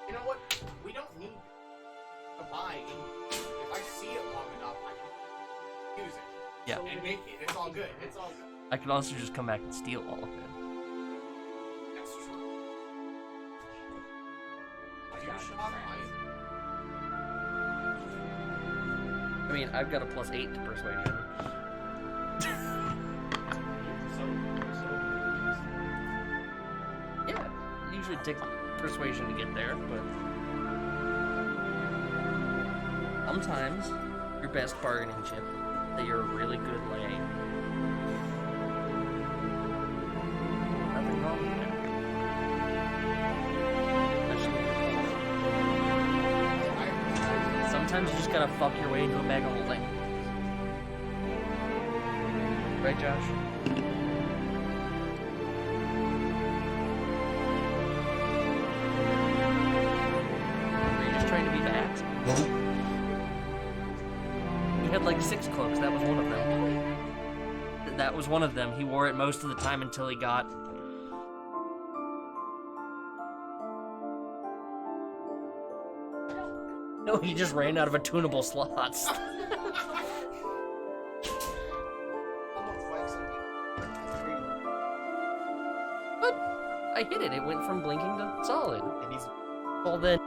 You know what? We don't need to buy it. If I see it long enough, I can use it. Yeah. And make it. It's all good. It's all good. I can also just come back and steal all of it. That's true. I mean, I've got a +8 to persuasion. Yeah, it usually takes persuasion to get there, but sometimes your best bargaining chip that you're a really good lay. Nothing wrong with that. Especially sometimes you just gotta fuck your way into a bag of holding. Right, Josh? Were you just trying to be bad? He had like 6 cloaks, that was one of them. That was one of them. He wore it most of the time until he got... No, he just ran out of attunable slots. But I hit it. It went from blinking to solid. And he's Well then...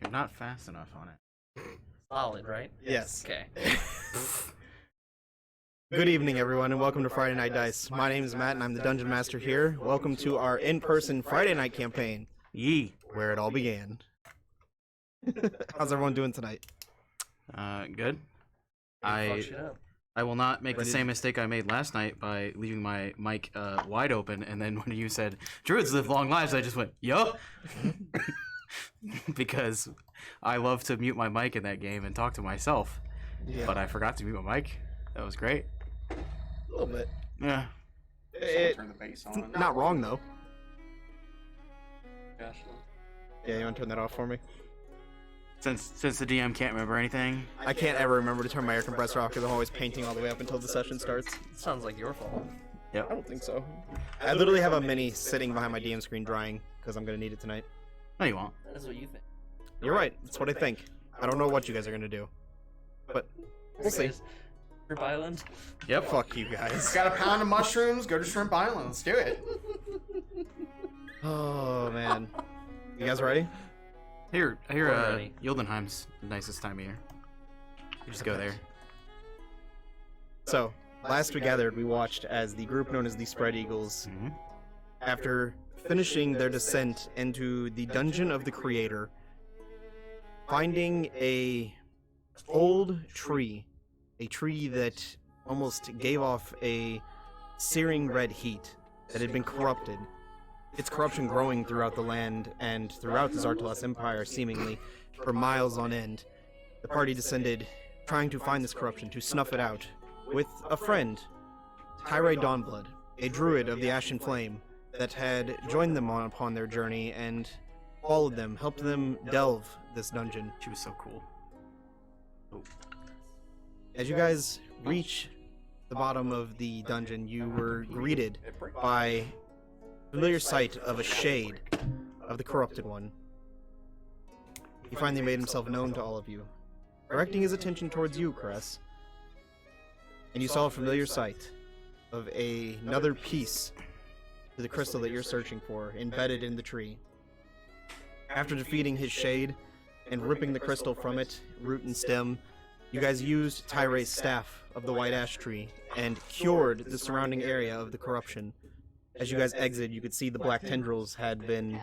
You're not fast enough on it. Solid, right? Yes. Okay. Good evening, everyone, and welcome to Friday Night Dice. My name is Matt, and I'm the Dungeon Master here. Welcome to our in-person Friday night campaign, Yee. where it all began. How's everyone doing tonight? Good. Fuck shit up. I will not make the Ready same to- mistake I made last night by leaving my mic wide open, and then when you said druids live long lives, I just went, yup. Because I love to mute my mic in that game and talk to myself, Yeah. but I forgot to mute my mic. That was great. A little bit. Yeah. Turn the bass It's on. not wrong though. Gosh. Yeah, you want to turn that off for me? Since the DM can't remember anything, I can't ever remember to turn my air compressor off because I'm always painting all the way up until the session starts. Sounds like your fault. I don't think so. I literally have a mini sitting behind my DM screen drying because I'm gonna need it tonight. no, you won't. That's what you think. You're right. That's what I think. I don't know what you guys are gonna do, but we'll see. Shrimp Island. Yep. Fuck you guys. Got a pound of mushrooms. Go to Shrimp Island. Let's do it. Oh man. You guys ready? Here, Already. Yildenheim's the nicest time of year. You just go there. So, last we gathered, we watched as the group known as the Spread Eagles, Mm-hmm. after finishing their descent into the Dungeon of the Creator, finding a old tree, a tree that almost gave off a searing red heat that had been corrupted. Its corruption growing throughout the land and throughout the Zartalas Empire, seemingly, for miles on end. The party descended, trying to find this corruption, to snuff it out, with a friend, Tyre Dawnblood, a druid of the Ashen Flame, that had joined them upon their journey and followed them, helped them delve this dungeon. She was so cool. As you guys reach the bottom of the dungeon, you were greeted by familiar sight of a shade of the corrupted one. He finally made himself known to all of you, directing his attention towards you, Cress. And you saw a familiar sight of another piece to the crystal that you're searching for, embedded in the tree. After defeating his shade and ripping the crystal from it, root and stem, you guys used Tyre's staff of the white ash tree and cured the surrounding area of the corruption. As you guys exited, you could see the black tendrils had been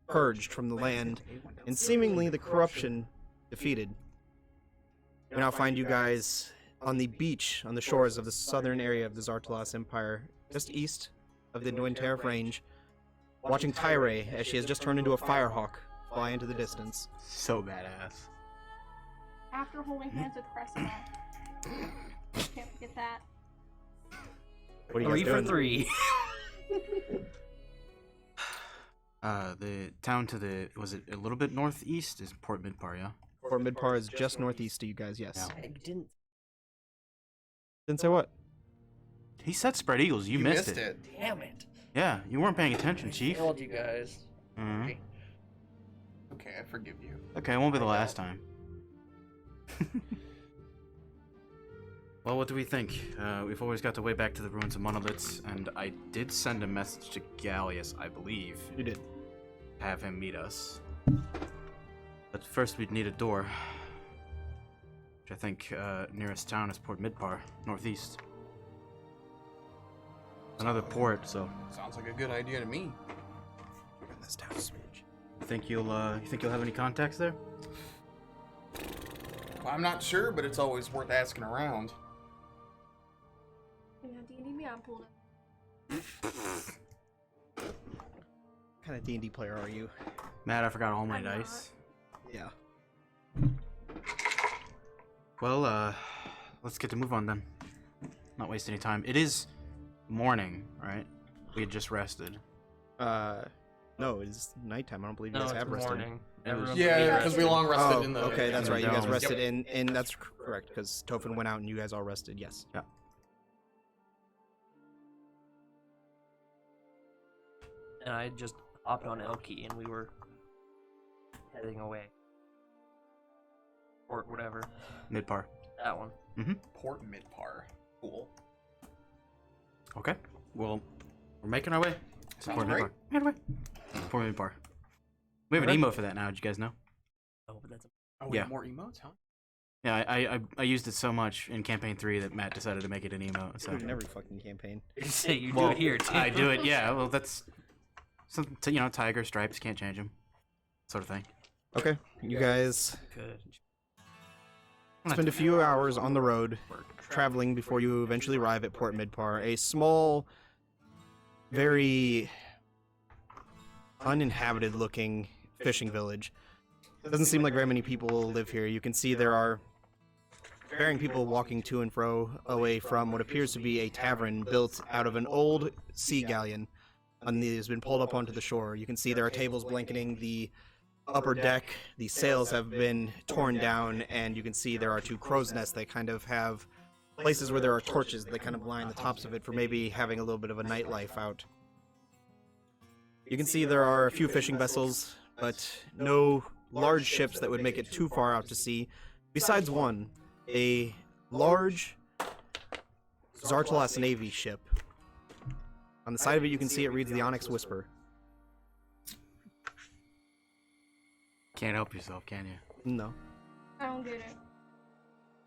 purged from the land, and seemingly the corruption defeated. We now find you guys on the beach on the shores of the southern area of the Zartalas Empire, just east of the Nwinterif Range, watching Tyre as she has just turned into a firehawk fly into the distance. So badass. After holding hands with Cressida. Can't forget that. What are you guys 3 for doing? 3. The town to the, was it a little bit northeast? Is Port Midbar, yeah? Port Midpar is just northeast of you guys, yes. Yeah. I didn't. Didn't say what? He said Spread Eagles. You missed it. Damn it. Yeah, you weren't paying attention, I Chief. told you guys. Mhm. Okay, I forgive you. Okay, it won't be the last time. Well, what do we think? We've always got the way back to the ruins of Monoliths, and I did send a message to Gallius, I believe, You did. to have him meet us. But first we'd need a door. Which I think nearest town is Port Midpar, northeast. Another port, so Sounds like a good idea to me. Turn this down a smidge. you think you'll have any contacts there? Well, I'm not sure, but it's always worth asking around. Yeah, do you need me? I'm pulled up. What kind of D&D player are you? Matt, I forgot all my I'm not. dice. Yeah. Well, let's get to move on then. Not waste any time. It is morning, right? We had just rested. No, it's nighttime. I don't believe you No, guys it's have rested. morning. It was- Everyone's Yeah, rested. because we long rested Oh, in the. okay, that's right. You guys Dome. rested in that's correct, because Tophin went out and you guys all rested, yes. Yeah. And I just hopped on Elky and we were heading away. Or whatever. Midpar. That one. Port Midpar. Cool. Okay. Well, we're making our way. Sounds Port great. Midpar. Making our way. Port Midpar. We have an Alright. emote for that now. Did you guys know? Oh, but that's Oh, we Yeah. have more emotes, huh? Yeah, I used it so much in campaign 3 that Matt decided to make it an emote. So. In every fucking campaign. a... Say you Well, do it here too. I do it. Yeah. Well, that's some tiger stripes can't change them, sort of thing. Okay, you guys Good. spend a few hours on the road, traveling before you eventually arrive at Port Midpar, a small, very uninhabited-looking fishing village. Doesn't seem like very many people live here. You can see there are varying people walking to and fro away from what appears to be a tavern built out of an old sea galleon and it has been pulled up onto the shore. You can see there are tables blanketing the upper deck. The sails have been torn down, and you can see there are two crow's nests that kind of have places where there are torches that kind of line the tops of it for maybe having a little bit of a nightlife out. You can see there are a few fishing vessels, but no large ships that would make it too far out to sea, besides one, a large Zartalas Navy ship. On the side of it, you can see it reads the Onyx Whisper. Can't help yourself, can you? No. I don't get it.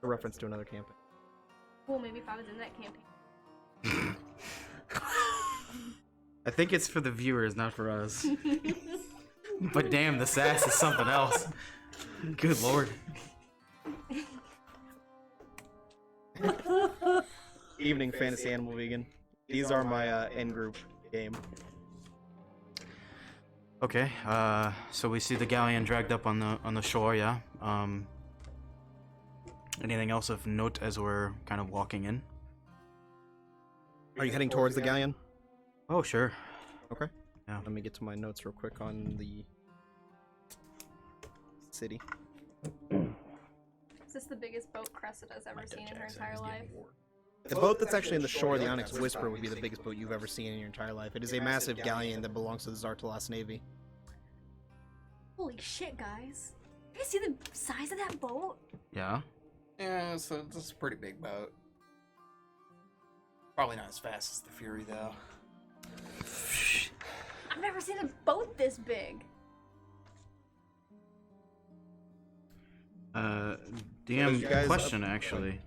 A reference to another campaign. Well, maybe if I was in that campaign. I think it's for the viewers, not for us. But damn, the sass is something else. Good lord. Evening, Fantasy Animal Vegan. These are my end group game. Okay, so we see the galleon dragged up on the shore, yeah. Anything else of note as we're kind of walking in? Are you heading towards the galleon? Oh, sure. Okay. Yeah. Let me get to my notes real quick on the city. Is this the biggest boat Cressida's ever seen in her entire life? The boat that's actually in the shore, the Onyx Whisper, would be the biggest boat you've ever seen in your entire life. It is a massive galleon that belongs to the Zartalas Navy. Holy shit, guys. You guys see the size of that boat? Yeah. Yeah, it's a pretty big boat. Probably not as fast as the Fury, though. I've never seen a boat this big. DM you guys question, actually.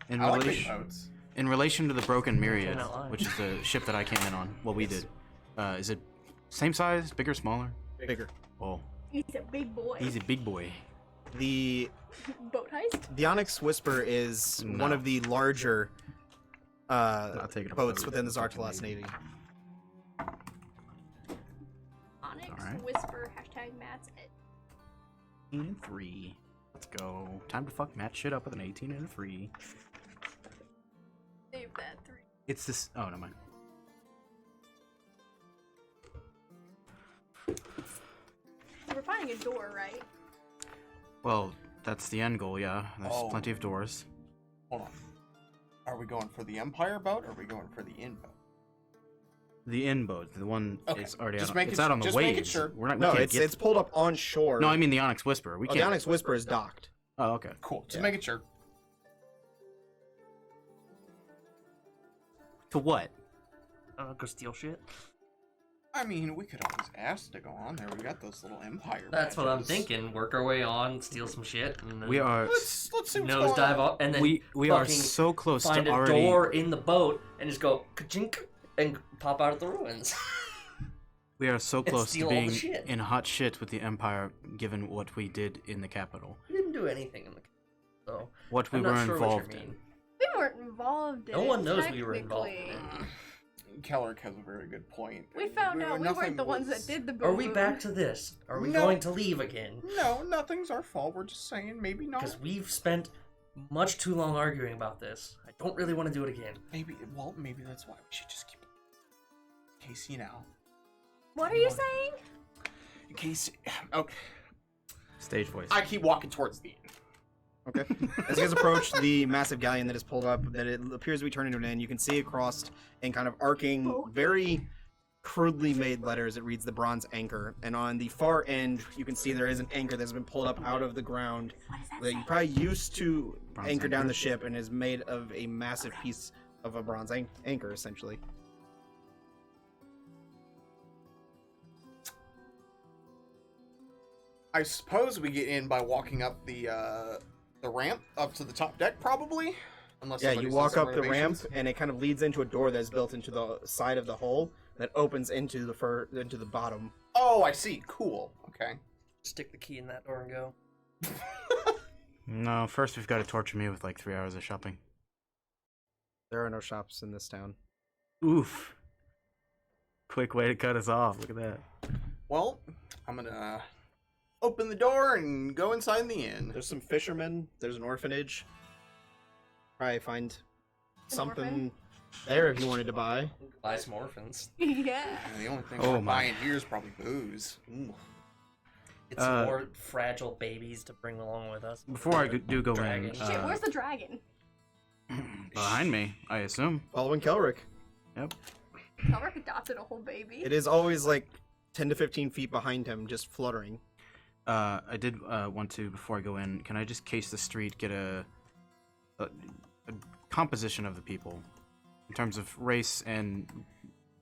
In I like big relation, boats. in relation to the Broken Myriad, not lying. which is the ship that I came in on, what we did, is it same size, bigger, smaller? Bigger. Oh, He's a big boy. he's a big boy. The Boat heist? Onyx Whisper is No. one of the larger Not taking a boats boat. within the Zartalas Navy. Onyx, Alright. Whisper, hashtag Matt's it. 18 and 3. Let's go. Time to fuck Matt shit up with an 18 and a 3. Save that 3. It's this. Oh, no mind. We're finding a door, right? Well, that's the end goal, yeah. There's Oh. plenty of doors. Hold on. Are we going for the Empire boat, or are we going for the Inn boat? The inn boat, the one Okay, is already just out. making It's out on the just making waves. sure. We're not. No, we can't it's get... it's pulled up on shore. No, I mean the Onyx Whisper. We Oh, can't. the Onyx Whisper is docked. Oh, okay. Cool. Just Yeah. making sure. To what? Go steal shit. I mean, we could always ask to go on there. We got those little Empire. That's what I'm badges. thinking. Work our way on, steal some shit, and then We are. Let's see what's going nosedive on. off, and then We are fucking so close find to a already. door in the boat and just go ka-chink and pop out of the ruins. We are so close to steal all the being shit. in hot shit with the Empire, given what we did in the capital, We didn't do anything in the so what we I'm were not sure what you involved in. mean. We weren't involved in No it. one knows we were involved technically. in it. Kellerick has a very good point. We found out we nothing weren't the ones was- that did the boo. Are we back to this? Are we No. going to leave again? No, nothing's our fault. We're just saying maybe not. Because we've spent much too long arguing about this. I don't really want to do it again. Maybe. Well, maybe that's why we should just keep. In case you know. What are you saying? In case. Okay. Stage voice. I keep walking towards the inn. Okay. As you guys approach the massive galleon that is pulled up, that it appears to be turned into an inn, you can see across in kind of arcing, very crudely made letters, it reads the Bronze Anchor. And on the far end, you can see there is an anchor that's been pulled up out of the ground What does that that say? you probably used to Bronze anchor down anchor? the ship and is made of a massive piece of a bronze anchor, essentially. I suppose we get in by walking up the ramp up to the top deck, probably. Unless Yeah, somebody you says walk some up the ramp, renovations. and it kind of leads into a door that's built into the side of the hull that opens into the bottom. Oh, I see. Cool. Okay. Stick the key in that door and go. No, first we've got to torture me with like 3 hours of shopping. There are no shops in this town. Oof. Quick way to cut us off. Look at that. Well, I'm gonna open the door and go inside the inn. There's some fishermen. There's an orphanage. Probably find something orphan? there if you wanted to buy. Buy some orphans. Yeah. And the only thing Oh I'm my. buying here is probably booze. Ooh. It's more fragile babies to bring along with us. Before I do go in, Dragon. Shit, where's the dragon? behind me, I assume. Following Kelrick. Yep. Kelrick adopted a whole baby. It is always like 10 to 15 feet behind him, just fluttering. I did want to, before I go in, can I just case the street, get a composition of the people in terms of race and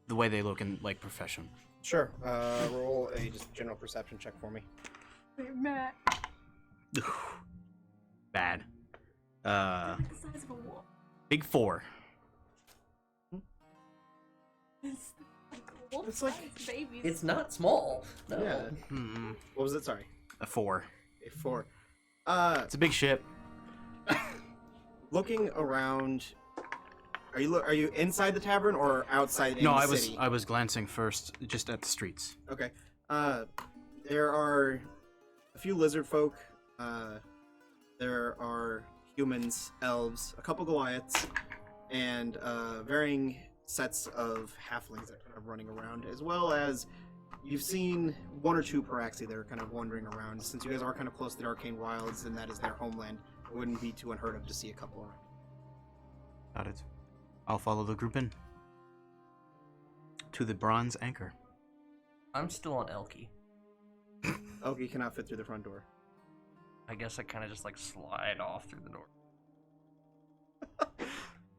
the way they look and like profession? Sure. Roll a just general perception check for me. Hey, Matt. Bad. The size of a wolf. Big 4. It's like wolf It's like- sized babies. It's not small. No. Yeah. Hmm. What was it? Sorry. A 4. A 4. It's a big ship. Looking around, are you inside the tavern or outside in No, the city? I was glancing first, just at the streets. Okay. There are a few lizard folk. There are humans, elves, a couple Goliaths, and varying sets of halflings that are kind of running around, as well as you've seen 1 or 2 Paraxi that are kind of wandering around. Since you guys are kind of close to the Arcane Wilds, and that is their homeland, it wouldn't be too unheard of to see a couple around. Got it. I'll follow the group in. To the bronze anchor. I'm still on Elky. Oh, you cannot fit through the front door. I guess I kind of just like slide off through the door.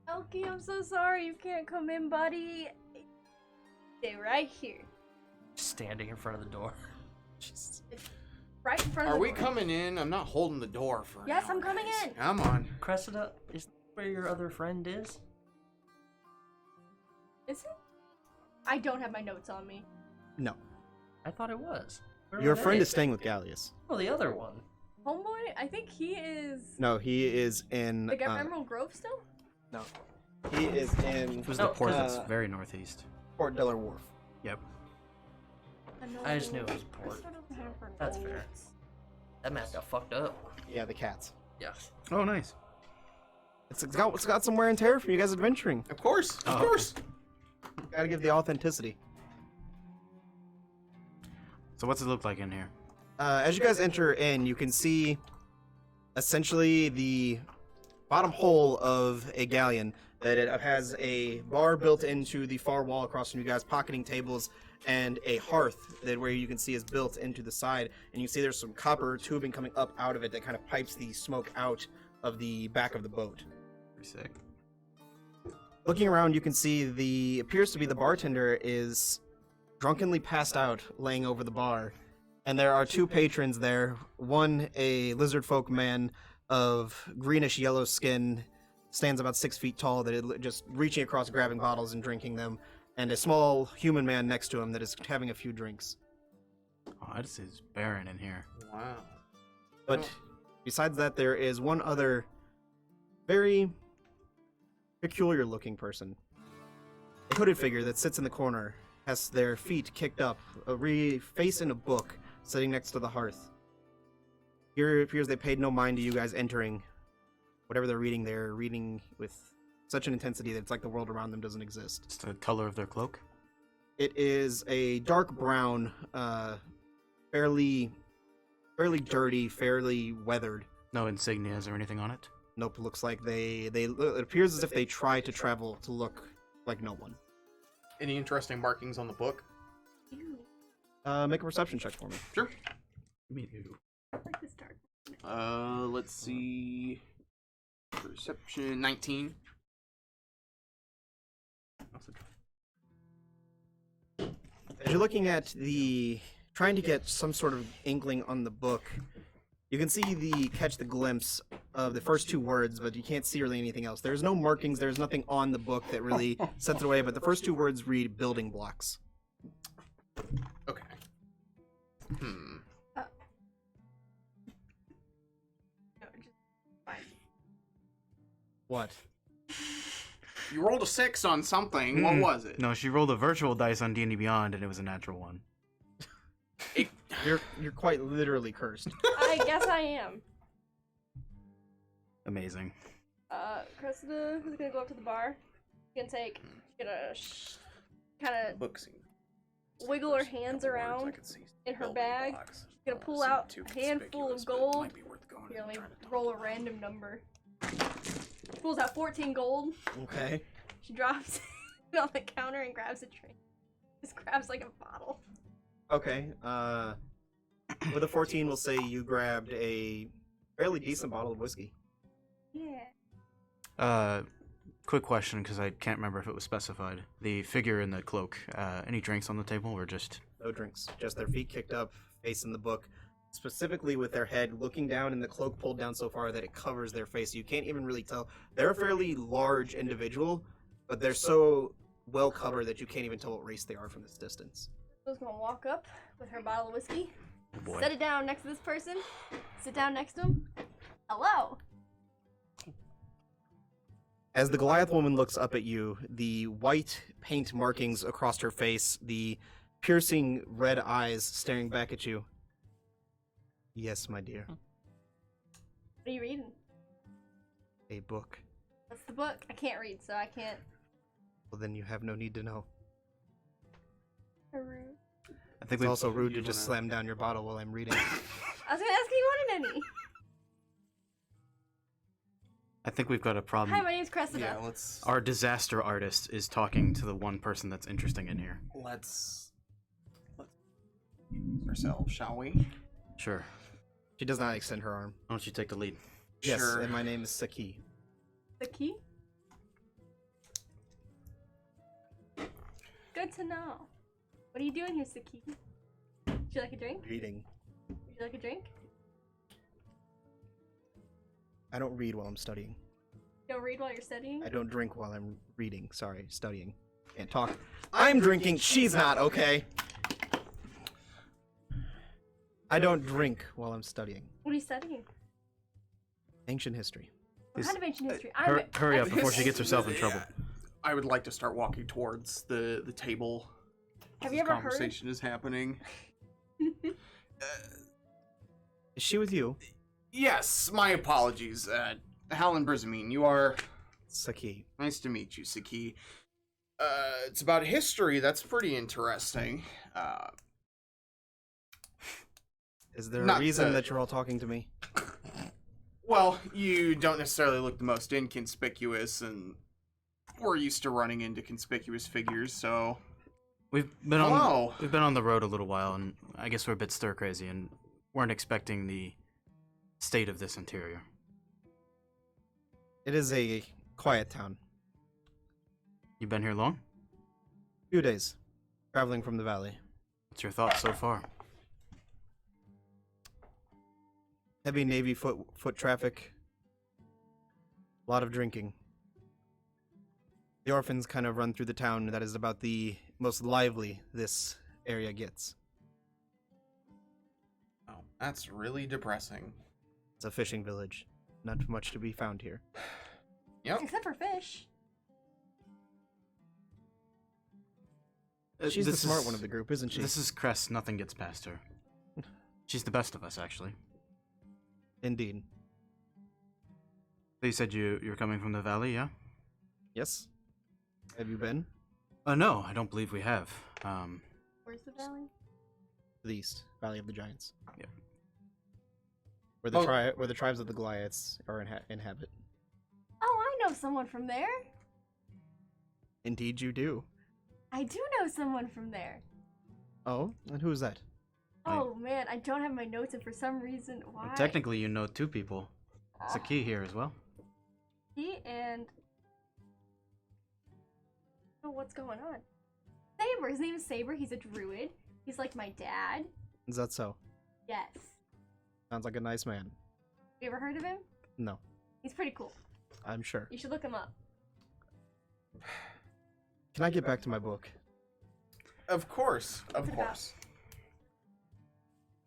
Elky, I'm so sorry you can't come in, buddy. Stay right here. Standing in front of the door. Right in front of Are the we door. coming in? I'm not holding the door for an Yes, hour, I'm coming guys. in. Come on. Cressida, is that where your other friend is? Is it? I don't have my notes on me. No. I thought it was. Where Your were friend they? is staying with Gallius. Oh, the other one. Homeboy? I think he is. No, he is in. Like at Emerald Grove still? No, he is in It was No, the port that's uh, very northeast. Port Delaware Wharf. Yep. I just knew it was port. That's fair. That map got fucked up. Yeah, the cats. Yeah. Oh, nice. It's got some wear and tear from you guys adventuring. Of course. Of Oh. course. Gotta give the authenticity. So what's it look like in here? As you guys enter in, you can see essentially the bottom hole of a galleon. That it has a bar built into the far wall across from you guys, pocketing tables, and a hearth that where you can see is built into the side. And you see there's some copper tubing coming up out of it that kind of pipes the smoke out of the back of the boat. Pretty sick. Looking around, you can see appears to be the bartender is drunkenly passed out, laying over the bar. And there are 2 patrons there. One, a lizard folk man of greenish yellow skin, stands about 6 feet tall, that is just reaching across, grabbing bottles and drinking them. And a small human man next to him that is having a few drinks. Oh, this is barren in here. Wow. But besides that, there is one other very peculiar looking person. A hooded figure that sits in the corner, has their feet kicked up, a face in a book, sitting next to the hearth. Here it appears they paid no mind to you guys entering. Whatever they're reading with such an intensity that it's like the world around them doesn't exist. It's the color of their cloak. It is a dark brown, fairly dirty, fairly weathered. No insignias or anything on it. Nope, looks like it appears as if they try to travel to look like no one. Any interesting markings on the book? Ew. Make a perception check for me. Sure. Me too. I like this dark. Let's see. Perception 19. As you're looking at trying to get some sort of inkling on the book, you can see catch the glimpse of the first 2 words, but you can't see really anything else. There's no markings, there's nothing on the book that really sets it away, but the first 2 words read building blocks. Okay. Hmm. No, just What? You rolled a 6 on something. What was it? No, she rolled a virtual dice on D&D Beyond, and it was a natural one. You're quite literally cursed. I guess I am. Amazing. Cressida is gonna go up to the bar. She's gonna kind of Books. wiggle her hands around in her bag. She's gonna pull out a handful of gold. Here, let me roll a random number. She pulls out 14 gold. Okay. She drops it on the counter and grabs a drink. Just grabs like a bottle. Okay. With a 14, we'll say you grabbed a fairly decent bottle of whiskey. Yeah. Quick question, because I can't remember if it was specified. The figure in the cloak, any drinks on the table, or just... No drinks. Just their feet kicked up, face in the book. Specifically with their head looking down and the cloak pulled down so far that it covers their face. You can't even really tell. They're a fairly large individual, but they're so well covered that you can't even tell what race they are from this distance. She's gonna walk up with her bottle of whiskey. Oh boy. Set it down next to this person. Sit down next to him. Hello. As the Goliath woman looks up at you, the white paint markings across her face, the piercing red eyes staring back at you. Yes, my dear. What are you reading? A book. What's the book? I can't read, so I can't. Well, then you have no need to know. I think It's we also rude to just slam down your bottle while I'm reading. I was gonna ask if you wanted any. I think we've got a problem. Hi, my name's Cressida. Yeah, let's Our disaster artist is talking to the one person that's interesting in here. let's ourselves, shall we? Sure. She does not extend her arm. Why don't you take the lead? Yes, Sure. and my name is Saki. The key? Good to know. What are you doing here, Saki? Would you like a drink? Reading. Would you like a drink? I don't read while I'm studying. You don't read while you're studying? I don't drink while I'm reading. Sorry, studying. Can't talk. I'm drinking. She's not, okay? I don't drink while I'm studying. What are you studying? Ancient history. What kind of ancient history? Hurry up before she gets herself in trouble. I would like to start walking towards the table. Have This you ever heard? conversation is happening. Is she with you? Yes, my apologies. Helen Brizamine, you are... Saki. Nice to meet you, Saki. It's about history. That's pretty interesting. Is there a Not reason to- that you're all talking to me? Well, you don't necessarily look the most inconspicuous, and we're used to running into conspicuous figures, so... We've been Hello. on the road a little while, and I guess we're a bit stir crazy, and weren't expecting the state of this interior. It is a quiet town. You been here long? Few days. Traveling from the valley. What's your thoughts so far? Heavy Navy foot traffic. A lot of drinking. The orphans kind of run through the town. That is about the most lively this area gets. Oh, that's really depressing. It's a fishing village. Not much to be found here. Yep. Except for fish. She's the This smart is- one of the group, isn't she? This is Cress. Nothing gets past her. She's the best of us, actually. Indeed. So you said you're coming from the valley, yeah? Yes? Have you been? No, I don't believe we have. Where's the valley? To the east. Valley of the Giants. Yep. Where the, Oh. where the tribes of the Goliaths are inhabit. Oh, I know someone from there. Indeed you do. I do know someone from there. Oh? And who is that? Right. Oh man, I don't have my notes, and for some reason, why? Well, technically, you know two people. Saki here as well. He and oh, what's going on? Saber. His name is Saber. He's a druid. He's like my dad. Is that so? Yes. Sounds like a nice man. You ever heard of him? No. He's pretty cool. I'm sure. You should look him up. Can I get back to my book? Of course, of What's it about? course.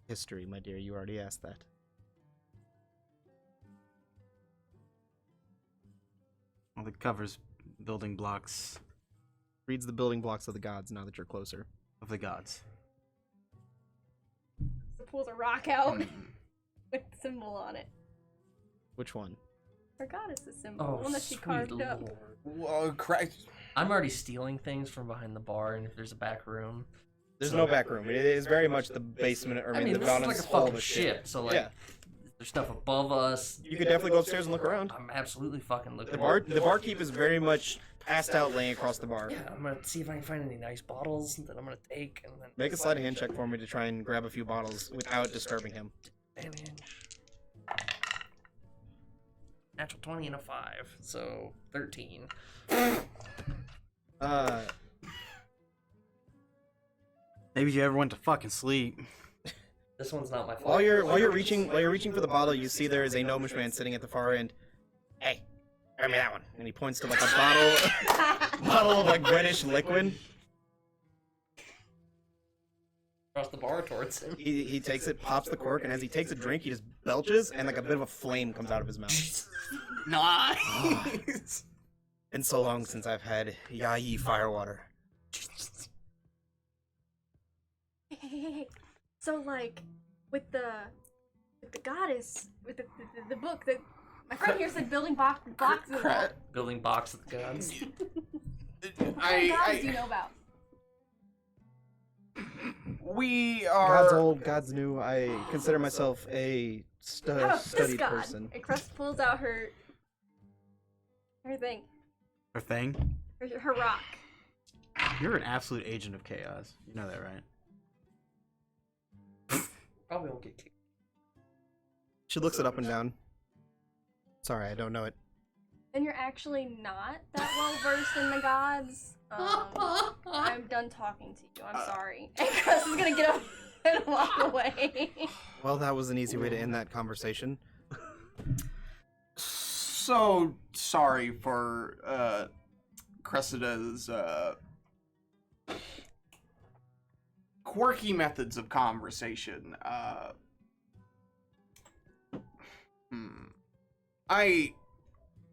History, my dear. You already asked that. Well, the covers building blocks Reads the building blocks of the gods now that you're closer. of the gods. So pulls a rock out with the symbol on it. Which one? Her goddess's symbol. Oh, the one that she sweet carved up. lord. Well, correct. I'm already stealing things from behind the bar, and if there's a back room. There's So- no back room. It is very much the basement. Or, I mean, the this is like mountains a full fucking of ship, so like, Yeah. there's stuff above us. You could definitely go upstairs and look around. I'm absolutely fucking looking. The barkeep is very much passed out, laying across the bar. Yeah, I'm gonna see if I can find any nice bottles that I'm gonna take, and then Make a sleight of hand check for me to try and grab a few bottles without disturbing him. advantage. Natural 20 and a 5, so 13. Maybe you ever went to fucking sleep. This one's not my fault. While you're reaching for the bottle, you see there is a gnomish man sitting at the far end. Hey, grab me that one. And he points to like a bottle of like reddish liquid. Across the bar towards him. He takes it, pops the cork, and as he takes a drink, he just belches, and like a bit of a flame comes out of his mouth. Nice. Been so long since I've had Yai firewater. Hey. So like with the goddess with the book that my friend here said building boxes of Crap. Building box of the gods. What kind of gods do you know about? We God's are. old, God's new. I consider myself a How about this studied god? person. And Crest pulls out her thing, Her thing? her rock. You're an absolute agent of chaos. You know that, right? Probably won't get kicked. She looks it up and down. Sorry, I don't know it. And you're actually not that well versed in the gods. I'm done talking to you. I'm sorry. And Crest is gonna get up and walk away. Well, that was an easy way to end that conversation. So sorry for Cressida's quirky methods of conversation. I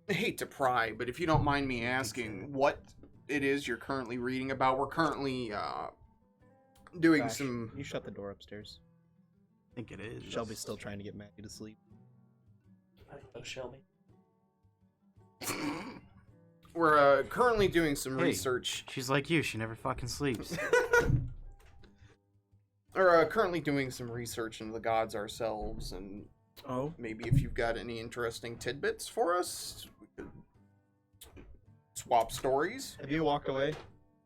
hate to pry, but if you don't mind me asking what it is you're currently reading about, we're currently doing Gosh, some. You shut the door upstairs. I think it is. Shelby's still trying to get Maggie to sleep. I don't know, Shelby. We're currently doing some Hey. research. She's like you. She never fucking sleeps. We're currently doing some research into the gods ourselves, and Oh? maybe if you've got any interesting tidbits for us, we could swap stories. Have you walked away?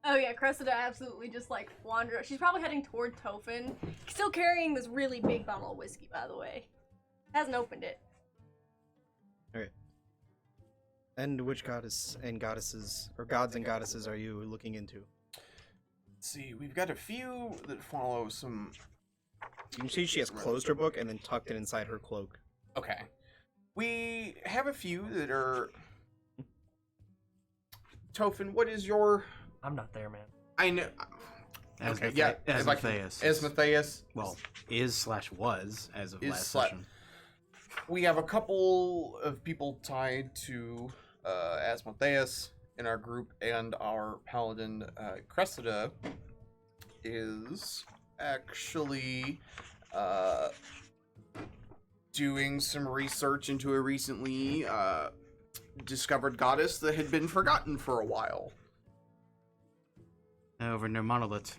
Oh yeah, Cressida absolutely just like wandered. She's probably heading toward Tophin. Still carrying this really big bottle of whiskey, by the way. Hasn't opened it. Okay. And which goddess and goddesses, or gods and goddesses, are you looking into? Let's see, we've got a few that follow some. You can see she has closed her book and then tucked it inside her cloak. Okay. We have a few that are. Tophin, what is your. I'm not there, man. I know. Okay, yeah. Asmotheus. Asmotheus. Well, is/was as of Is last sla- session. We have a couple of people tied to Asmotheus in our group, and our paladin Cressida is actually doing some research into a recently discovered goddess that had been forgotten for a while. Over near Monolith.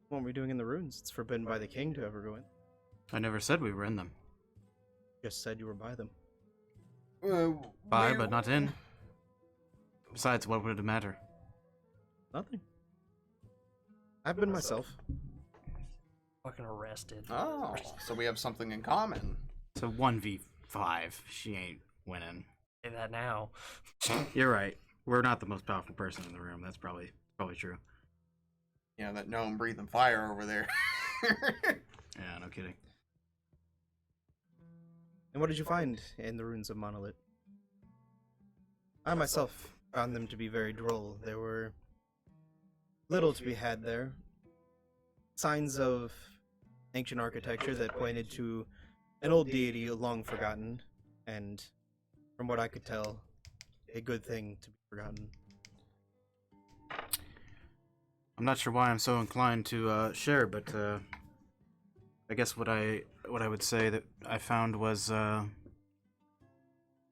What are we doing in the ruins? It's forbidden by the king to ever go in. I never said we were in them. Just said you were by them. By, Where- but not in. Besides, what would it matter? Nothing. I've been myself. Fucking arrested. Oh, so we have something in common. So 1v5. She ain't winning. Say that now. You're right. We're not the most powerful person in the room. That's probably true. You know, that gnome breathing fire over there. Yeah, no kidding. And what did you find in the ruins of Monolith? I myself found them to be very droll. There were little to be had there. Signs of ancient architecture that pointed to an old deity long forgotten. and from what I could tell, a good thing to be forgotten. I'm not sure why I'm so inclined to share, but I guess what I would say that I found was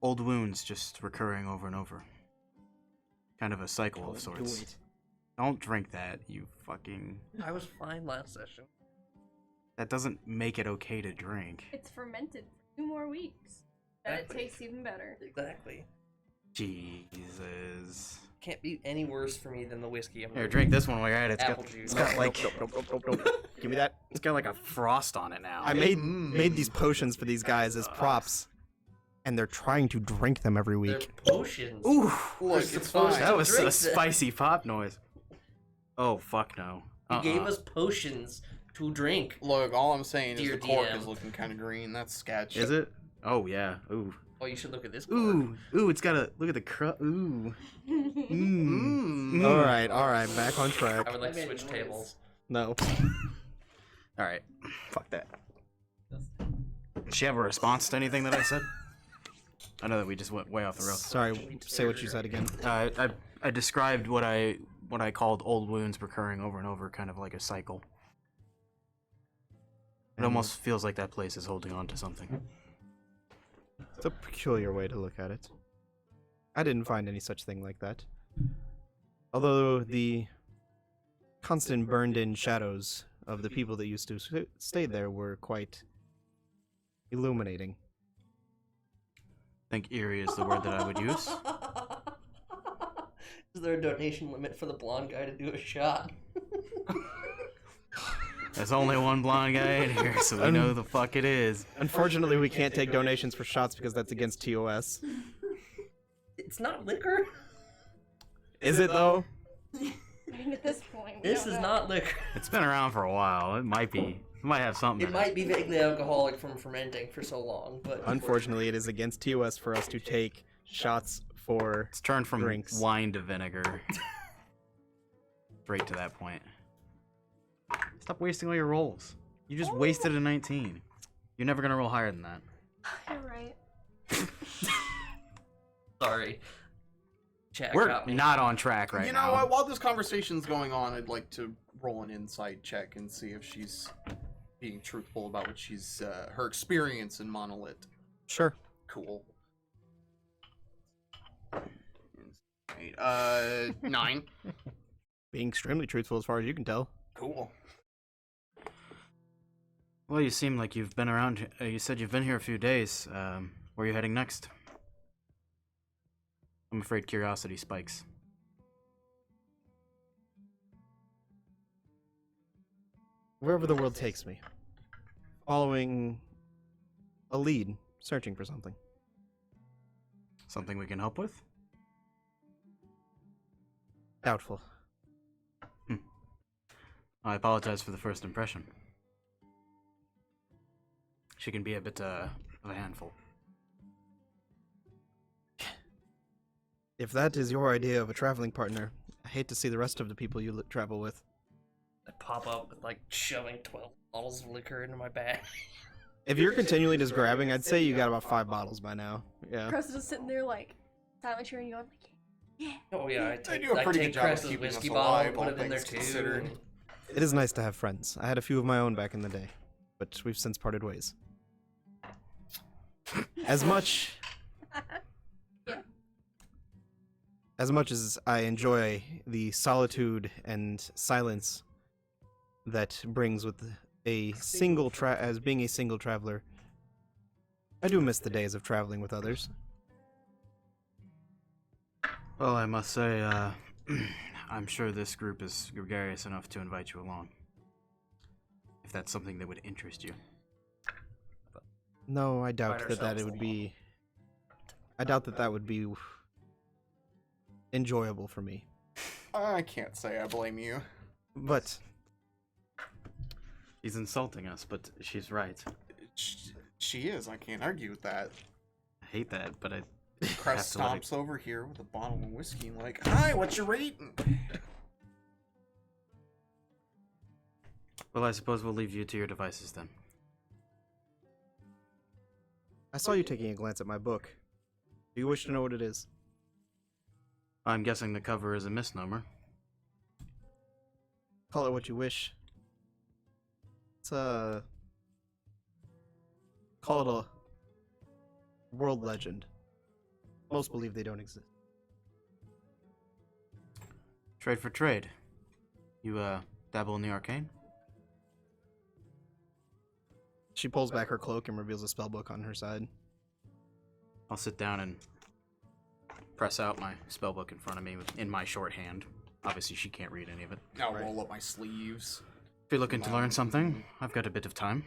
old wounds just recurring over and over. Kind of a cycle of sorts. Don't drink that, you fucking... I was fine last session. That doesn't make it okay to drink. It's fermented for 2 more weeks. Then it tastes even better. Exactly. Jesus. Can't be any worse for me than the whiskey. I'm Here, gonna drink this one while you're at it. apple juice. It's got like... Give me that. It's got like a frost on it now. I made these potions for these guys as props, and they're trying to drink them every They're week. potions. Ooh, Look, it's supposed fine. that was drink a spicy pop noise. Oh, fuck no. He gave us potions to drink. Look, all I'm saying Dear is the cork DM. is looking kind of green. That's sketch. Is it? Oh, yeah. Ooh. Oh, you should look at this. Cork. Ooh. Ooh, it's got a... Look at the Ooh. Mmm. All right, back on I track. would like to switch tables. No. Alright. Fuck that. Did she have a response to anything that I said? I know that we just went way off the rails. Sorry, say what you said again. I described what I called old wounds recurring over and over, kind of like a cycle. It almost feels like that place is holding on to something. It's a peculiar way to look at it. I didn't find any such thing like that. Although the constant burned-in shadows of the people that used to stay there were quite illuminating. I think eerie is the word that I would use. Is there a donation limit for the blonde guy to do a shot? There's only one blonde guy in here, so we know who the fuck it is. Unfortunately, we can't take donations for shots because that's against TOS. It's not liquor. Is it though? I mean, at this point, we This don't is know. not liquor. It's been around for a while. It might be. It might have something It in might be vaguely alcoholic from fermenting for so long, but Unfortunately, it is against TOS for us to take shots for... It's turned from drinks. wine to vinegar. Straight to that point. Stop wasting all your rolls. You just wasted a 19. You're never gonna roll higher than that. You're right. sorry. Chat We're got me. not on track right You now. know what? While this conversation's going on, I'd like to roll an insight check and see if she's being truthful about what she's her experience in Monolith. Sure. Cool. 9. Being extremely truthful as far as you can tell. Cool. Well, you seem like you've been around. You said you've been here a few days. Where are you heading next? I'm afraid curiosity spikes. Wherever the world takes me. Following a lead, searching for something. Something we can help with? Doubtful. I apologize for the first impression. She can be a bit of a handful. If that is your idea of a traveling partner, I hate to see the rest of the people you travel with. I pop up with like shoving 12 bottles of liquor into my bag. If you're continually just grabbing, I'd say you got about 5 bottles by now. Yeah. Crest is sitting there like silent cheering you on like, yeah. Oh yeah, I They take, do a I pretty take good job of Crest's keeping us whiskey alive, bottle, all put it in there things too. considered. It is nice to have friends. I had a few of my own back in the day, but we've since parted ways. As much as I enjoy the solitude and silence that brings with a single as being a single traveler, I do miss the days of traveling with others. Well, I must say, I'm sure this group is gregarious enough to invite you along. If that's something that would interest you. No, I doubt Find that ourselves it would be. I doubt that would be enjoyable for me. I can't say I blame you. But She's insulting us, but she's right. She is. I can't argue with that. I hate that, but I Crest have to let it- stomps over here with a bottle of whiskey and like, hi, what you rating? Well, I suppose we'll leave you to your devices then. I saw you taking a glance at my book. Do you wish to know what it is? I'm guessing the cover is a misnomer. Call it what you wish. It's call it a world legend. Most believe they don't exist. Trade for trade. You, dabble in the arcane? She pulls back her cloak and reveals a spellbook on her side. I'll sit down and press out my spellbook in front of me in my shorthand. Obviously, she can't read any of it. I'll roll up my sleeves. If you're looking to learn something, I've got a bit of time.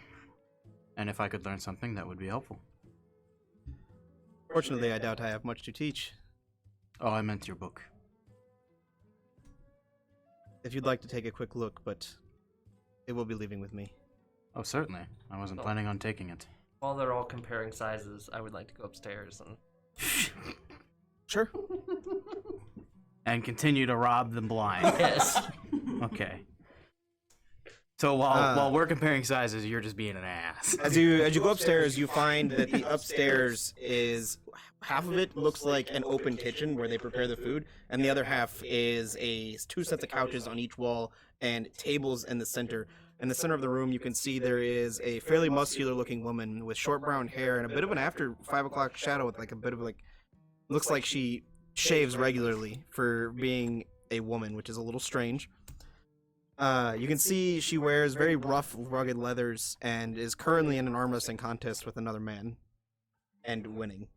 And if I could learn something, that would be helpful. Fortunately, I doubt I have much to teach. Oh, I meant your book. If you'd like to take a quick look, but it will be leaving with me. Oh, certainly. I wasn't planning on taking it. While they're all comparing sizes, I would like to go upstairs and... Sure. And continue to rob them blind. Yes. Okay. So while we're comparing sizes, you're just being an ass. As you go upstairs, you find that the upstairs is half of it looks like an open kitchen where they prepare the food, and the other half is two sets of couches on each wall and tables in the center. In the center of the room, you can see there is a fairly muscular-looking woman with short brown hair and a bit of an after 5 o'clock shadow with like a bit of like, looks like she shaves regularly for being a woman, which is a little strange. You can see she wears very rough, rugged leathers and is currently in an arm wrestling contest with another man and winning.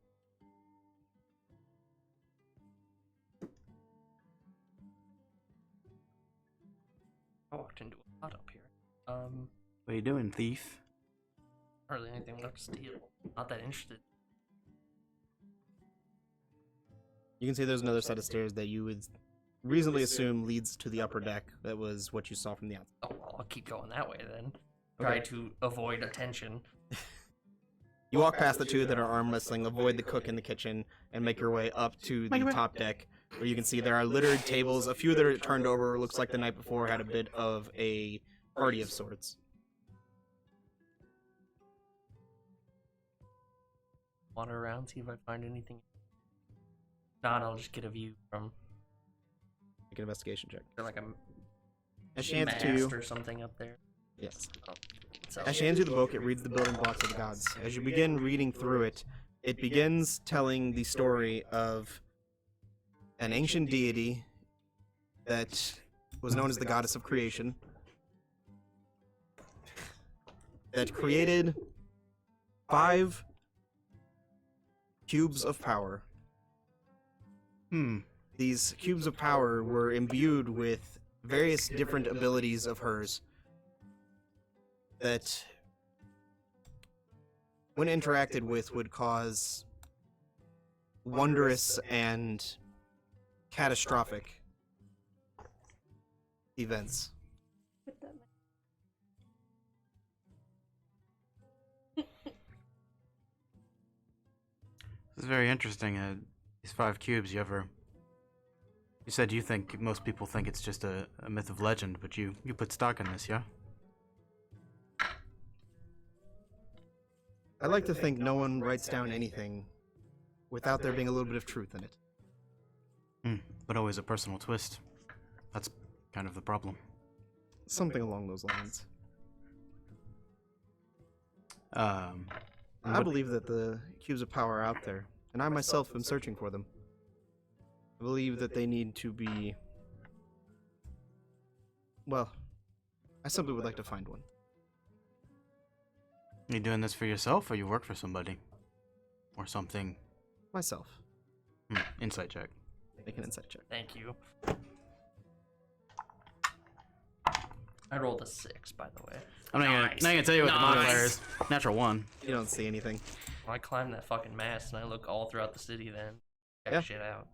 I walked into a lot up here. What are you doing, thief? Hardly anything left to steal. Not that interested. You can see there's another set of stairs that you would reasonably assume leads to the upper deck. That was what you saw from the outside. Oh, well, I'll keep going that way then. Try to avoid attention. You walk past the two that are arm wrestling, avoid the cook in the kitchen, and make your way up to the top deck, where you can see there are littered tables. A few that are turned over. Looks like the night before had a bit of a party of sorts. Wander around, see if I find anything. Not, I'll just get a view from Make an investigation check. like a As she hands it to mast you, or something up there. yes. So As she hands you the book, it reads the building blocks of the gods. As you begin reading through it, it begins telling the story of an ancient deity that was known as the goddess of creation, that created 5 cubes of power. These cubes of power were imbued with various different abilities of hers that, when interacted with, would cause wondrous and catastrophic events. This is very interesting. These 5 cubes, you said you think most people think it's just a myth of legend, but you put stock in this, yeah? I like to think no one writes down anything without there being a little bit of truth in it. But always a personal twist. That's kind of the problem. Something along those lines. I What- believe that the cubes of power are out there, and I myself am searching for them. I believe that they need to be... Well, I simply would like to find one. You doing this for yourself, or you work for somebody? Or something? Myself. Insight check. Make an insight check. thank you. I rolled a 6, by the way. I'm not gonna tell you what the modifier is. Natural 1. You don't see anything. Well, I climbed that fucking mast and I look all throughout the city then. Check Yeah. shit out.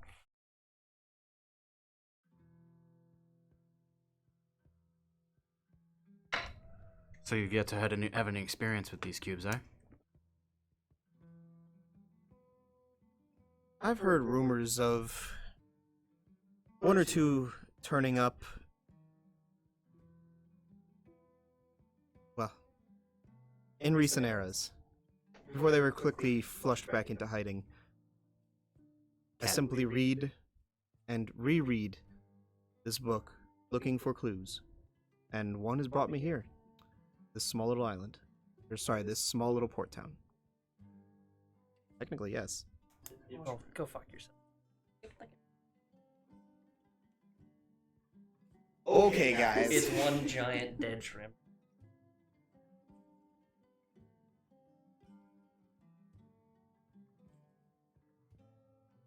So you've yet to have any experience with these cubes, eh? I've heard rumors of 1 or 2 turning up. Well, in recent eras. before they were quickly flushed back into hiding. I simply read and reread this book, looking for clues, and one has brought me here. This small little island. Or sorry, this small little port town. Technically, yes. Oh, go fuck yourself. Okay, guys. It's one giant dead shrimp.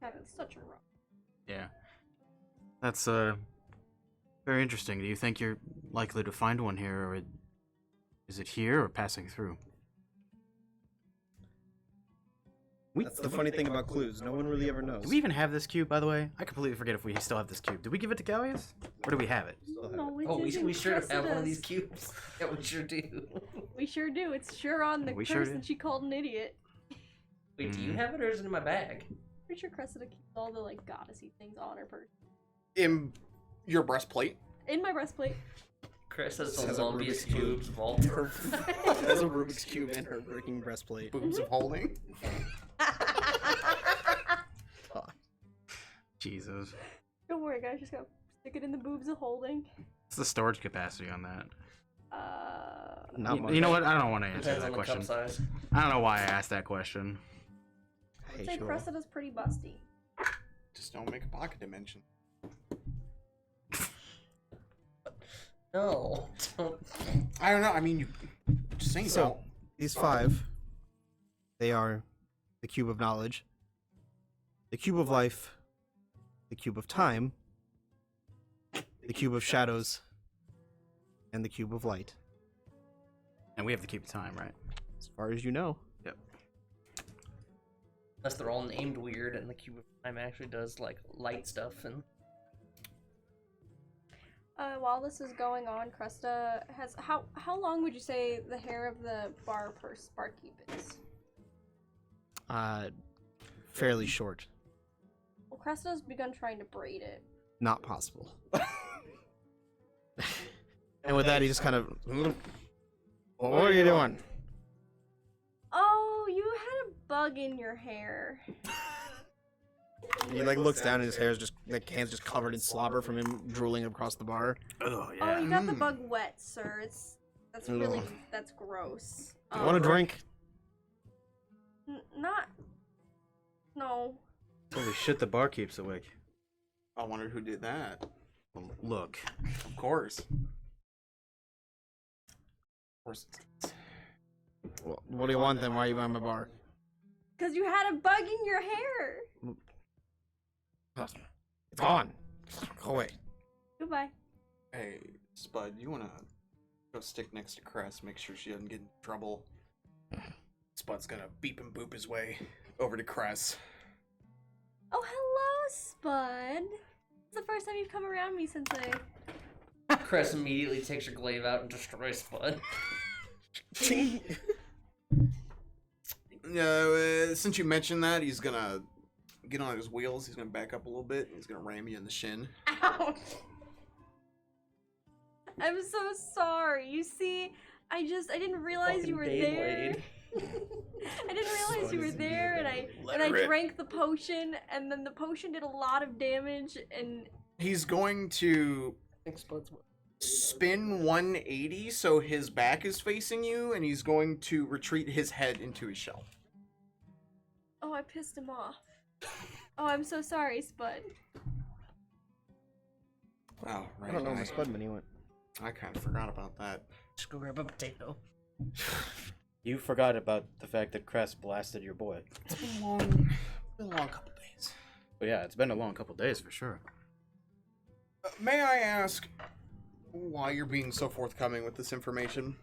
Having such a rough. Yeah. That's very interesting. Do you think you're likely to find one here, or is it here or passing through? That's the funny thing about clues. No one really ever knows. Do we even have this cube, by the way? I completely forget if we still have this cube. Did we give it to Gallius? Or do we have it? No, Oh, we sure have one of us. these cubes. Yeah, we sure do. We sure do. It's sure on the We sure person do. she called an idiot. Wait, do you have it or is it in my bag? Pretty sure Cressida keeps all the like goddessy things on her person. In your breastplate. In my breastplate. Chris has Has the a lumpiest Rubik's Cube. cubes of all time. There's a Rubik's Cube in her freaking breastplate. Boobs of holding. Jesus. Don't worry, guys. Just gotta stick it in the boobs of holding. What's the storage capacity on that? Not much. You know what? I don't want to answer Depends that on the question. cup size. I don't know why I asked that question. Hey, I'd say sure. Cressida's pretty busty. Just don't make a pocket dimension. No. Don't. I don't know. I mean, you just saying So, so. these 5, they are the cube of knowledge, the cube of life, the cube of time, the cube of shadows, and the cube of light. And we have to keep time, right? As far as you know. Yep. Unless they're all named weird and the cube of time actually does like light stuff and While this is going on, Cressida has how long would you say the hair of the barkeep is? Fairly short. Well, Cressida's begun trying to braid it. Not possible. And with that, he just kind of. What are you doing? Oh, you had a bug in your hair. He like looks down and his hair is just like hands just covered in slobber from him drooling across the bar. Oh, Oh, yeah. you got the bug wet, sir. That's really Ugh. that's gross. You want a drink? Not. No. Holy shit, the bar keeps awake. I wondered who did that. Well, look. Of course. Of course. Well, what do you want then? Why are you behind my bar? Cause you had a bug in your hair. It's gone. Go away. Goodbye. Hey, Spud, you wanna go stick next to Cress, make sure she doesn't get in trouble. Spud's gonna beep and boop his way over to Cress. Oh, hello, Spud. It's the first time you've come around me since I. Cress immediately takes her glaive out and destroys Spud. Since you mentioned that, he's gonna get on his wheels. He's gonna back up a little bit. And he's gonna ram you in the shin. Ouch. I'm so sorry. You see, I didn't realize you were Fucking there. Beyblade. I didn't realize you were there, and I drank the potion, and then the potion did a lot of damage, and He's going to I think Spud's spin 180 so his back is facing you, and he's going to retreat his head into his shell. oh, I pissed him off. Oh, I'm so sorry, Spud. Oh, right. I don't know where my Spud mini went. I kind of forgot about that. Just go grab a potato. You forgot about the fact that Cress blasted your boy. It's been a long couple days. But yeah, it's been a long couple days for sure. May I ask why you're being so forthcoming with this information?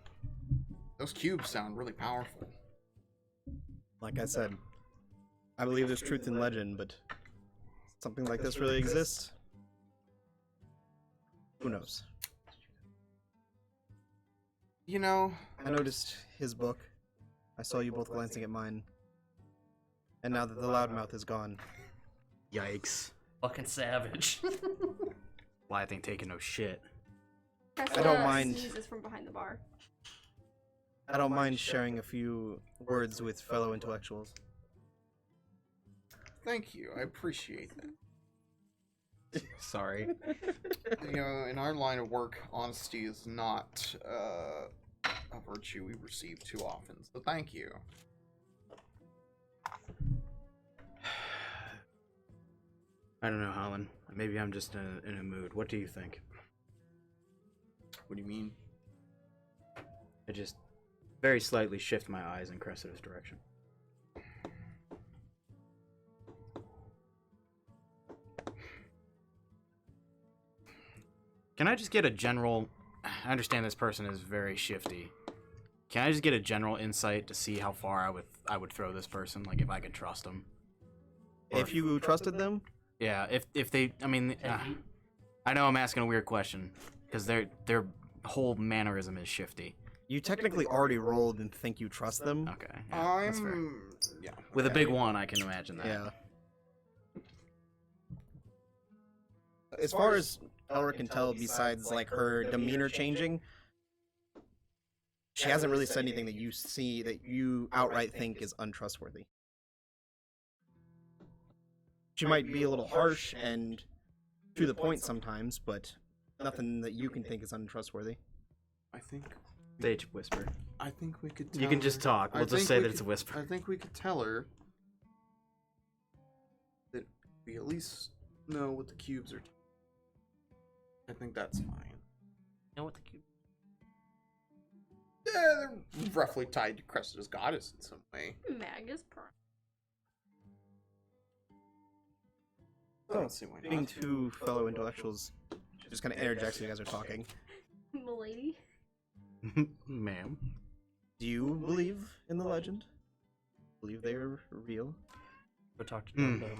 Those cubes sound really powerful. Like I said, I believe there's truth in legend, but something like this really exists? Who knows? You know, I noticed his book. I saw you both glancing at mine. And now that the loudmouth is gone, Yikes. Fucking savage. Blythe ain't taking no shit. I don't mind. Sneezes from behind the bar. I don't mind sharing a few words with fellow intellectuals. Thank you. I appreciate that. Sorry. You know, in our line of work, honesty is not a virtue we receive too often. So thank you. I don't know, Holland. Maybe I'm just in a mood. What do you think? What do you mean? I just very slightly shift my eyes in Cressida's direction. Can I just get a general... I understand this person is very shifty. Can I just get a general insight to see how far I would throw this person? Like, if I could trust them? If you trusted them? Yeah, if they... I mean... I know I'm asking a weird question, because their whole mannerism is shifty. You technically already rolled and think you trust them. Okay, yeah, that's fair. Yeah. With a big one, I can imagine that. Yeah. As far as Elric can tell, besides like her demeanor changing, she hasn't really said anything that you see that you outright think is untrustworthy. She might be a little harsh and to the point sometimes, but nothing that you can think is untrustworthy. I think whisper. I think we could tell You can just her- talk. I We'll just think say we that it's a could- whisper. I think we could tell her that we at least know what the cubes are. I think that's fine. You know what the cube? Yeah, they're roughly tied to Cressida's goddess in some way. Magus Prime. I don't see why Speaking not. to fellow intellectuals, just kind of interjects when you guys are talking. Milady. Ma'am. Do you believe in the legend? Believe they're real? Go talk to Dumbo.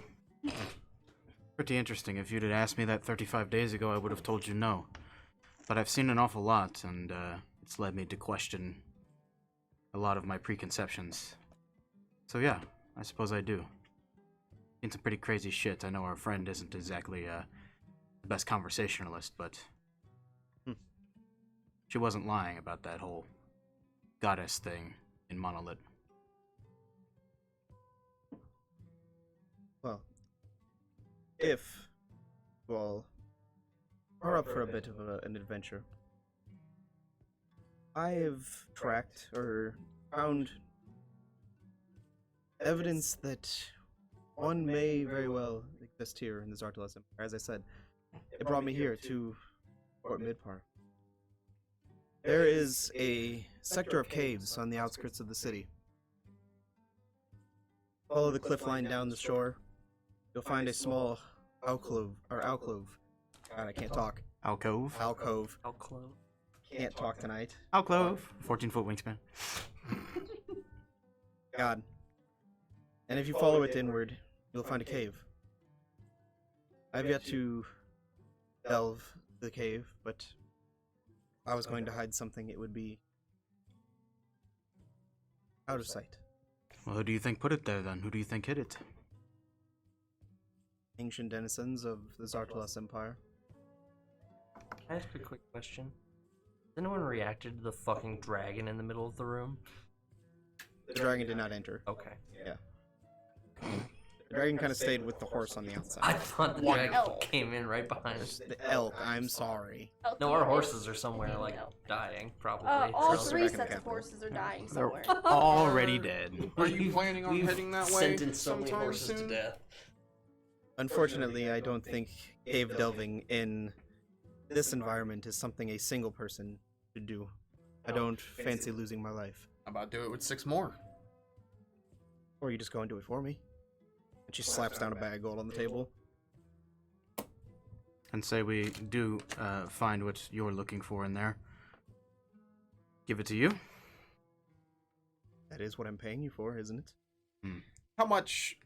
Pretty interesting. If you'd had asked me that 35 days ago, I would have told you no. But I've seen an awful lot, and it's led me to question a lot of my preconceptions. So yeah, I suppose I do. Seen some pretty crazy shit. I know our friend isn't exactly the best conversationalist, but she wasn't lying about that whole goddess thing in Monolith. Well, if, well, are up for a bit of an adventure, I have tracked or found evidence that one may very well exist here in the Zartalas Empire. As I said, it brought me here to Fort Midpar. There is a sector of caves on the outskirts of the city. Follow the cliff line down the shore. You'll find a small alcove. God, I can't talk. Alcove? Alcove. How close? Can't talk tonight. Alcove! 14-foot wingspan. God. And if you follow it inward, you'll find a cave. I've yet to delve the cave, but if I was going to hide something, it would be out of sight. Well, who do you think put it there, then? Who do you think hid it? Ancient denizens of the Zartalas Empire. Can I ask a quick question? Has anyone reacted to the fucking dragon in the middle of the room? The dragon did not enter. Okay. Yeah. The dragon kind of stayed with the horse on the outside. I thought the One dragon elk. came in right behind us. The elk, I'm sorry. No, our horses are somewhere, like, dying, probably. All So- three back in the sets of capital. horses are dying They're somewhere. already dead. Are you planning on We've heading that way sentenced so many sometime horses soon? to death. Unfortunately, I don't think cave delving in this environment is something a single person should do. I don't fancy losing my life. How about do it with 6 more? Or you just go and do it for me. And she slaps down a bag of gold on the table. And say we do find what you're looking for in there. Give it to you. That is what I'm paying you for, isn't it? How much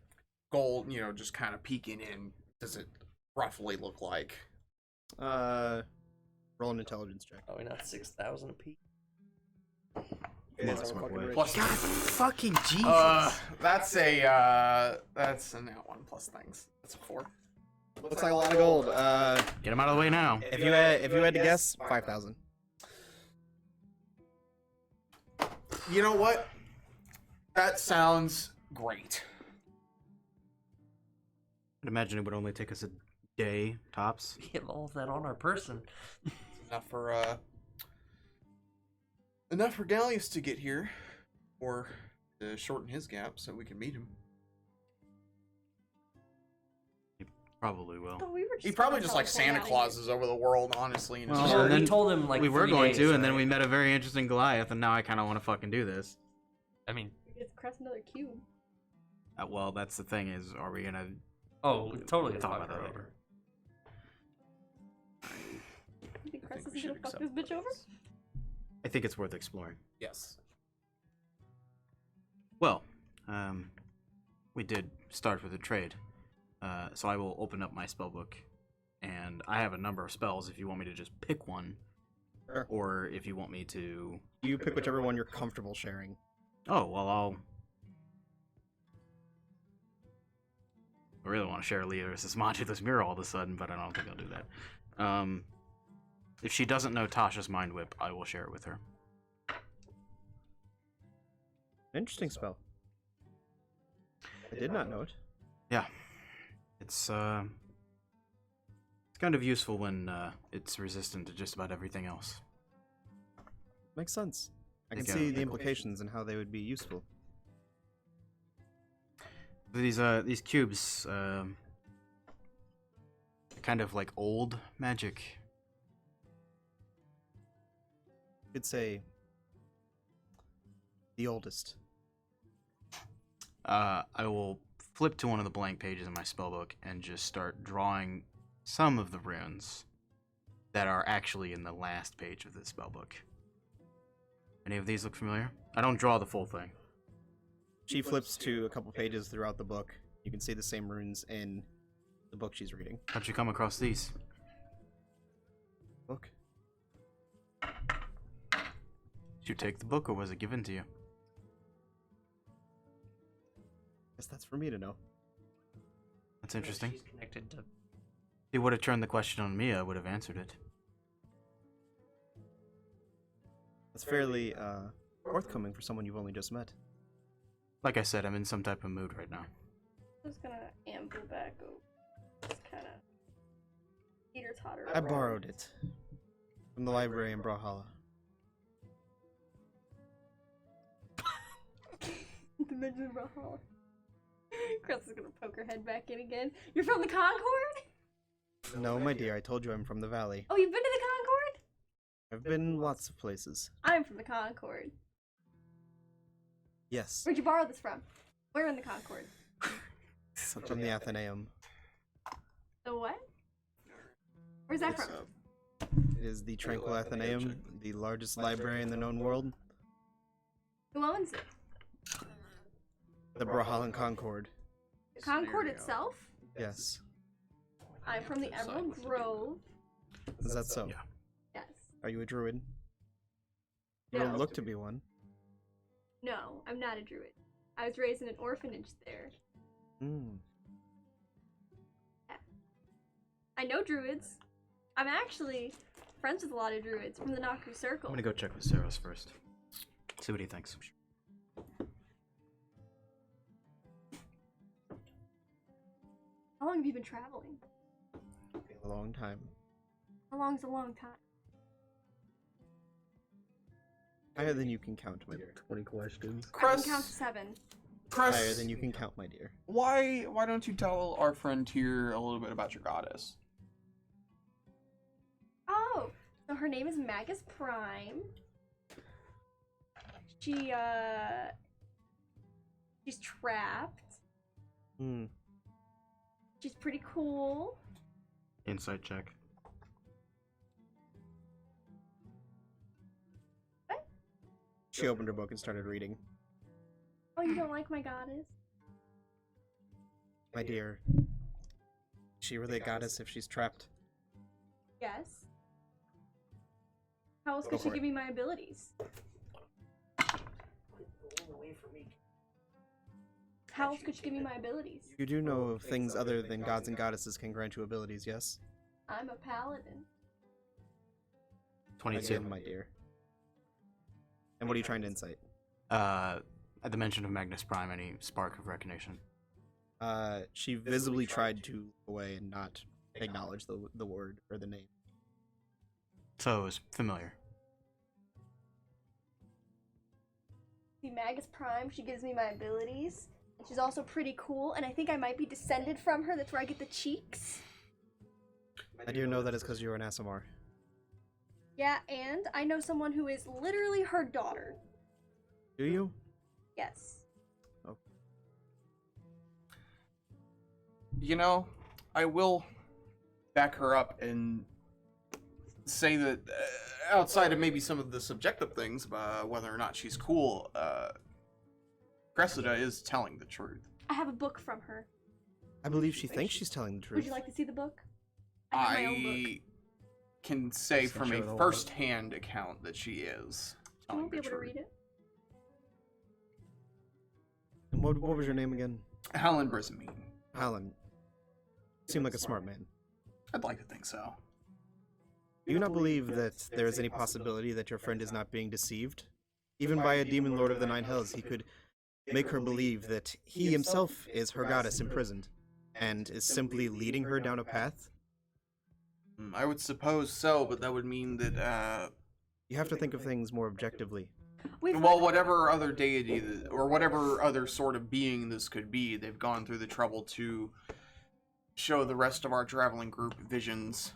gold, you know, just kind of peeking in, does it roughly look like? Roll an intelligence check. Probably not 6,000 a piece. Plus one. Plus God fucking Jesus. that's a net 1 plus things. That's a 4. Looks like a lot of gold. Get him out of the way now. If you had to guess, 5,000. You know what? That sounds great. I'd imagine it would only take us a day, tops. We have all of that on our person. Enough for Gallius to get here, or to shorten his gap so we can meet him. Probably will. But we were He just probably gonna just like teleport Santa out of Clauses over the world, honestly. And it's Well, just Well, and we then told him like we were 3 going days, to, and then right? we met a very interesting Goliath, and now I kind of want to fucking do this. I mean, here. We get to cross another cube. Well, that's the thing is, are we gonna... oh, totally We'll talk fuck about her that over. You think Cress we is should gonna fuck accept this bitch over? I think it's worth exploring. Yes. Well, we did start with a trade, so I will open up my spellbook, and I have a number of spells if you want me to just pick one, Sure. or if you want me to... You pick whichever one you're comfortable sharing. Oh, well, I really want to share Leo's Modulus Mirror all of a sudden, but I don't think I'll do that. If she doesn't know Tasha's Mind Whip, I will share it with her. Interesting spell. I did not know it. Yeah. It's kind of useful when it's resistant to just about everything else. Makes sense. I can Yeah. see the implications and how they would be useful. These cubes, kind of like old magic. You could say the oldest. I will flip to one of the blank pages in my spellbook and just start drawing some of the runes that are actually in the last page of the spellbook. Any of these look familiar? I don't draw the full thing. She flips to a couple pages throughout the book. You can see the same runes in the book she's reading. How'd you come across these? Book. Did you take the book or was it given to you? Guess that's for me to know. That's interesting. She's connected to. If he would have turned the question on me, I would have answered it. That's fairly forthcoming for someone you've only just met. Like I said, I'm in some type of mood right now. I'm just gonna amble back over. Just kinda teeter totter. I borrowed it from the library in Brawlhalla. Dimension of Brawlhalla. Cress is gonna poke her head back in again. You're from the Concord? No, my dear, I told you I'm from the valley. Oh, you've been to the Concord? I've been lots of places. I'm from the Concord. Yes, Where'd you borrow this from? Where in the Concord? from the Athenaeum. The what? Where's that from? It is the Tranquil Athenaeum, the largest library in the known world. Who owns it? The Brawlhallan Concord. The Concord itself? Yes. I'm from the Emerald Grove. Is that so? Yeah. Yes. Are you a druid? You No. don't look to be one. No, I'm not a druid. I was raised in an orphanage there. Hmm. I know druids. I'm actually friends with a lot of druids from the Naku I'm Circle. gonna go check with Saros first. See what he thinks. How long have you been traveling? A long time. How long's a long time? Higher than you can count, my dear. 20 questions. I can count to 7. Higher Cress, than you can count, my dear. why don't you tell our friend here a little bit about your goddess? Oh, so her name is Magus Prime. She's trapped. Hmm. She's pretty cool. Insight check. She opened her book and started reading. Oh, you don't like my goddess? My dear. Is she really a goddess if she's trapped? Yes. How else Go could she for it. give me my abilities? How else could she give me my abilities? You do know of things other than gods and goddesses can grant you abilities, yes? I'm a paladin. 22. Again, my dear. And what are you trying to insight? At the mention of Magnus Prime, any spark of recognition? She visibly tried to look away and not acknowledge the word or the name. So it was familiar. The Magus Prime, she gives me my abilities. And she's also pretty cool, and I think I might be descended from her. That's where I get the cheeks. I do know that is because you're an SMR. Yeah, and I know someone who is literally her daughter. Do you? Yes. You know, I will back her up and say that outside of maybe some of the subjective things about whether or not she's cool, Cressida is telling the truth. I have a book from her. I believe she thinks she's telling the truth. Would you like to see the book? I have my own book. I can say Just from show a the whole first-hand account that she is You telling won't be the able to truth. read it. And what was your name again? Helen Brismine. Alan. Seemed like a smart man. I'd like to think so. Do you not believe that there is any possibility that your friend is not being deceived? Even by a demon lord of the Nine Hells, he could make her believe that he himself is her goddess imprisoned, and is simply leading her down a path? I would suppose so, but that would mean that, You have to think of things more objectively. well, whatever other deity, or whatever other sort of being this could be, they've gone through the trouble to show the rest of our traveling group visions,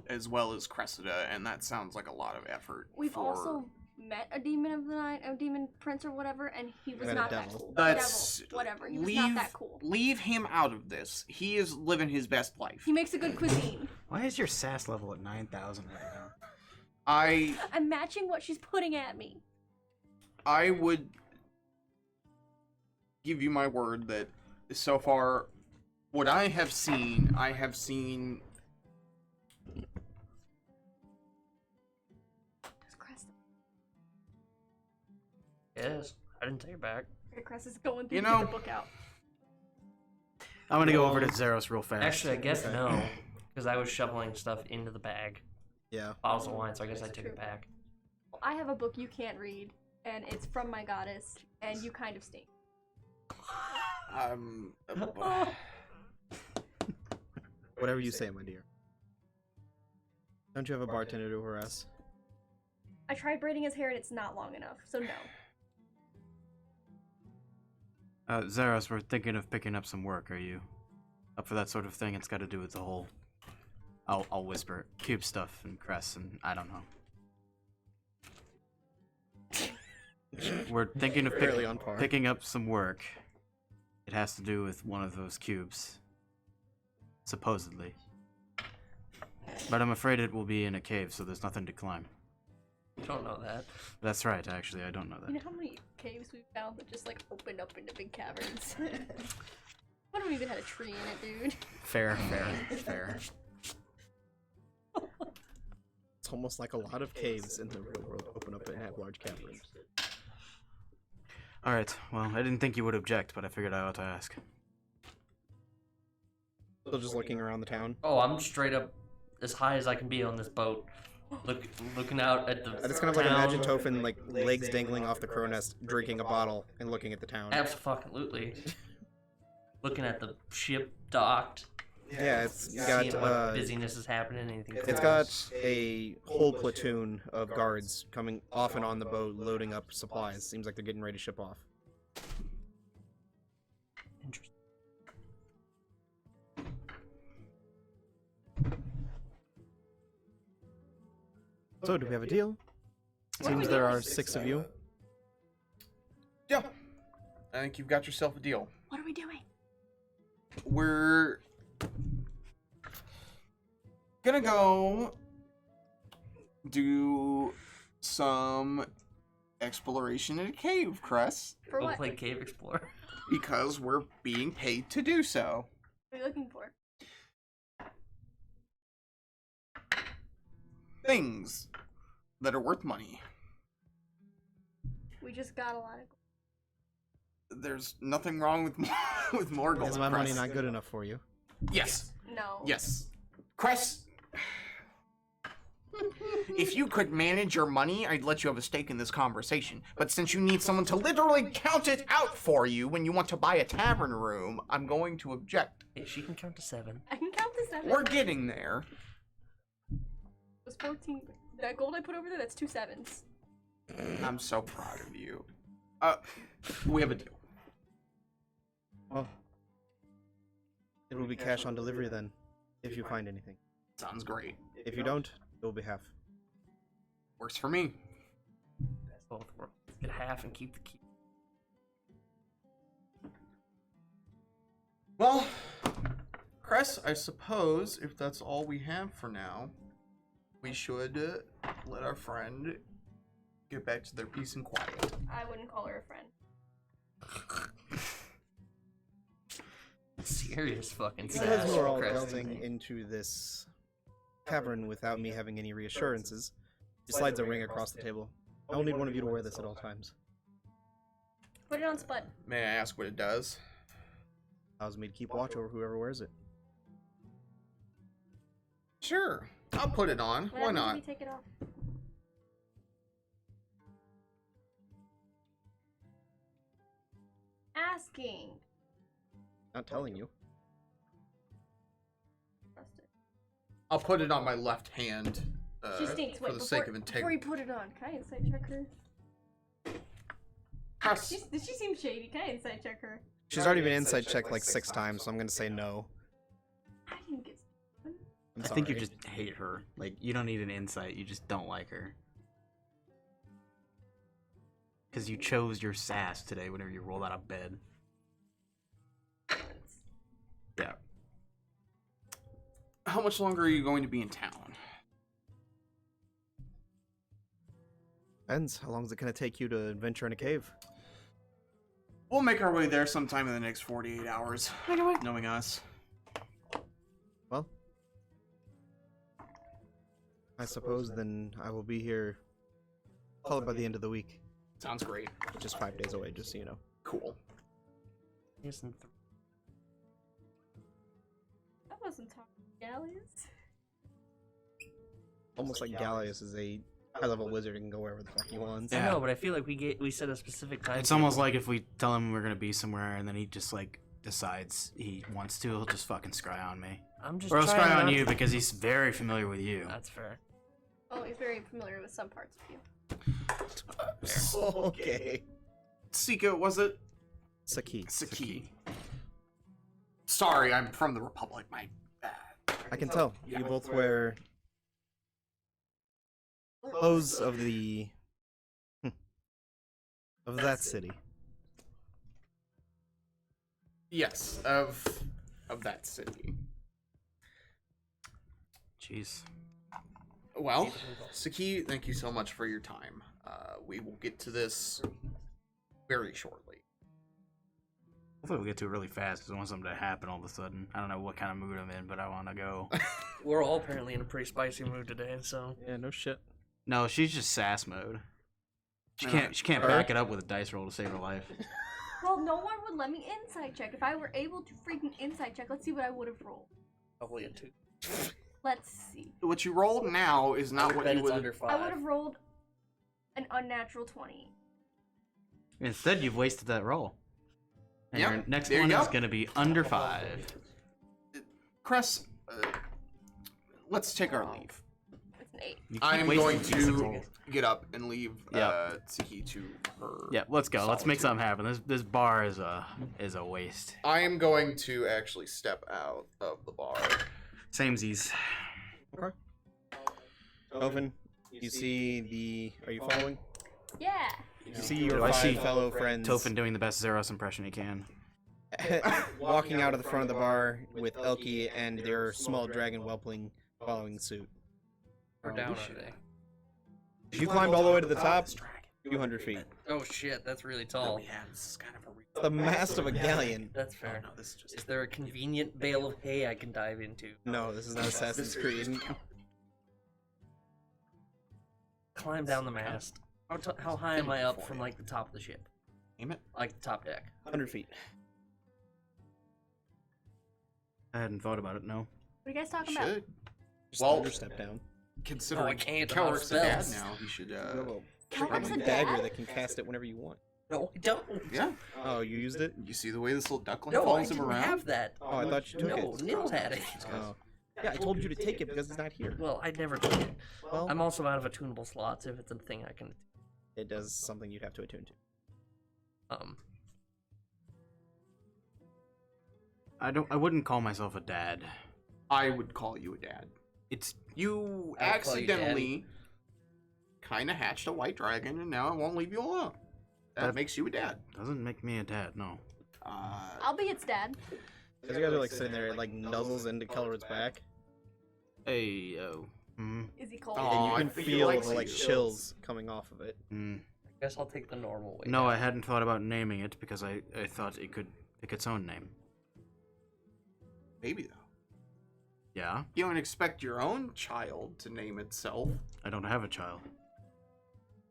as well as Cressida, and that sounds like a lot of effort. We've also met a demon of the night, a demon prince or whatever, and he was Met a not that devil. cool. That's Devil, whatever. He was not that cool. Leave him out of this. He is living his best life. He makes a good cuisine. Why is your sass level at 9,000 right now? I'm matching what she's putting at me. I would give you my word that so far, what I have seen It's Crest. Yes, I didn't take it back. Crest is going through You to get know- the book out. I'm gonna go over to Zeros real fast. Actually, I guess Okay. no, because I was shoveling stuff into the bag. Yeah. Bottles of wine, so I guess I That's took it true. back. Well, I have a book you can't read, and it's from my goddess, and you kind of stink. Whatever you say, my dear. Don't you have a bartender to harass? I tried braiding his hair, and it's not long enough, so no. Zeros, we're thinking of picking up some work. Are you up for that sort of thing? It's got to do with the whole. I'll whisper cube stuff and Cress and I don't know. We're thinking of Fairly on par. picking up some work. It has to do with one of those cubes, supposedly. But I'm afraid it will be in a cave, so there's nothing to climb. Don't know that. That's right, actually, I don't know You that. know how many caves we've found that just like opened up into big caverns? I don't even had a tree in it, dude. Fair. It's almost like a lot of caves in the real world open up and have large caverns. Alright, well, I didn't think you would object, but I figured I ought to ask. Still just looking around the town. Oh, I'm straight up as high as I can be on this boat, looking out at the I just kind of like town. imagine Tophin like legs dangling off the crow nest, drinking a bottle and looking at the town. Absolutely. Looking at the ship docked. Yeah, it's Seeing got what busyness is happening. Anything. it's got a whole platoon of guards coming off and on the boat, loading up supplies. Seems like they're getting ready to ship off. Interesting. So, do we have a deal? Seems there are 6 of you. Yeah, I think you've got yourself a deal. What are we doing? We're gonna go do some exploration in a cave, Cress, For Go what? play Cave Explorer. because we're being paid to do so. What are you looking for? Things that are worth money. We just got a lot of. There's nothing wrong with with more gold. Is my money Cress. not good enough for you? Yes, No. yes. Cress, If you could manage your money, I'd let you have a stake in this conversation. But since you need someone to literally count it out for you when you want to buy a tavern room, I'm going to object. Hey, she can count to 7. I can count to 7. We're getting there. It was 14. That gold I put over there, that's 2 7s. I'm so proud of you. We have a deal. Well, it will be cash on delivery then, if you find anything. Sounds great. If you don't, it will be half. Works for me. That's both worlds. Get half and keep the key. Well, Cress, I suppose if that's all we have for now, we should let our friend get back to their peace and quiet. I wouldn't call her a friend. Serious fucking Because sass we're all from delving Creston. into this cavern without me having any reassurances, she slides a ring across the table. I will need one of you to wear this at all times. Put it on Spud. May I ask what it does? Allows me to keep watch over whoever wears it. Sure, I'll put it on. What Why happens if not? we take it off? Asking. Not telling you. Trust it. I'll put it on my left hand She stinks. for Wait, the before, sake of before you integrity. put it on, can I insight check her? Cress, Did she seem shady? Can I insight check her? She's already been inside checked like 6 times, so I'm gonna say no. I didn't get. I'm I think you sorry. just hate her. Like, you don't need an insight, you just don't like her. Because you chose your sass today whenever you rolled out of bed. Yeah. how much longer are you going to be in town? Depends. How long is it gonna take you to adventure in a cave? We'll make our way there sometime in the next 48 hours. Knowing us. Well, I suppose then I will be here. Call it by the end of the week. Sounds great. Which is 5 days away, just so you know. Cool. Isn't I wasn't talking galleys. Almost like Gallius is a high-level wizard and can go wherever the fuck he wants. I Yeah. know, but I feel like we set a specific time. It's almost like if we tell him we're gonna be somewhere and then he just like decides he wants to, he'll just fucking scry on me. I'm just Or he'll trying scry on not you to- because he's very familiar with you. That's fair. Oh, he's very familiar with some parts of you. Okay. Sika, was it? Saki. Saki. Sorry, I'm from the Republic. My bad. I can tell. You both wear clothes of the of that city. Yes, of that city. Jeez. Well, Saki, thank you so much for your time. We will get to this very shortly. Hopefully we'll get to it really fast because I want something to happen all of a sudden. I don't know what kind of mood I'm in, but I want to go. We're all apparently in a pretty spicy mood today, so Yeah, no shit. No, she's just sass mode. She No, can't her? back it up with a dice roll to save her life. Well, no one would let me insight check. If I were able to freaking insight check, let's see what I would have rolled. probably a 2. Let's see. What you rolled now is I not would what bet you it's would. under 5. I would have rolled an unnatural 20. Instead, you've wasted that roll. And Yep, your next there you one go. is going to be under 5. Cress, let's take our leave. It's an 8. You keep I am wasting going decent to rolls. get up and leave Yep. Saki to her. Yeah, let's go. Let's make solitude. something happen. This bar is a waste. I am going to actually step out of the bar. Samesies. Okay. Open. You see the. Are you following? Yeah. You see your I 5 see fellow friends Tophin doing the best Zeros impression he can. walking out of the front of the bar with Elkie and their small dragon whelpling following suit. We're down, are they? You climbed all the way to the top, 200 feet. Oh shit, that's really tall. Yeah, this is kind of a The mast of a galleon. That's fair. no, this is just Is there a convenient bale of hay I can dive into? No, this is not Assassin's Creed. Climb down the mast. How high am I up from like the top of the ship? Aim it. Like the top deck? 100 feet. I hadn't thought about it, no. What are you guys talking You about? should. Just Well- understep down. considering can't. Kelrick's a dad Spells. now, he should, You have a Kelrick's a dagger dad? that can cast it whenever you want. No, I don't. yeah. Oh, you used it? You see the way this little duckling No, I follows him didn't around? have that. Oh, I thought you took No, it. Nil had it. Oh. Yeah, I told you to take it because it's not here. Well, I never took it. Well, I'm also out of attunable slots if it's a thing I can. it does something you'd have to attune to. I wouldn't call myself a dad. I would call you a dad. It's You I'll call you accidentally kind of hatched a white dragon, and now it won't leave you alone. That makes you a dad. doesn't make me a dad, no. I'll be its dad. As you guys are like sitting there, it like nuzzles into Kelrick's back, Hey, oh. Is he cold? Oh, and you I can think he feel likes the like you. chills coming off of it. I guess I'll take the normal way. No, I hadn't thought about naming it because I thought it could pick its own name. Baby, though. Yeah? You don't expect your own child to name itself. I don't have a child.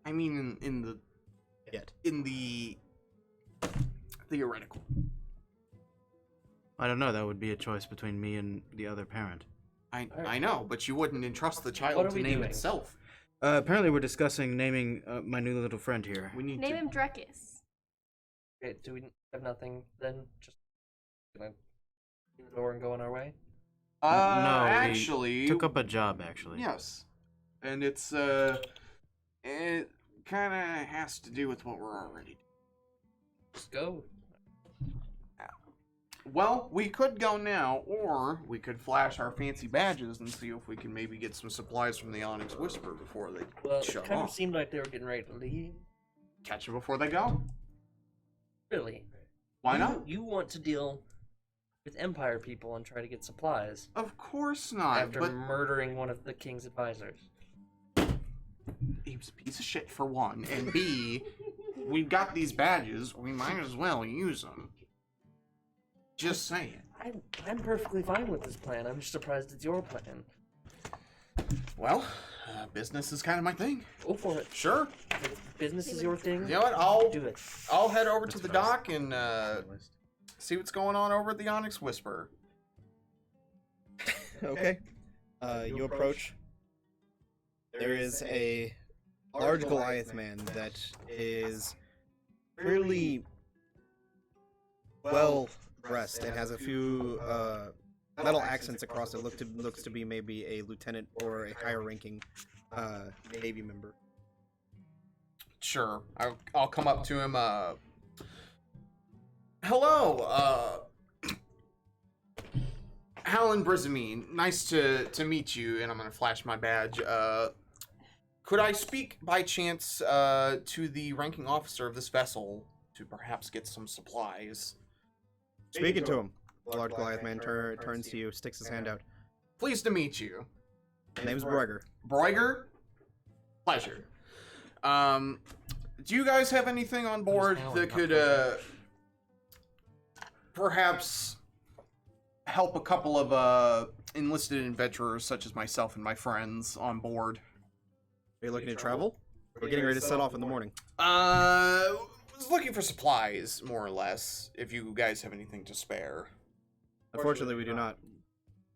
I mean, in the Yet. theoretical. I don't know, that would be a choice between me and the other parent. I know, but you wouldn't entrust the What child are to we name doing? itself. Apparently we're discussing naming my new little friend here. We need Name to. him Drekis. Okay, do we have nothing then? Just gonna open the door and go on our way? No, we actually, Took up a job, actually. yes, and it kind of has to do with what we're already doing. Just go. Well, we could go now, or we could flash our fancy badges and see if we can maybe get some supplies from the Onyx Whisper before they Well, it shut kind of off. seemed like they were getting ready to leave. Catch them before they go. Really? Why not? You want to deal with Empire people and try to get supplies Of course not. after But murdering one of the king's advisors. he was a piece of shit for one, and B, we've got these badges. We might as well use them. Just saying. I'm perfectly fine with this plan. I'm just surprised it's your plan. Well, business is kind of my thing. Go for it. Sure. If business is your thing. You know what? I'll do it. I'll head over to That's the what I was- dock and see what's going on over at the Onyx Whisper. Okay. You approach. There is a large Goliath man that is fairly well dressed and has a few metal accents across it. Looks to be maybe a lieutenant or a higher ranking Navy member. Sure. I'll come up to him. Hello. Howland Brizamine. Nice to meet you. And I'm gonna flash my badge. Could I speak by chance to the ranking officer of this vessel to perhaps get some supplies? Speaking to him, the large Goliath man turns to you, sticks his hand out. Pleased to meet you. Name's Breuger. Breuger? Pleasure. Do you guys have anything on board that could, perhaps help a couple of, enlisted adventurers such as myself and my friends on board? Are you looking to travel? We're getting ready to set off in the morning. Was looking for supplies, more or less, if you guys have anything to spare. Unfortunately, we do not.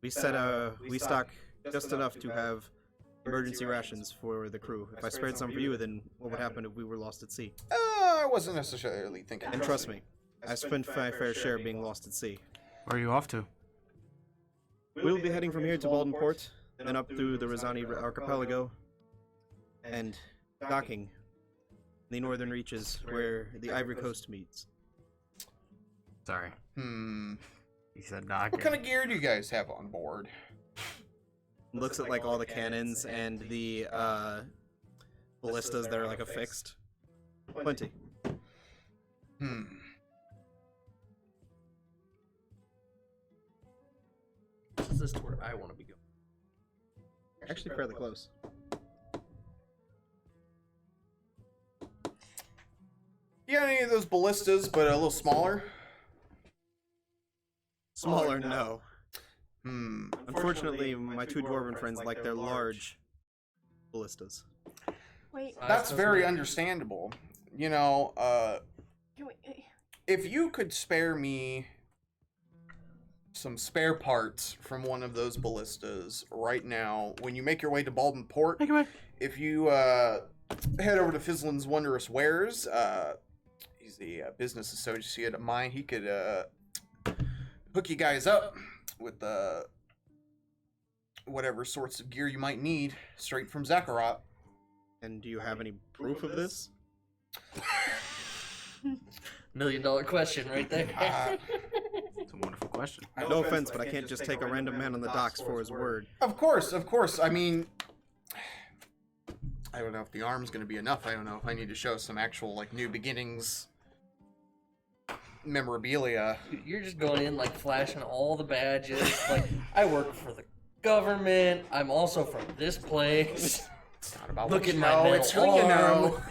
We stock just enough to have emergency rations for the crew. If I spared some for you, then what would happen if we were lost at sea? I wasn't necessarily thinking. And trust me, I spent my fair share being lost at sea. Where are you off to? We'll be heading from here to Walden Port, then up through the Rosani Archipelago, and docking the northern reaches where the Ivory Coast meets. Sorry. He said dock. What kind of gear do you guys have on board? Looks at like all the cannons and the ballistas that are like affixed. Plenty. This is to where I want to be going. Actually, fairly close. You got any of those ballistas, but a little smaller? Smaller, no. Unfortunately, Unfortunately, my two dwarven friends like their large ballistas. Wait, that's very understandable. You know, can we, if you could spare me some spare parts from one of those ballistas right now. When you make your way to Baldwin Port, if you head over to Fizzlin's Wondrous Wares, he's a business associate of mine. He could hook you guys up with whatever sorts of gear you might need straight from Zakharot. And do you have any proof of this? $1 million question right there. It's a wonderful question. No offense, but I can't just take a random man on the docks for his word. Of course. I mean, I don't know if the arm's going to be enough. I don't know if I need to show some actual, like, New Beginnings memorabilia. You're just going in like flashing all the badges. Like, I work for the government. I'm also from this place. It's not about Look what at you my know, metal it's who you know. arm.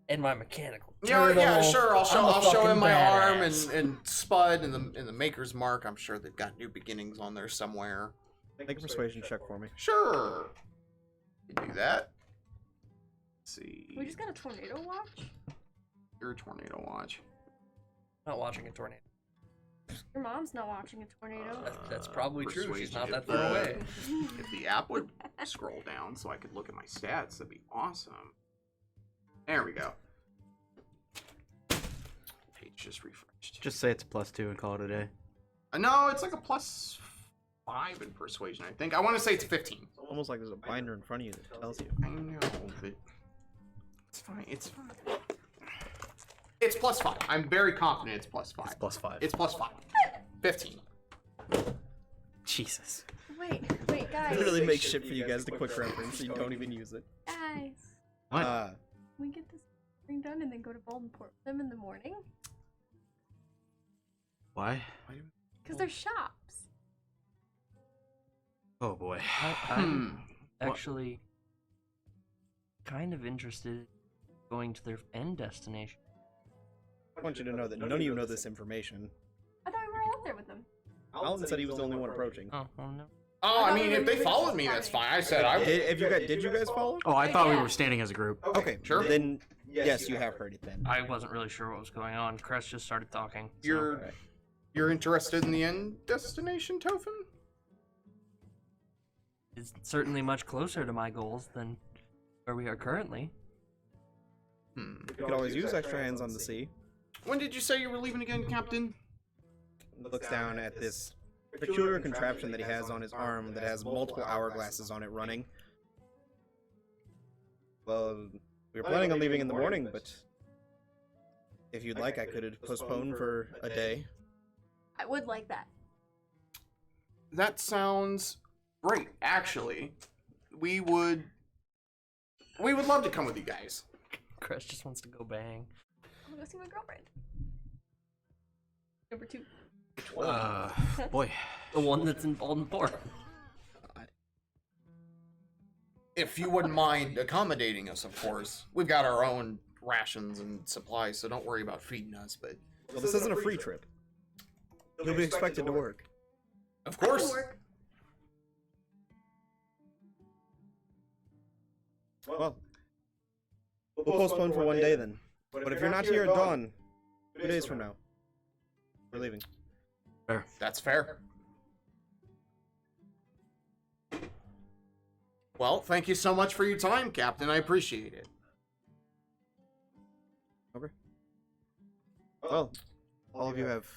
And my mechanical Yeah, turtle. yeah, sure. I'll show fucking him my arm badass. and Spud and the Maker's Mark. I'm sure they've got New Beginnings on there somewhere. Make a persuasion check for me. Sure. You can do that. Let's see. We just got a tornado watch? Your tornado watch. Not watching a tornado. Your mom's not watching a tornado. That's probably true. She's not that Persuasion. far away. If the app would scroll down so I could look at my stats, that'd be awesome. There we go. Page just refreshed. Just say it's a +2 and call it a day. No, it's like a +5 in persuasion, I think. I want to say it's 15. Almost like there's a binder in front of you that tells you. I know, but it's fine. It's fine. It's +5. I'm very confident it's +5. It's +5. It's +5. 15. Jesus. Wait, guys. I literally make shit for you guys to quick reference, so you don't even use it. Guys. What? We get this thing done and then go to Baldenport with them in the morning? Why? Because they're shops. Oh boy. I'm actually kind of interested in going to their end destination. I want you to know that none of you know this information. I thought we were all out there with them. Alan said he was the only one approaching. Oh, well, no. Oh, I mean, if they followed me, that's fine. I said I would. Did you guys follow? Oh, I thought we Yeah. were standing as a group. Okay, Sure. Then yes, you have heard it then. I wasn't really sure what was going on. Crest just started talking. So. You're interested in the end destination, Tophin? It's certainly much closer to my goals than where we are currently. You could always use extra hands on the sea. When did you say you were leaving again, Captain? Looks down at this peculiar contraption that he has on his arm that has multiple hourglasses on it running. Well, we were planning on leaving in the morning, but if you'd like, I could postpone for a day. I would like that. That sounds great, actually. We would love to come with you guys. Crest just wants to go bang. I'm gonna go see my girlfriend. Number 2. Boy. The one that's in Baldwin Port. If you wouldn't mind accommodating us, of course. We've got our own rations and supplies, so don't worry about feeding us, but... Well, this isn't a free trip. You'll be expected to work. Of course! Well, we'll postpone for one day then. But if you're not here at dawn, 2 days from now, we're leaving. Fair. That's fair. Well, thank you so much for your time, Captain. I appreciate it. Okay. Well, all of you have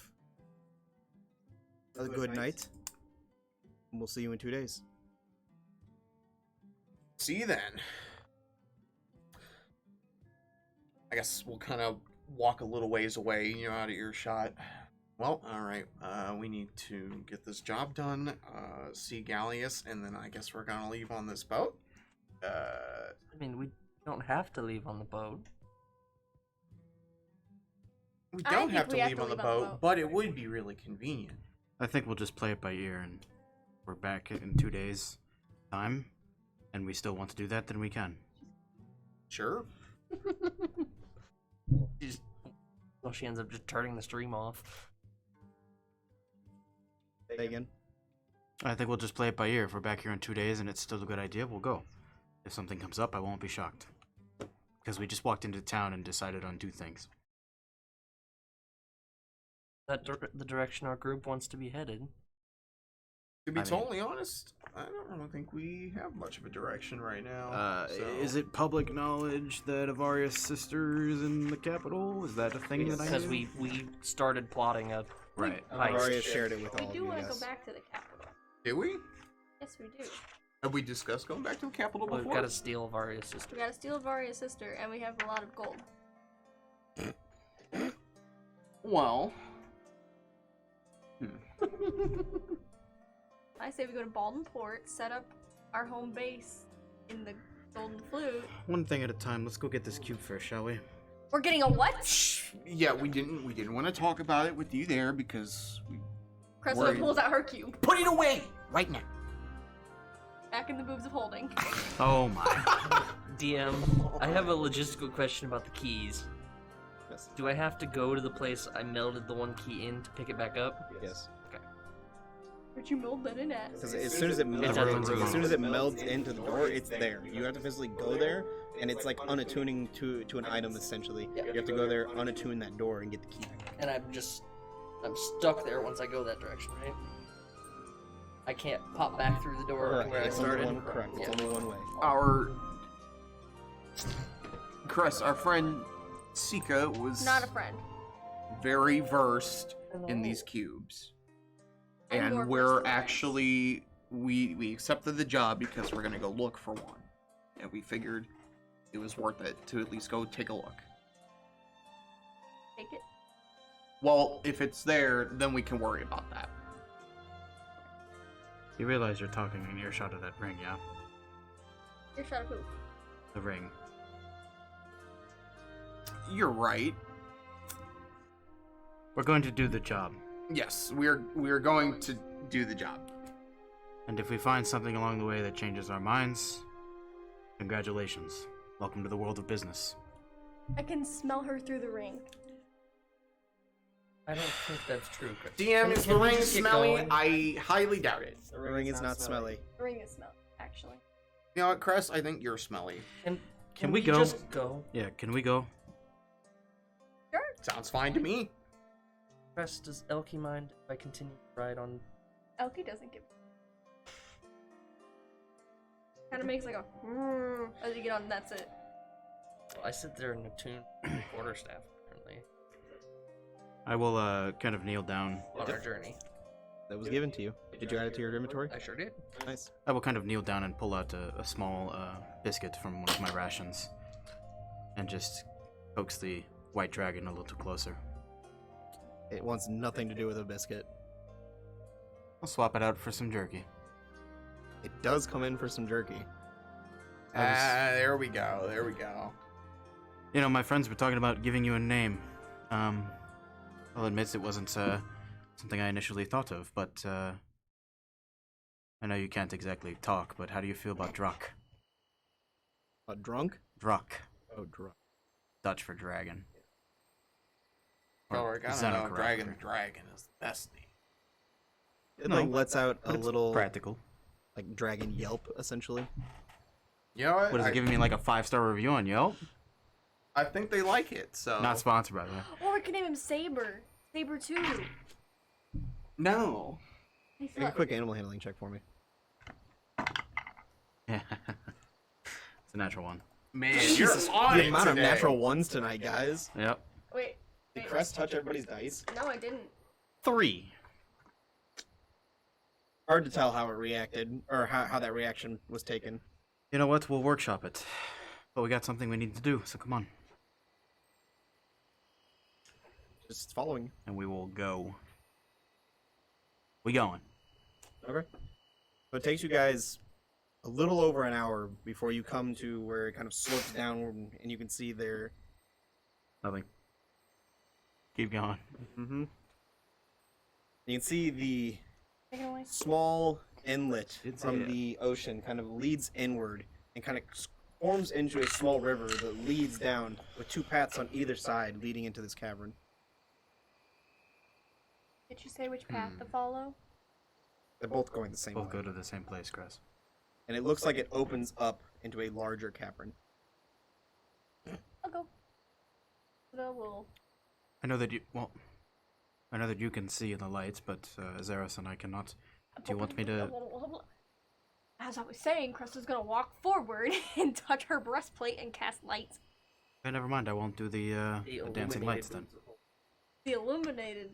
a good night. And we'll see you in 2 days. See you then. I guess we'll kind of walk a little ways away, out of earshot. Well, alright, we need to get this job done, see Gallius, and then I guess we're gonna leave on this boat. I mean, we don't have to leave on the boat. We I don't think have to we have leave to on the leave on the boat, boat. but it would be really convenient. I think we'll just play it by ear, and we're back in 2 days' time, and we still want to do that, then we can. Sure. Well, she ends up just turning the stream off. Say again. I think we'll just play it by ear. If we're back here in 2 days and it's still a good idea, we'll go. If something comes up, I won't be shocked. Because we just walked into town and decided on 2 things. the direction our group wants to be headed. To be I mean- totally honest, I don't really think we have much of a direction right now. so- Is it public knowledge that Avaria's sister is in the capital? Is that a thing that I Because knew? we started plotting a Right. heist. Arya shared it with We all of do you, want to yes. go back to the capital. Do we? Yes, we do. Have we discussed going back to the capital We've before? got to steal Varia's sister. We gotta steal Varia's sister, and we have a lot of gold. Well, I say we go to Baldwin Port, set up our home base in the Golden Flute. One thing at a time. Let's go get this cube first, shall we? We're getting a what? yeah, we didn't want to talk about it with you there because we Cressida Worried. pulls out her cube. put it away right now. Back in the boobs of holding. Oh my. DM, I have a logistical question about the keys. Yes. Do I have to go to the place I melded the one key in to pick it back up? Yes. Where'd you mold that in at? Because as soon as it It's at the room. melds into the door, it's there. You have to physically go there, and it's like unattuning to an item essentially. You have to go there, unattune that door, and get the key. And I'm stuck there once I go that direction, right? I can't pop back through the door Correct. where I It's only started. one, correct. It's Yeah. only one way. Our Chris, our friend Sika was Not a friend. very versed in these cubes. I'm more And versed we're than that. actually we accepted the job because we're gonna go look for one. And we figured it was worth it to at least go take a look. Take it. Well, if it's there, then we can worry about that. You realize you're talking in earshot of that ring, yeah? Your shot of who? The ring. You're right. We're going to do the job. Yes, we're going to do the job. And if we find something along the way that changes our minds, congratulations. Welcome to the world of business. I can smell her through the ring. I don't think that's true, Chris. DM, is the Can we ring just get smelly? going? I highly doubt it. The ring is not smelly. The ring is smelly, actually. You know what, Cress? I think you're smelly. Can we go? just go? Yeah, can we go? Sounds fine to me. Chris, does Elkie mind if I continue to ride on? Elkie doesn't give. Kind of makes like a as you get on. That's it. I sit there in the tune quarterstaff apparently I will kind of kneel down. on our journey. That was given to you. Did you add it to your inventory? I sure did. Nice. I will kind of kneel down and pull out a small biscuit from one of my rations. And just coax the white dragon a little closer. It wants nothing to do with a biscuit. I'll swap it out for some jerky. It does come in for some jerky. There we go. There we go. You know, my friends were talking about giving you a name. I'll admit it wasn't something I initially thought of, but I know you can't exactly talk, but how do you feel about Drak? Drunk? Drak. Oh, drunk. Dutch for dragon. Oh, I don't know. Xenocraft. Dragon the Dragon is the best name. It No, like lets out a But it's little practical. like dragon yelp essentially. You know what? What is it giving me like a 5-star review on Yelp? I think they like it, so. Not sponsored by the way. Or we can name him Saber. Saber 2. No. He's Make a quick animal handling check for me. Yeah. It's a natural one. Man, you're on The it amount of today. natural ones tonight, guys. Yep. Wait. Did Crest touch everybody's dice? No, I didn't. 3. Hard to tell how it reacted, or how that reaction was taken. You know what? We'll workshop it. But we got something we need to do, so come on. Just following. And we will go. We going. Okay. So it takes you guys a little over an hour before you come to where it kind of slopes downward, and you can see there. Nothing. Keep going. Mm-hmm. You can see the Take it away. small inlet Did say from it. the ocean kind of leads inward and kind of forms into a small river that leads down with 2 paths on either side leading into this cavern. Did you say which path to follow? They're both going the same We'll way. go to the same place, Chris. And it looks like it opens up into a larger cavern. I'll go. We'll I know that you. Well, I know that you can see in the lights, but Zeros and I cannot. Do you want me to... As I was saying, Cresta's gonna walk forward and touch her breastplate and cast lights. Okay, never mind. I won't do the dancing lights then. The illuminated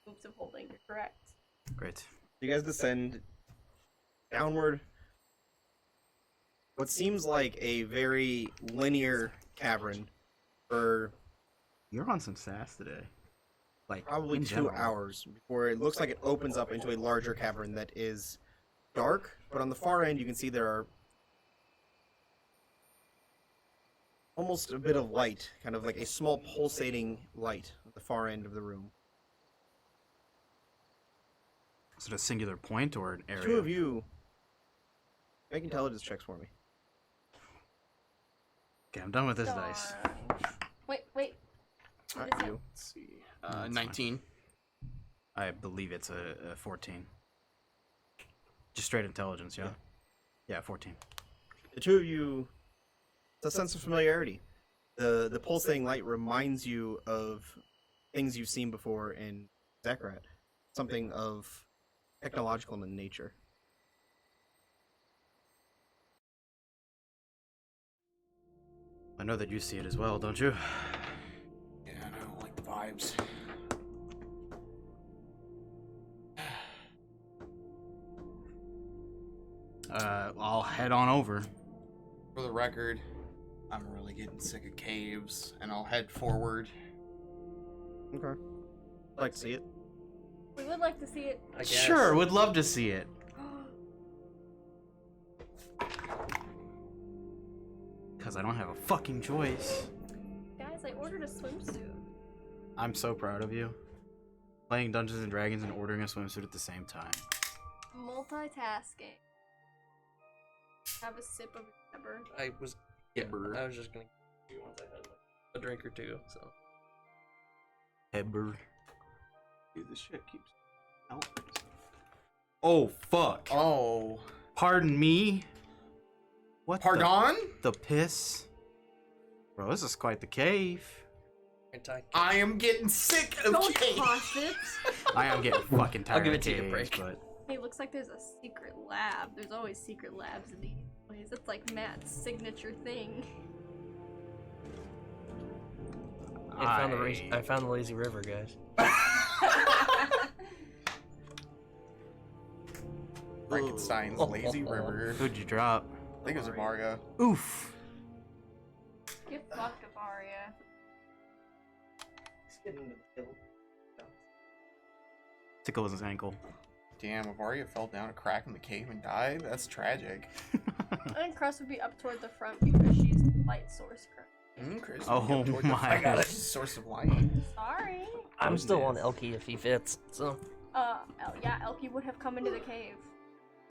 moves of holding, you're correct. Great. You guys descend downward. What seems like a very linear cavern for You're on some sass today. Like, probably in 2 general. hours before it looks like it opens up into a larger cavern that is dark, but on the far end you can see there are almost a bit of light, kind of like a small pulsating light at the far end of the room. Is it a singular point or an area? Two of you make intelligence checks for me. Okay, I'm done with this dice. Wait. What Alright, is it? you. Let's see. That's 19. I believe it's a 14. Just straight intelligence, yeah? Yeah, 14. The two of you, it's a sense of familiarity. The pulsating light reminds you of things you've seen before in Zekrat. Something of technological in nature. I know that you see it as well, don't you? Yeah, I don't like the vibes. I'll head on over. For the record, I'm really getting sick of caves, and I'll head forward. Okay. I'd like to see it. We would like to see it. I guess. Sure, would love to see it. Because I don't have a fucking choice. Guys, I ordered a swimsuit. I'm so proud of you. Playing Dungeons and Dragons and ordering a swimsuit at the same time. Multitasking. Have a sip of your pepper. I was just gonna do once I had like a drink or two. So Eber. Dude, this shit keeps... Oh, fuck. Oh. Pardon me? What Pardon? the piss? Bro, this is quite the cave. I am getting sick of Don't caves. toss it. I am getting fucking tired I'll give of it to you a caves, break. but... Hey, looks like there's a secret lab. There's always secret labs in these places. It's like Matt's signature thing. I found the lazy river, guys. Frankenstein's lazy river. Who'd you drop? I think it was a Varga. Oof. Get fucked, Avaria. Tickle his ankle. Damn, Avaria fell down a crack in the cave and died? That's tragic. I think Crust would be up toward the front because she's the light source currently. Chris, Oh you go toward the my front. God. That's a source of light. Sorry. I'm still on Elky if he fits. So Yeah, Elky would have come into the cave.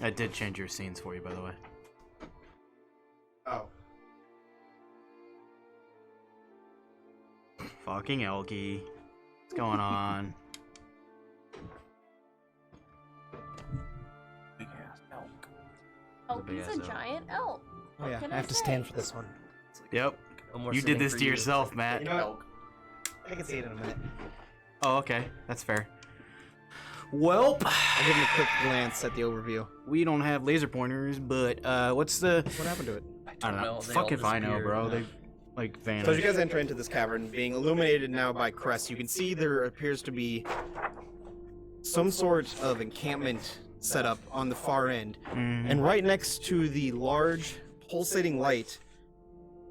I did change your scenes for you, by the way. Oh. Fucking Elky. What's going on? Big ass elk. Elky's big-ass a elk. giant elk. Oh yeah, can I I have to say? stand for this one. Yep. no more You sitting did this for to you. yourself, Matt. You know what? Elk. I can see it in a minute. Oh, okay. That's fair. Welp. I'll give him a quick glance at the overview. We don't have laser pointers, but what's the... What happened to it? I don't know. know, they Fuck all if I know, disappeared. bro. They, like, vanished. So as you guys enter into this cavern, being illuminated now by Crest, you can see there appears to be some sort of encampment set up on the far end. Mhm. And right next to the large pulsating light,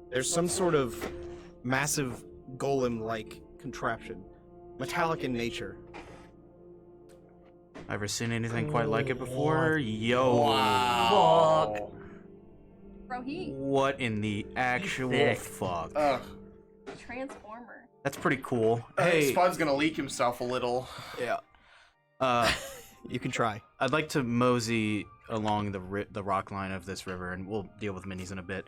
there's some sort of massive golem-like contraption, metallic in nature. Ever seen anything quite like it before? Yo. Fuck. Bro, he What in the actual thick. fuck? Ugh. transformer. That's pretty cool. Hey, Spud's gonna leak himself a little. yeah. You can try. I'd like to mosey along the rock line of this river, and we'll deal with minis in a bit,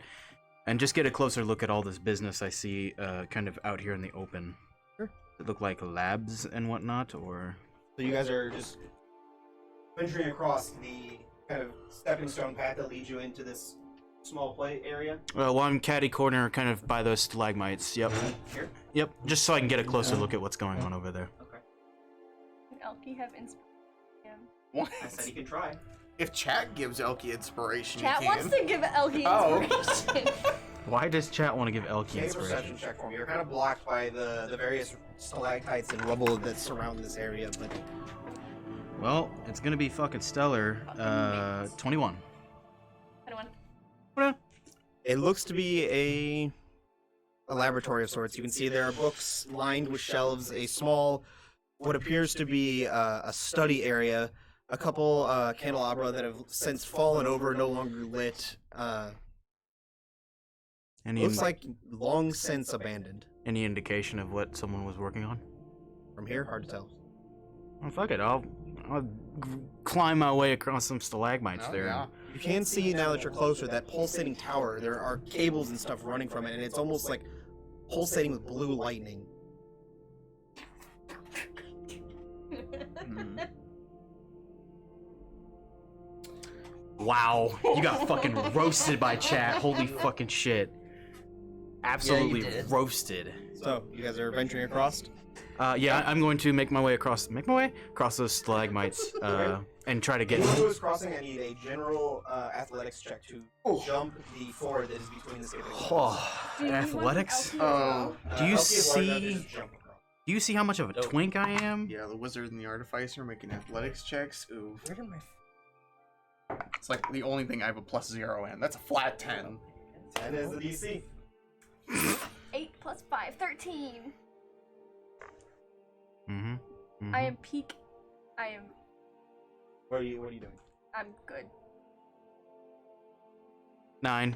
and just get a closer look at all this business I see kind of out here in the open. Sure. Does it look like labs and whatnot, or... So you guys are just venturing across the kind of stepping stone path that leads you into this small play area. Well, I'm catty corner kind of by those stalagmites, yep. Here? Yep, just so I can get a closer look at what's going on over there. Okay. Elkie have inspiration? What? I said you can try. If chat gives Elkie inspiration, Chat you can. wants to give Elkie Oh. inspiration. Why does chat want to give Elkie Make a inspiration? perception check for me. You're kind of blocked by the various stalactites and rubble that surround this area, but Well, it's gonna be fucking stellar. 21. Anyone? it looks to be a laboratory of sorts. You can see there are books lined with shelves, a small, what appears to be a study area, a couple candelabra that have since fallen over, no longer lit. Looks like long since abandoned. Any indication of what someone was working on? From here, hard to tell. Well, fuck it. I'll climb my way across some stalagmites Oh, there. yeah. You can see now that you're closer that pulsating tower. There are cables and stuff running from it, and it's almost like pulsating with blue lightning. Hmm. Wow, you got fucking roasted by chat. Holy fucking shit. Absolutely did. roasted. So, you guys are venturing across? Yeah, I'm going to make my way across those stalagmites, and try to get. Who is crossing? I need a general athletics check to jump the floor that is between the skipping. Oh, Do you want athletics? Elkie as well? Do you Elkie is large enough to see- just jump across. Do you see how much of a Nope. twink I am? Yeah, the wizard and the artificer making athletics checks. Ooh. Where did my It's like the only thing I have a +0 in. That's a flat 10. 10 is the DC. 8 plus 5, 13. Mm-hmm. I am peak. What are you doing? I'm good. 9.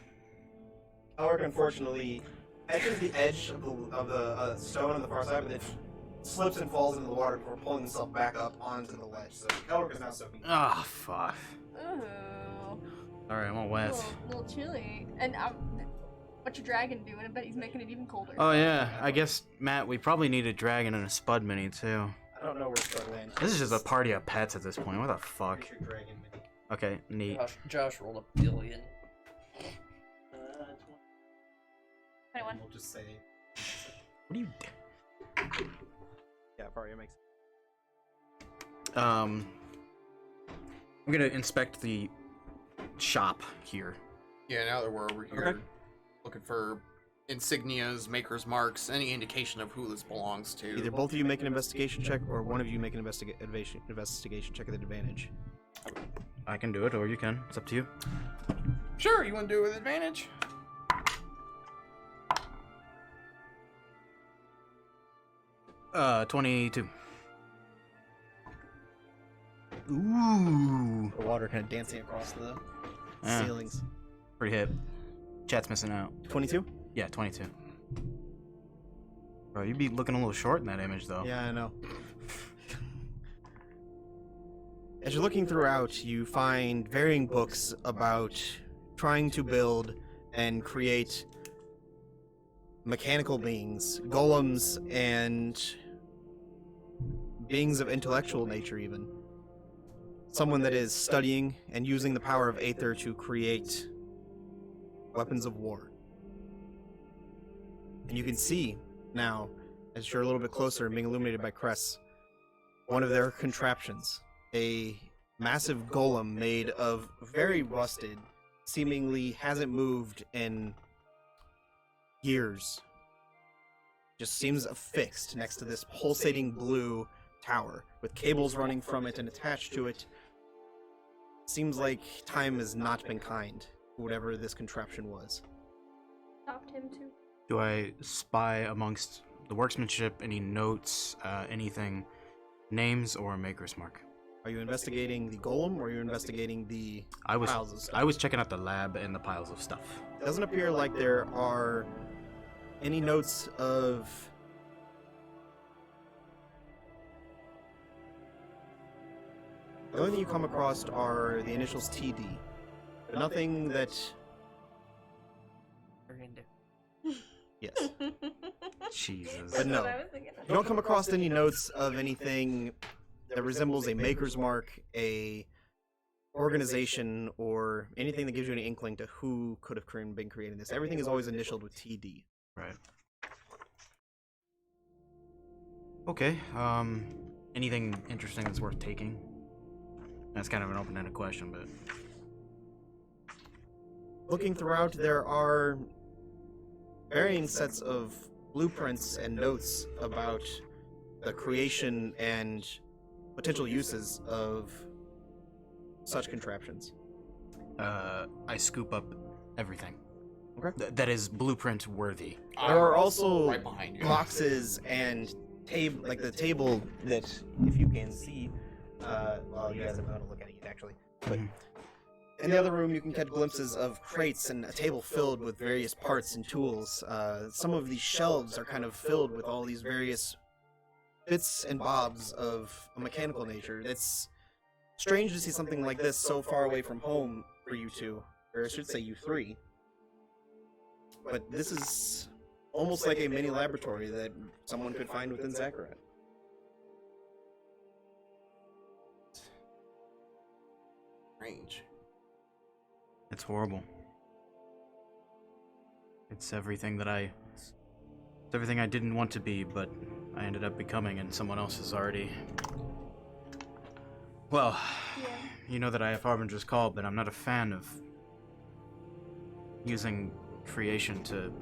Elric, unfortunately, catches the edge of the stone on the far side, but it slips and falls into the water before pulling himself back up onto the ledge. So Elric is now soaking. Ah, fuck. Ooh. Alright, I'm all A wet. little chilly. And what's your dragon doing? I bet he's making it even colder. Oh yeah, I guess, Matt, we probably need a dragon and a spud mini, too. I don't know where Spud lands. This is just a party of pets at this point. What the fuck? Creature dragon mini. Okay, neat. Josh rolled a billion. 21. We'll just say. What do you... Yeah, party makes. I'm gonna inspect the shop here. Yeah, now that we're over here looking for insignias, maker's marks, any indication of who this belongs to. Either both of you make an investigation check, or one of you make an investigation check at advantage. I can do it, or you can. It's up to you. Sure, you want to do it with advantage? 22. Ooh. The water kind of dancing across the Yeah. ceilings. Pretty hip. Chat's missing out. 22? Yeah, 22. Bro, you'd be looking a little short in that image, though. Yeah, I know. As you're looking throughout, you find varying books about trying to build and create mechanical beings, golems, and beings of intellectual nature, even. Someone that is studying and using the power of Aether to create weapons of war. And you can see now, as you're a little bit closer and being illuminated by Cress, one of their contraptions, a massive golem made of very rusted, seemingly hasn't moved in years. Just seems affixed next to this pulsating blue tower with cables running from it and attached to it. Seems like time has not been kind to whatever this contraption was. Stopped him too. Do I spy amongst the workmanship, any notes, anything, names, or a maker's mark? Are you investigating the golem or are you investigating the I was piles of stuff? I was checking out the lab and the piles of stuff. It doesn't appear like there are any notes of the only thing you come across are the initials TD, but nothing that. Yes. Jesus. But no. That's what I was thinking. You don't come across any notes of anything that resembles a maker's mark, a organization, or anything that gives you any inkling to who could have been creating this. Everything is always initialed with TD. Right. Okay. Anything interesting that's worth taking? That's kind of an open-ended question, but Looking throughout, there are varying sets of blueprints and notes about the creation and potential uses of such contraptions. I scoop up everything. Okay. That is blueprint worthy. There are also right behind you. boxes and like the table that, if you can see, well, you guys haven't had a look at it yet, actually. But in the other room, you can catch glimpses of crates and a table filled with various parts and tools. Some of these shelves are kind of filled with all these various bits and bobs of a mechanical nature. It's strange to see something like this so far away from home for you two, or I should say you three. But this is almost like a mini laboratory that someone could find within Zakarat. Range. It's horrible. It's everything I didn't want to be, but I ended up becoming, and someone else is already. Well, Yeah. you know that I have Harbinger's Call, but I'm not a fan of using creation to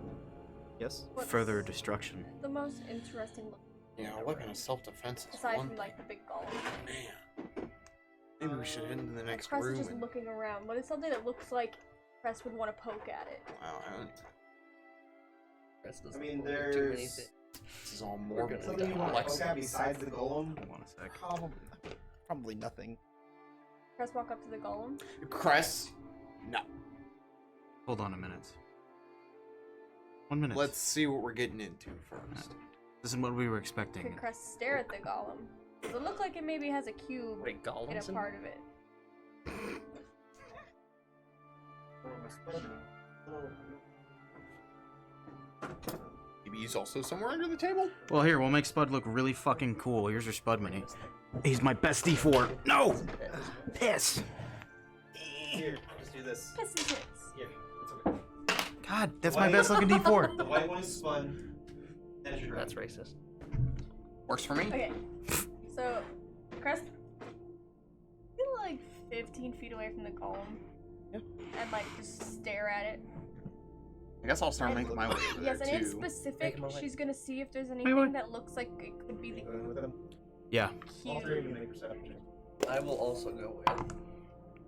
Yes? What's further destruction. the most interesting look, Yeah, what kind of self-defense is aside one from like the big golem? Man. Maybe we should head into the next Crest is room just and... looking around. What is something that looks like Crest would want to poke at it? Wow, Crest doesn't I mean, look too many there's things. this is all We're morbid. gonna something you want to Alexa. poke at besides the golem? Hold on a sec. Probably nothing. Crest walk up to the golem. Crest? No. Hold on a minute. 1 minute. Let's see what we're getting into first. This isn't what we were Could expecting. Crest stare at the golem? Does it look like it maybe has a cube Wait, in golems? a part of it? Maybe he's also somewhere under the table? Well, here, we'll make Spud look really fucking cool. Here's your Spud mini. He's my best D4. No! Piss! Here, just do this. Piss and tits. Here, it's okay. God, that's my best looking D4. The white one is spun. That's your That's racist. Works for me. Okay. So, Crest, feel like 15 feet away from the golem. Yeah. And like just stare at it. I guess I'll start making my way over Yes, there and in too. specific, Make 'em away. she's gonna see if there's wait. anything that looks like it could be the Going with them. Yeah. All three of you cube. make perception checks. I will also go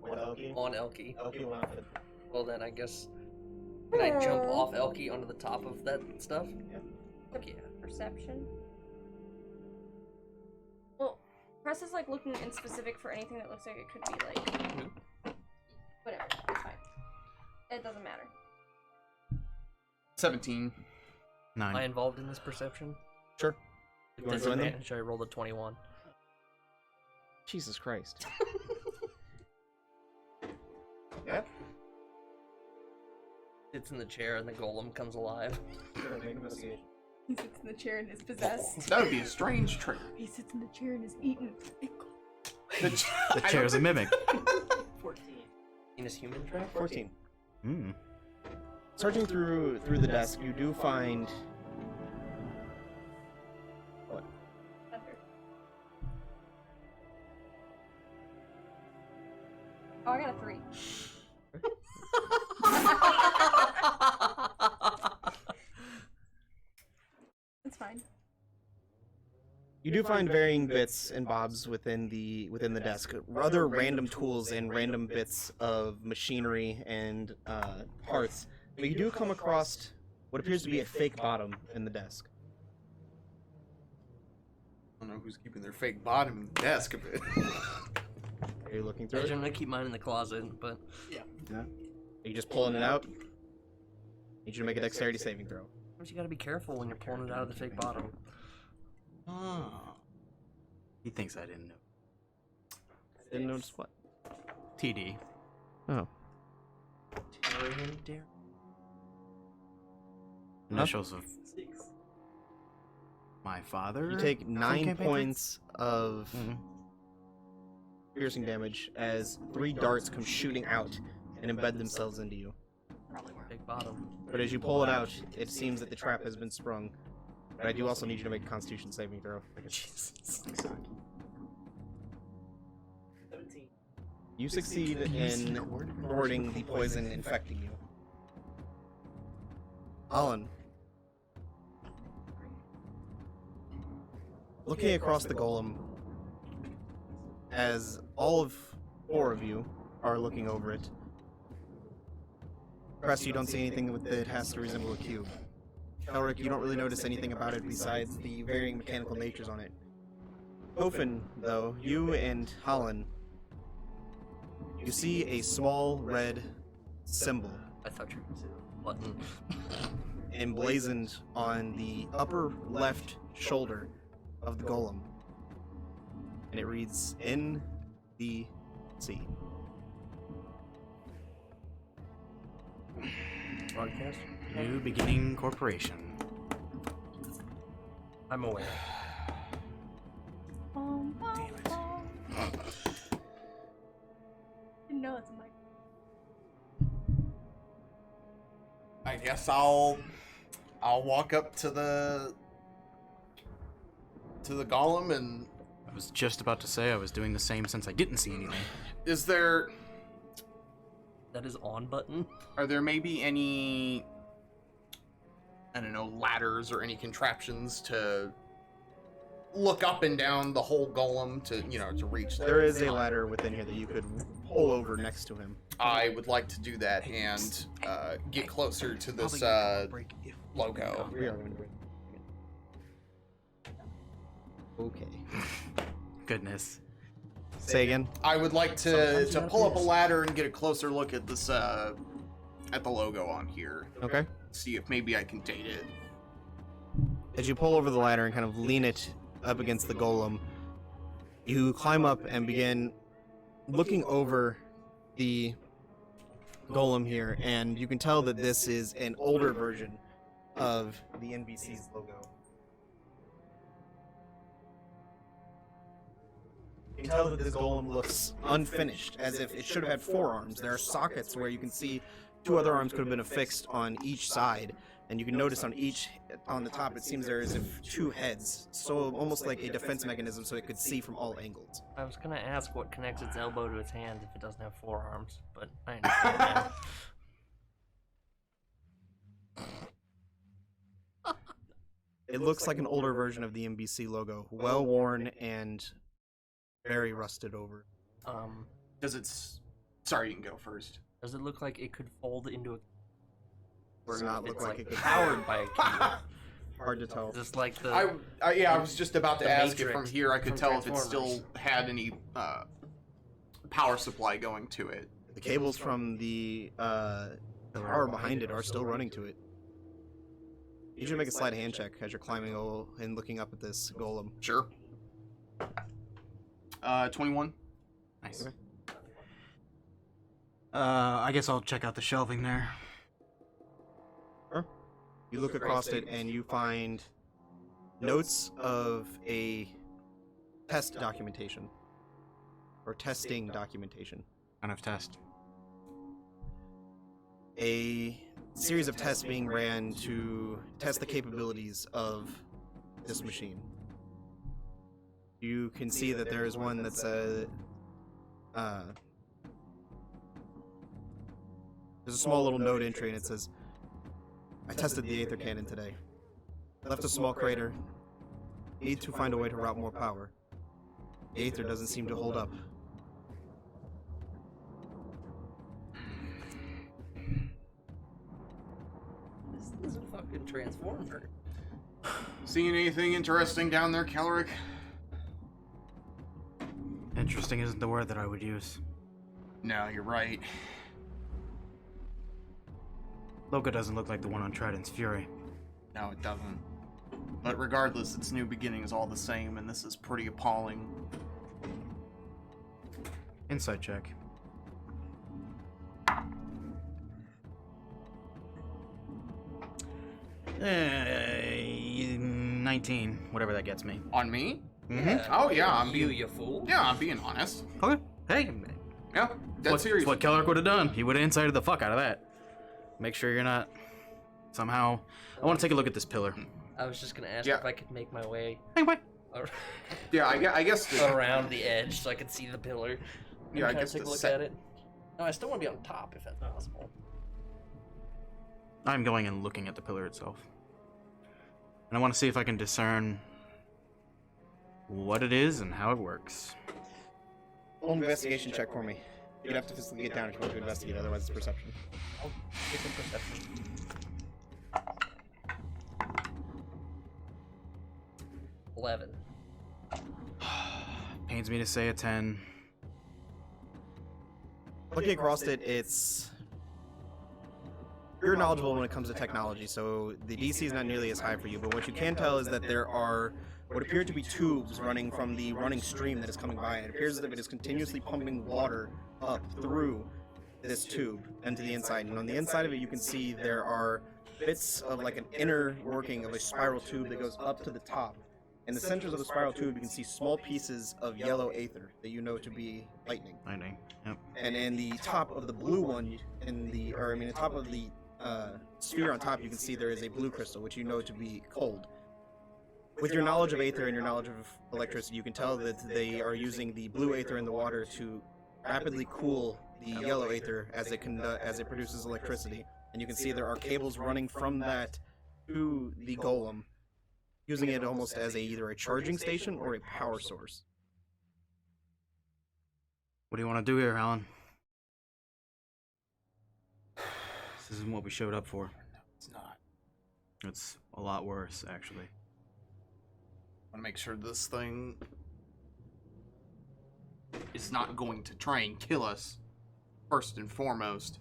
With Elkie. on Elkie. Elkie will not fit. Well then, I guess. Can I jump off Elkie onto the top of that stuff? Yeah. Fuck yeah. Perception. Well, Crest is like looking in specific for anything that looks like it could be like. Whatever, it's fine. It doesn't matter. 17. 9. Am I involved in this perception? Sure. You want to join them? Disadvantage, I rolled a 21. Jesus Christ. Yeah? Sits in the chair and the golem comes alive. Sure, make an investigation. He sits in the chair and is possessed. That would be a strange trick. He sits in the chair and is eaten. The The chair's a mimic. 14. In his human trap? 14. Hmm. Searching through the desk, you do find what? Thunder. Oh, I got a 3. It's fine. You do find varying bits and bobs within the desk, other random tools and random bits of machinery and parts. But you do come across what appears to be a fake bottom in the desk. I don't know who's keeping their fake bottom in the desk a bit. Are you looking I through it? generally keep mine in the closet, but Are you just pulling it out? Need you to make a dexterity saving throw. you gotta be careful when you're pulling it out of the fake bottom. Ah. He thinks I didn't know. Didn't notice what? TD. Oh. Tyrion dare? Initials of my father. You take from 9 campaign points of Mhm. piercing damage as 3 darts come shooting out and embed themselves into you. Fake bottom. But as you pull it out, it seems that the trap has been sprung. But I do also need you to make a Constitution saving throw. Jesus. You succeed in warding the poison infecting you. Alan. Looking across the golem, as all of 4 of you are looking over it, Crest, you don't see anything that has to resemble a cube. Elric, you don't really notice anything about it besides the varying mechanical natures on it. Ofen, though, you and Holland, you see a small red symbol I thought you were going to say button. emblazoned on the upper left shoulder of the golem. And it reads, NBC. Broadcast? New Beginning Corporation. I'm aware. Didn't know it's a mic. I guess I'll walk up to the golem and I was just about to say I was doing the same since I didn't see anything. is there That is on button. are there maybe any, I don't know, ladders or any contraptions to look up and down the whole golem to, to reach there? There is a ladder within here that you could pull over next to him. I would like to do that and get closer to this logo. We are going to break. Okay. Goodness. Say again. I would like Sometimes to you pull have up a this. ladder and get a closer look at this at the logo on here. Okay. See if maybe I can date it. As you pull over the ladder and kind of lean it up against the golem, you climb up and begin looking over the golem here, and you can tell that this is an older version of the NBC's logo. You can tell that this golem looks unfinished, as if it should have had 4 arms. There are sockets where you can see 2 other arms could have been affixed on each side, and you can notice on the top, it seems there is as if 2 heads, so almost like a defense mechanism so it could see from all angles. I was gonna ask what connects its elbow to its hand if it doesn't have 4 arms, but I understand now. It looks like an older version of the NBC logo, well worn and very rusted over. Does it? Sorry, you can go first. Does it look like it could fold into a Does not look it's like it could powered by a key? Hard to tell. Just like the I was just about to the ask if Matrix from here I could from tell if it Transformers. still had any power supply going to it. The cables from the power behind it are still running to it. You should make a sleight of hand check as you're climbing and looking up at this golem. Sure. 21. Nice. Okay. I guess I'll check out the shelving there. You look across it and you find notes of a test documentation. Or testing documentation. Kind of test. A series of tests being ran to test the capabilities of this machine. You can see that there is one that's there's a small little note entry and it says, I tested the Aether cannon today. Left a small crater. Need to find a way to route more power. The Aether doesn't seem to hold up. This is a fucking transformer. Seeing anything interesting down there, Kelric? Interesting isn't the word that I would use. No, you're right. Logo doesn't look like the one on Trident's Fury. No, it doesn't. But regardless, its new beginning is all the same, and this is pretty appalling. Insight check. Uh, 19, whatever that gets me. On me? Mm-hmm. Oh yeah, I'm you, being you fool. yeah, I'm being honest. Okay. Hey, Yeah, dead what's serious. what Kellerk would have done? He would have incited the fuck out of that. Make sure you're not somehow. I want to take a look at this pillar. I was just gonna ask Yeah. if I could make my way Anyway, Yeah, I guess. around the edge so I could see the pillar. Yeah, I Can guess take a the look set. at it. No, I still want to be on top if that's possible. I'm going and looking at the pillar itself. And I want to see if I can discern what it is and how it works. Roll an investigation check for me. You'd have to physically get down if you want to investigate, otherwise it's perception. I'll take some perception. 11. Pains me to say a 10. Looking across it, it's... You're knowledgeable when it comes to technology, so the DC is not nearly as high for you, but what you can tell is that there are what appear to be tubes running from the running stream that is coming by, and it appears as if it is continuously pumping water up through this tube and to the inside. And on the inside of it, you can see there are bits of like an inner working of a spiral tube that goes up to the top. In the centers of the spiral tube, you can see small pieces of yellow aether that you know to be lightning. Lightning. Yep. And in the top of the blue one, the top of the sphere on top, you can see there is a blue crystal, which you know to be cold. With your knowledge of aether and your knowledge of electricity, you can tell that they are using the blue aether in the water to rapidly cool the yellow aether as it produces electricity. And you can see there are cables running from that to the golem, using it almost as either a charging station or a power source. What do you want to do here, Alan? This isn't what we showed up for. It's not. It's a lot worse, actually. I want to make sure this thing is not going to try and kill us, first and foremost.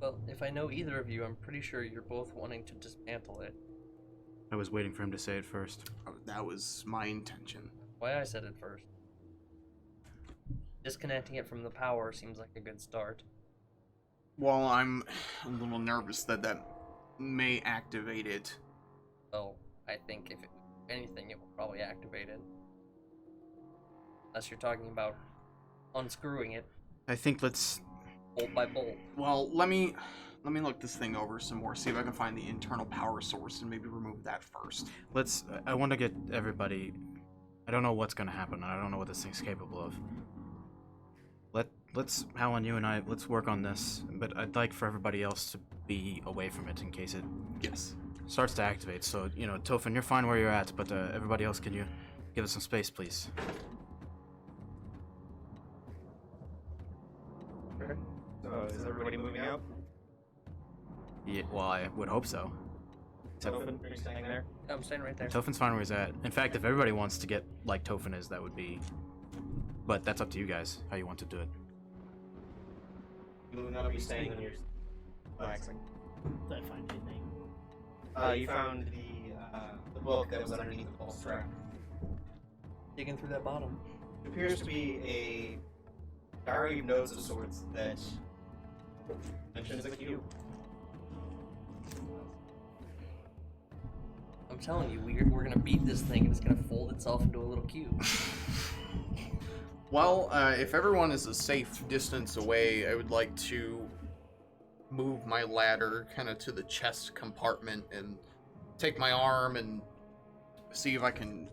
Well, if I know either of you, I'm pretty sure you're both wanting to dismantle it. I was waiting for him to say it first. That was my intention. Why I said it first. Disconnecting it from the power seems like a good start. Well, I'm a little nervous that may activate it. Well, I think if anything, it will probably activate it. Unless you're talking about unscrewing it I think let's... bolt by bolt. Well, let me look this thing over some more, see if I can find the internal power source and maybe remove that first. I want to get everybody... I don't know what's going to happen. I don't know what this thing's capable of. Let's, Alan, you and I, let's work on this. But I'd like for everybody else to be away from it in case it Yes. starts to activate. So, you know, Tophin, you're fine where you're at, but everybody else, can you give us some space, please? Okay. So is everybody moving out? Yeah, well, I would hope so. Tophin, are you staying there? I'm staying right there. Tophin's fine where he's at. In fact, if everybody wants to get like Tophin is, that would be... But that's up to you guys, how you want to do it. You will not be staying when you're relaxing. Did I find anything? You found the book that was underneath the pulse track. Digging through that bottom. It appears to be a diary of notes of sorts that mentions a cube. I'm telling you, we're gonna beat this thing and it's gonna fold itself into a little cube. Well, if everyone is a safe distance away, I would like to move my ladder kind of to the chest compartment and take my arm and see if I can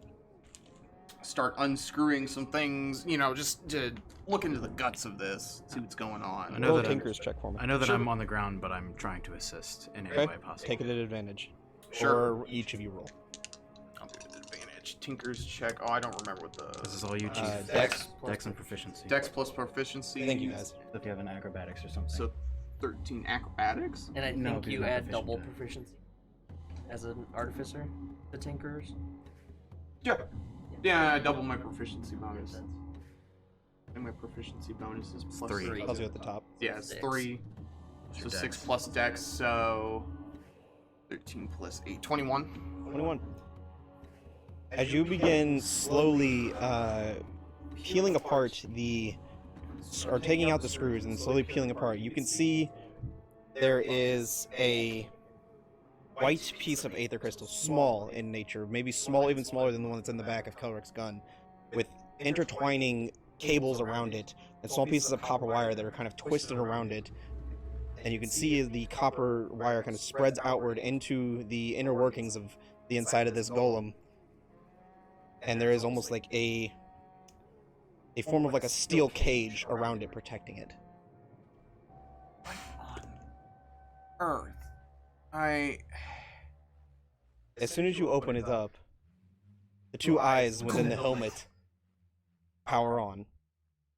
start unscrewing some things, you know, just to look into the guts of this, see what's going on. I know Roll that a I'm- Tinker's check for me. I know that Sure. I'm on the ground, but I'm trying to assist in any Okay, way possible. take it at advantage. Sure. Or each of you roll. I'll do it at advantage. Tinker's check. Oh, I don't remember what This the... is all you choose. Dex. Dex and proficiency. Dex plus proficiency. Thank you, guys. If you have an acrobatics or something. So 13 acrobatics? And I No, think but you you're not add proficient double at it. proficiency as an artificer to Tinkerers. Yeah. Yeah, I double my proficiency bonus. And my proficiency bonus is plus 3. Tells you at the top. Yeah, it's 6. 3. What's So your 6 dex? plus dex, so 13 plus 8. 21. 21. As you begin slowly peeling apart or taking out the screws and slowly peeling apart, you can see there is a white piece of aether crystal, small in nature, maybe even smaller than the one that's in the back of Kelrick's gun, with intertwining cables around it and small pieces of copper wire that are kind of twisted around it. And you can see the copper wire kind of spreads outward into the inner workings of the inside of this golem. and there is almost like a form of like a steel cage around it protecting it. What on earth? As soon as you open it up, the two eyes within the helmet power on,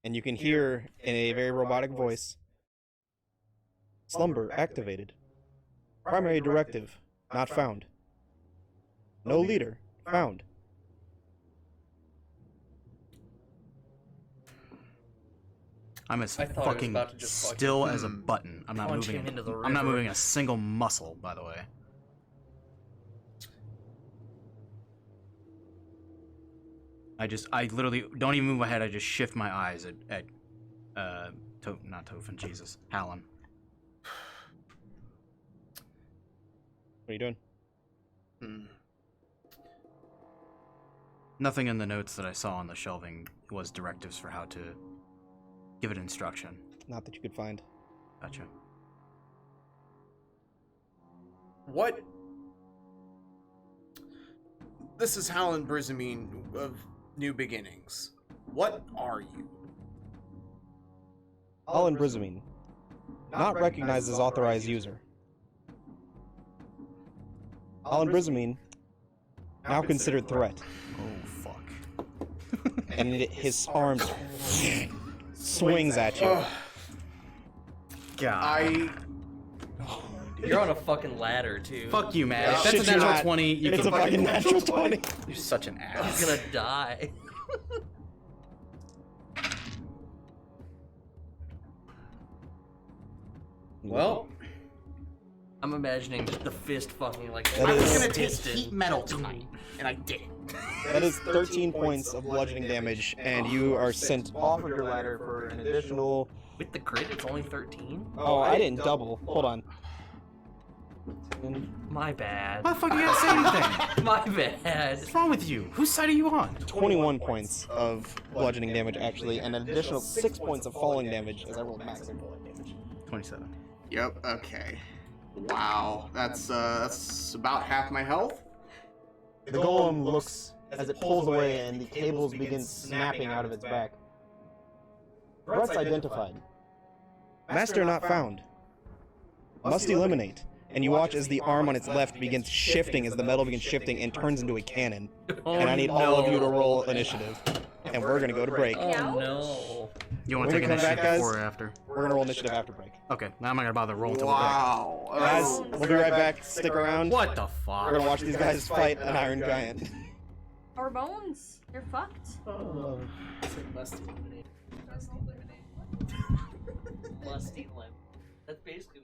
and you can hear in a very robotic voice, "Slumber activated. Primary directive not found. No leader found." I'm as I thought it was fucking about to just fucking still as a button. I'm not punch moving. him into the I'm not river. moving a single muscle, by the way. I literally don't even move my head. I just shift my eyes at not Tophin, Jesus, Hallen. What are you doing? Nothing in the notes that I saw on the shelving was directives for how to give it instruction. Not that you could find. Gotcha. What? This is Hallen Brizamine of New Beginnings. What are you? Alan Brizamine. Not recognized as authorized user. Alan Brizamine. Now considered threat. Oh fuck. And his arm swings at you. God. You're on a fucking ladder, too. Fuck you, man. If Shit, that's a you're natural not. 20, you It's can a fucking natural 20. You're such an ass. He's gonna die. Well, I'm imagining just the fist fucking like. That I was is- gonna take heat metal tonight, and I did it. That is 13 points of bludgeoning damage, and you are sent off of your ladder for an additional... With the crit, it's only 13? Oh, I didn't double. Hold on. My bad. Why the fuck you gotta say anything? My bad. What's wrong with you? Whose side are you on? 21 points of bludgeoning damage, actually, and an additional 6 points of falling damage as I rolled maximum falling damage. 27. Yep. Okay. Wow. That's about half my health. The golem looks as it pulls away and the cables begin snapping out of its back. Threats identified. Master not found. Must eliminate. And you watch as the arm on its left begins shifting as the metal begins shifting and turns into a cannon. And I need all of you to roll initiative. And we're gonna go to break. Oh Ouch. no. You want When to we take come back, initiative guys? before or after? We're gonna roll initiative after break. Okay, now I'm not gonna bother rolling until we're back. Wow. Guys, we'll be right back. Stick around. What the We're fuck? gonna watch these guys fight an iron giant. Our bones. They're fucked. Must eliminate. Must eliminate. That's basically.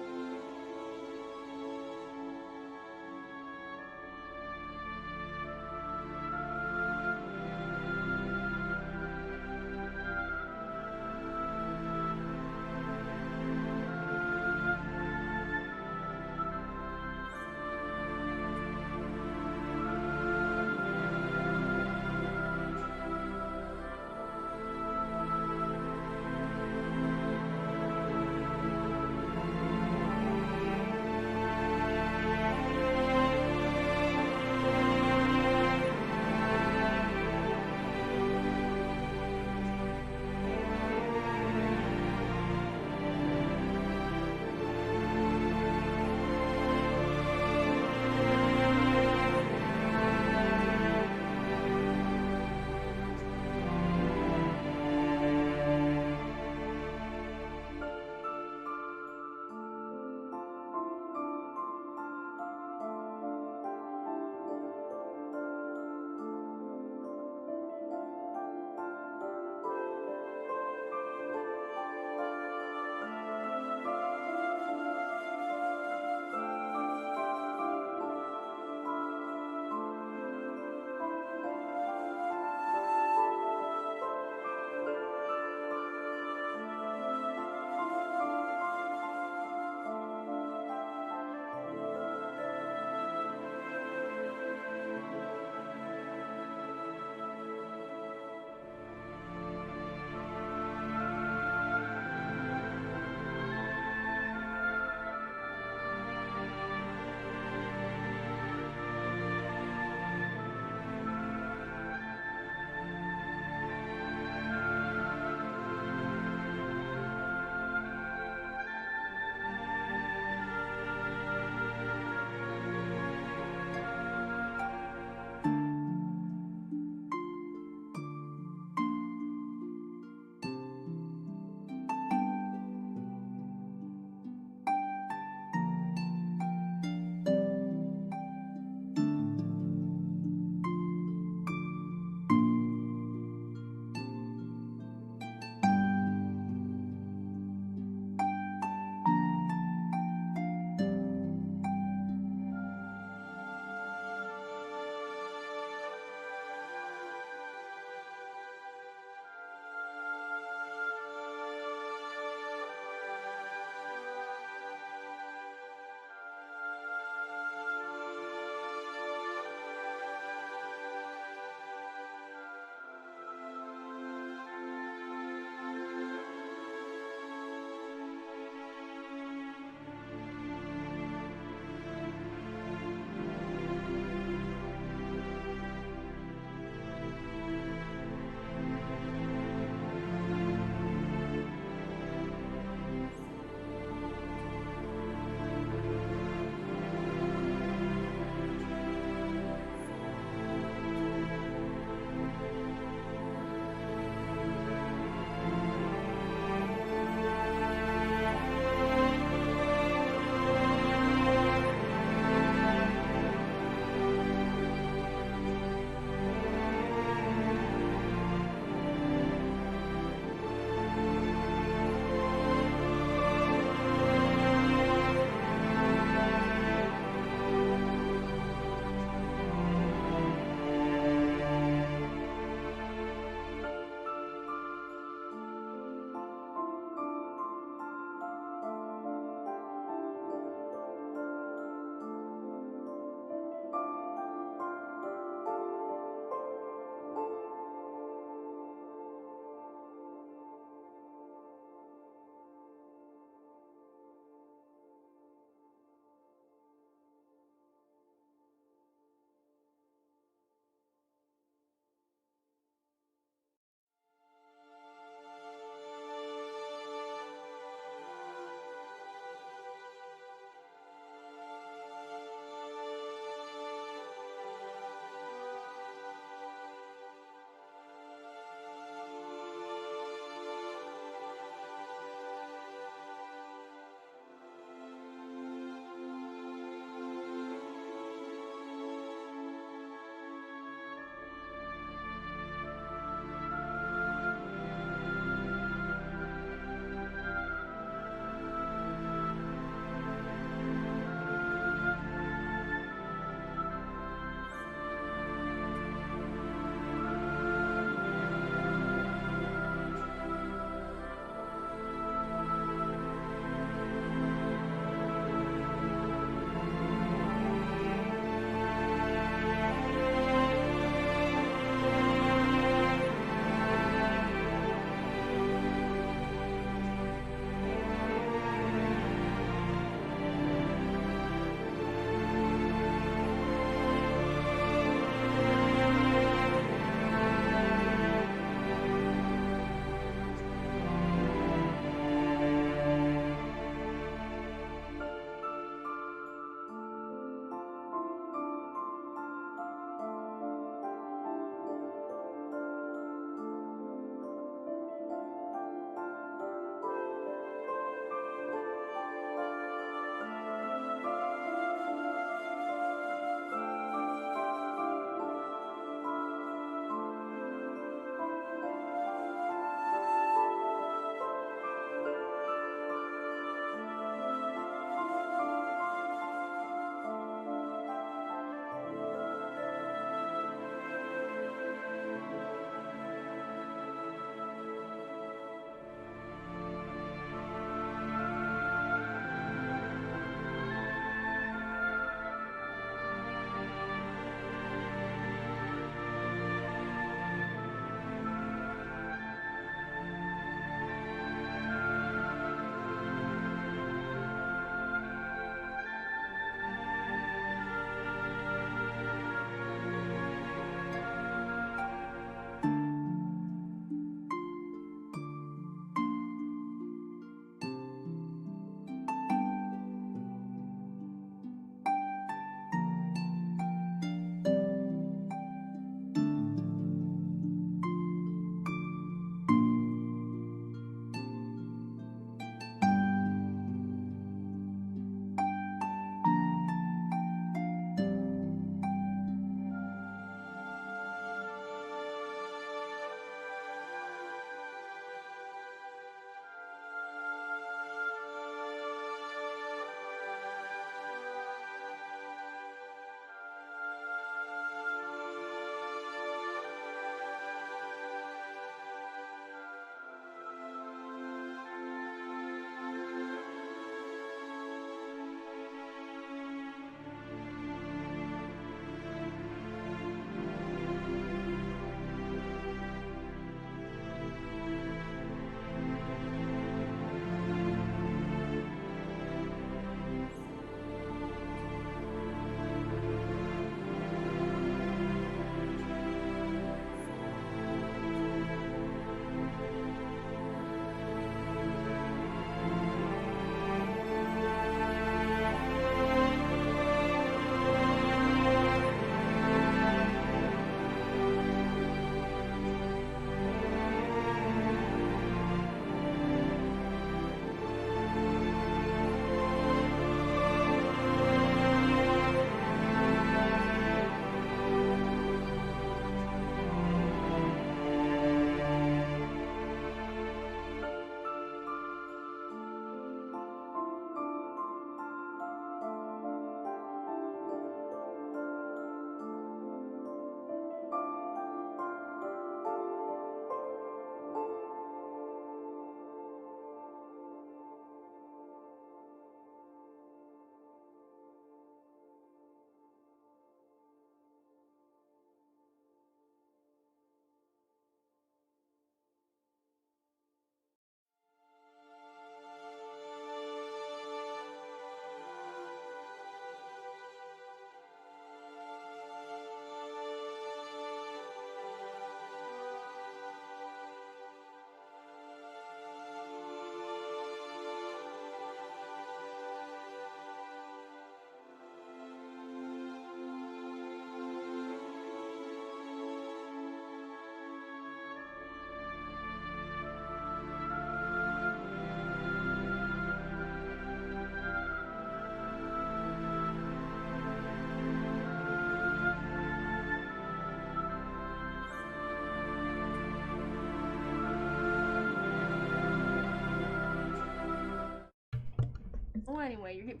Well, anyway, you're getting.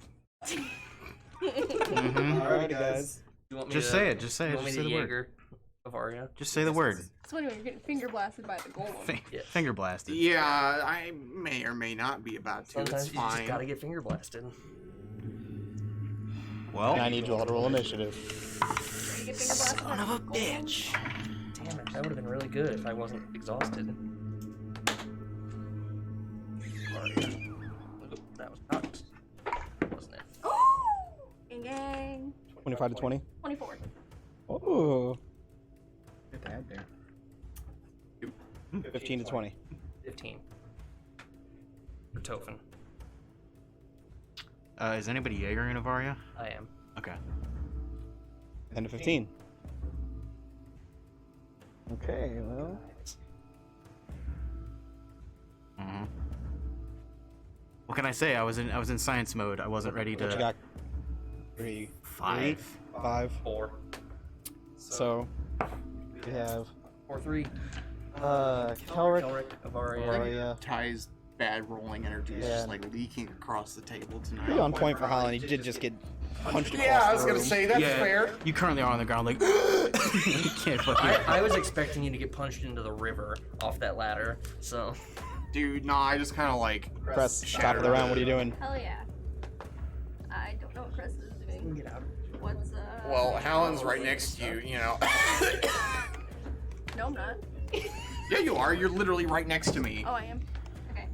Alrighty, guys. You want me Just to, say it. Just say you it. want me Just say to the word. Jaeger Bavaria? Just say the word. So anyway, you're getting finger blasted by the golem. Yeah. Finger blasted. Yeah, I may or may not be about to. Sometimes It's you just fine. gotta get finger blasted. Well, And I need you all to roll initiative. You get finger blasted by the golem. Damn it, that would have been really good if I wasn't exhausted. That was cocked, wasn't it? Gang gang. 25 to 20. 24. Oh. Get that there. 15 to 20. 15. For Tophin. Is anybody Jaeger in Avaria? I am. Okay. 10 to 15. Okay, well. Mm-hmm. What can I say? I was in science mode. I wasn't ready What you to. got? 3. 5. 5. 4. So, we have 4-3. Kelric, Kelric, Avaria. Avaria. Ty's bad rolling energy is Yeah. just like leaking across the table tonight. Pretty on point for Holland. He did just get punched across Yeah, I was the gonna room. say that's Yeah. fair. You currently are on the ground like. You can't fucking. I was expecting you to get punched into the river off that ladder, so. Dude, nah, I just kind of like Press top of the round. What are you doing? Hell yeah. I don't know what Chris is doing. Get out. What's Well, Hallen's right next to you, you know. No, I'm not. Yeah, you are. You're literally right next to me. Oh, I am. Okay.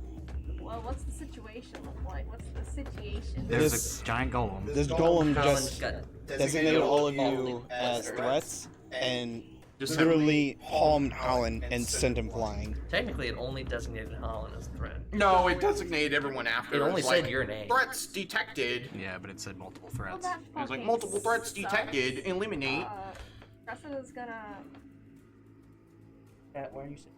Well, what's the situation look like? What's the situation? There's This- a giant golem. This golem Colin just got designated all of you as threats and Just literally palmed Holland and sent him flying. Technically, it only designated Holland as a threat. No, it designated everyone after. It only It's said like, your name. Threats detected. Yeah, but it said multiple Well, threats. that It was like fucking multiple threats sucks. detected. Eliminate. Crescent is gonna. Pat, why are you saying?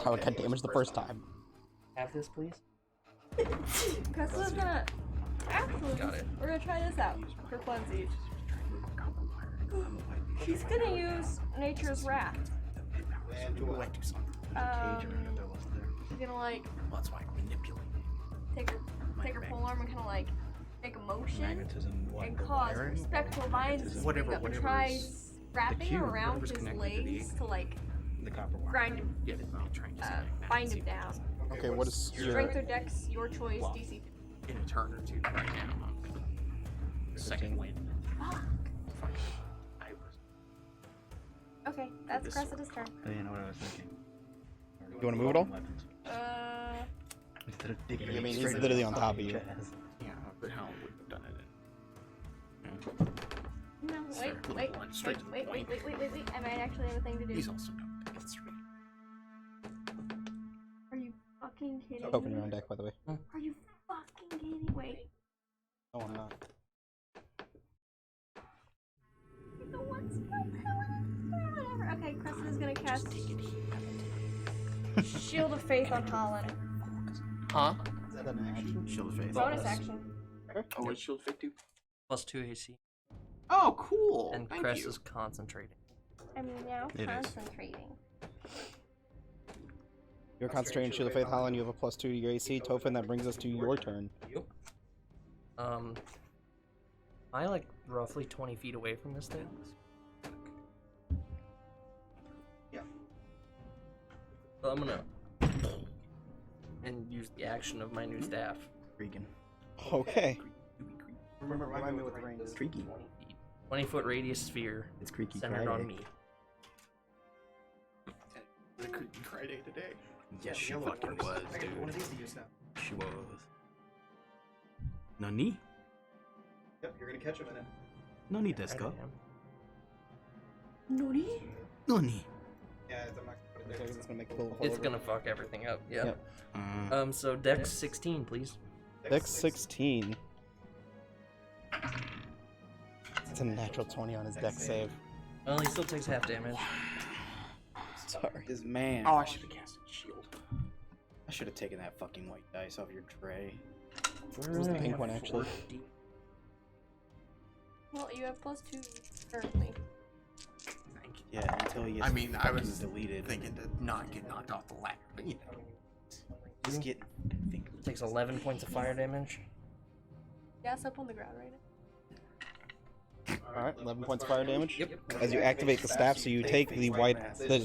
How it got damaged the first time. Have this, please. Crescent is gonna. Actually, Got it. we're gonna try this out for funsies. She's gonna use Nature's Wrath. She's gonna like That's why I manipulate. take her polearm and kind of like make a motion and cause spectral vines to spring up and try wrapping around his legs to like grind him, Yeah, no, I'm trying to bind him down. Okay, what is your... Strength or Dex, your choice. DC. in a turn or two right now. Second win. Fuck. I was. Okay, that's Cressida's turn. Oh, you know what I was thinking. You want to move it all? Instead of digging I mean, he's literally on top of you. Yeah, but Helen would have done it. No, wait, Sir, wait, one wait, straight wait, to the wait, point. wait. I might actually have a thing to do. He's also done it. That's right. Are you fucking kidding Open your me? own deck, by the way. Are you fucking kidding? Wait. No, I'm not. The one spell whatever. Okay, Cressida's gonna cast Shield of Faith on Holland. Huh? Is that an action? Shield of Faith. Bonus action. Oh, what's Shield Fit do? +2 AC. Oh, cool. And Thank Cress you. is concentrating. I'm now It is. concentrating. You're concentrating Shield of Faith, Holland. You have a +2 to your AC. Tophin, that brings us to your turn. Am I like roughly 20 feet away from this thing? Yeah. So I'm gonna and use the action of my new staff. Regan. Okay. Remember, remind me what the range is. Creaky. 20-foot radius sphere It's Creaky centered on me. It could be Friday today. Yes, she fucking was, dude. She was. Nani? Yep, you're gonna catch him in it. Nani desu ka? Nori? Nani? Yeah, I'm not gonna put it there because it's gonna make a little hole. It's gonna fuck everything up. Yeah. Yep. So Dex 16, please. Dex 16. It's a natural 20 on his dex save. Well, he still takes half damage. Sorry. This man. Oh, I should have casted Shield. I should have taken that fucking white dice off your tray. Where was the pink one, actually? Well, you have +2 currently. Yeah, until he gets I mean, I fucking was deleted. thinking to not get knocked off the ladder, but you know. Just get. Think Takes 11 points of fire damage. Yeah, it's up on the ground right now. Alright, 11 points of fire damage. Yep. As you activate the staff, so you take the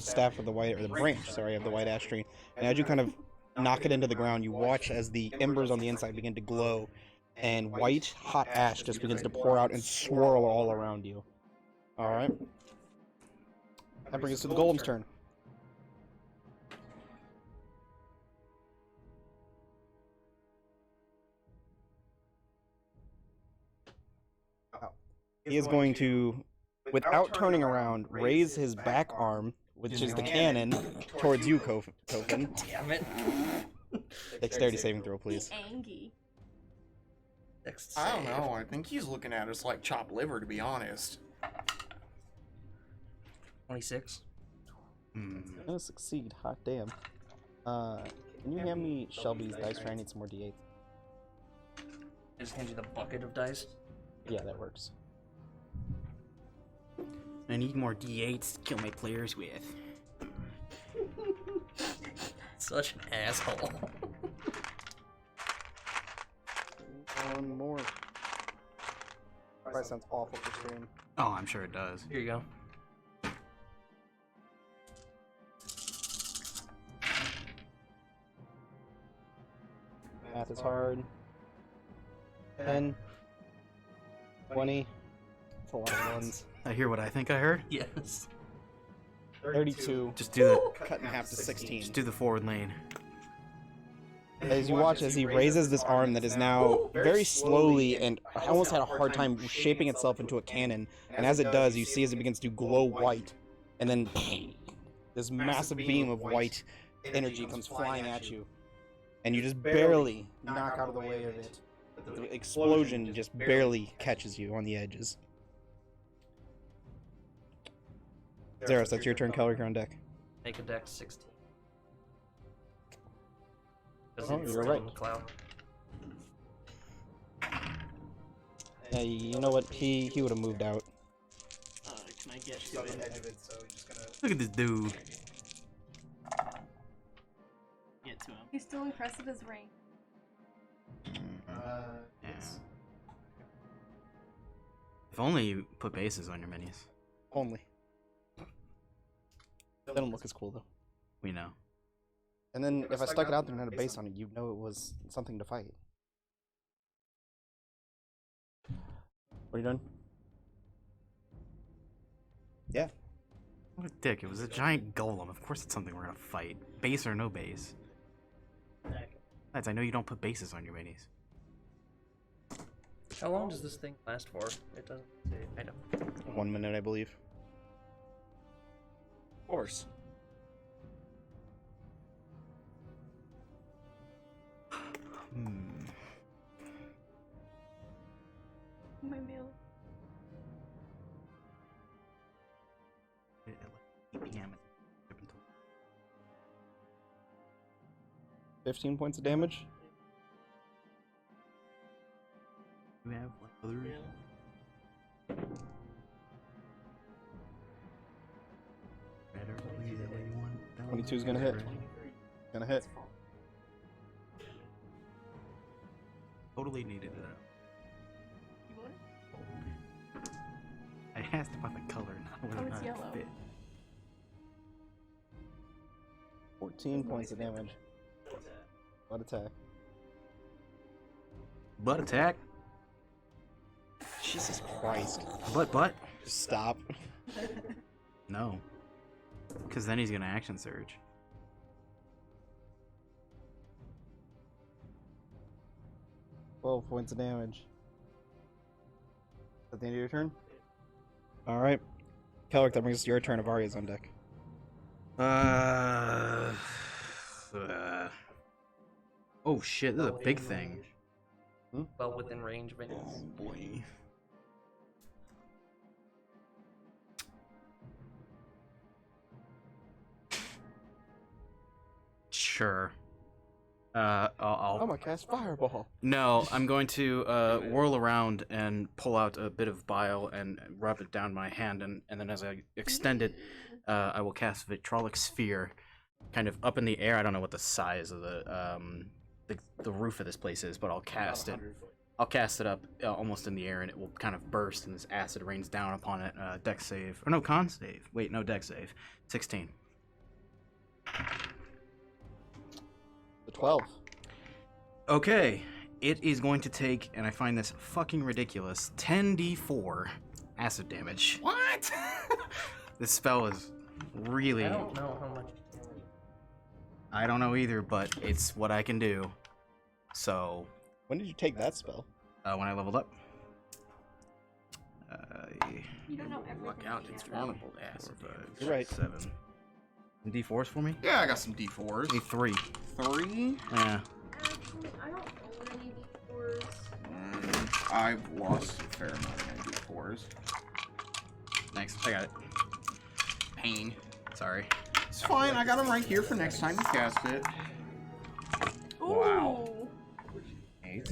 staff of the white, or the branch, sorry, of the white ash tree, and as you kind of knock it into the ground, you watch as the embers on the inside begin to glow, and white, hot ash just begins to pour out and swirl all around you. Alright. That brings us to the golem's turn. He is going to, without turning around, raise his back arm, which is the cannon, towards you, Kofen. Damn it. Dexterity saving throw, please. Angie. Next I don't save. know. I think he's looking at us like chopped liver, to be honest. 26. Gonna succeed. Hot damn. Can you hand me Shelby's dice tray? I need some more d8s. I just hand you the bucket of dice. Yeah, that works. I need more D8s to kill my players with. Such an asshole. One more. Probably sounds awful for stream. Oh, I'm sure it does. Here you go. Math is hard. 10. 20. That's a lot of ones. I hear what I think I heard. Yes. 32. Just do the Cut in half to 16. just do the forward lane. As you watch as he raises this arm that is now very slowly and almost had a hard time shaping itself into a cannon, and as it does, you see as it begins to glow white, and then this massive beam of white energy comes flying at you, and you just barely knock out of the way of it. The explosion just barely catches you on the edges. Zeros, that's your turn. Keller, you're on deck. Make a dex 16. Oh, you're right. In the cloud. Yeah, you know what? He would have moved out. Can I get to it? Look at this dude. Get to him. He's still impressed at his rank. Yeah. If only you put bases on your minis. Only. They don't look as cool though. We know. And then if I stuck it out there and had a base on it, you'd know it was something to fight. What are you doing? Yeah. What a dick. It was a giant golem. Of course it's something we're gonna fight. Base or no base. Besides, I know you don't put bases on your minis. How long does this thing last for? It doesn't say. I know. 1 minute, I believe. Of course. My meal. 8 p.m. 15 points of damage. You have what other? 22 is gonna hit. Gonna hit. Totally needed it. You want it? I asked about the color, not whether Oh, or it's not yellow. it fit. 14 points of damage. Butt attack. Butt attack. Jesus Christ. Butt. Just stop. No. Because then he's gonna action surge. Twelve points of damage. At the end of your turn? Alright. Kelrick, that brings us to your turn. Avaria's on deck. Oh shit, this is a big thing. Well within range of it. Oh boy. Sure. I'm I'll gonna cast Fireball. No, I'm going to whirl around and pull out a bit of bile and rub it down my hand, and then as I extend it, I will cast Vitrolic Sphere, kind of up in the air. I don't know what the size of the the roof of this place is, but I'll cast it. I'll cast it up almost in the air, and it will kind of burst, and this acid rains down upon it. Dex save. Or no, con save. Wait, no, dex save. 16. The 12. Okay. It is going to take, and I find this fucking ridiculous, 10d4 acid damage. What? This spell is really... I don't know how much. I don't know either, but it's what I can do. So... When did you take that spell? When I leveled up. You don't know everything. Luck out, it's vulnerable to acid. 4, 5, You're right. 7. Some d4s for me? Yeah, I got some D4s. Need 3. 3? Yeah. Actually, I don't own any D4s. I've lost a fair amount of my D4s. Thanks. I got it. Pain. Sorry. It's fine, I got them right here for next time you cast it. Ooh. Wow. 8,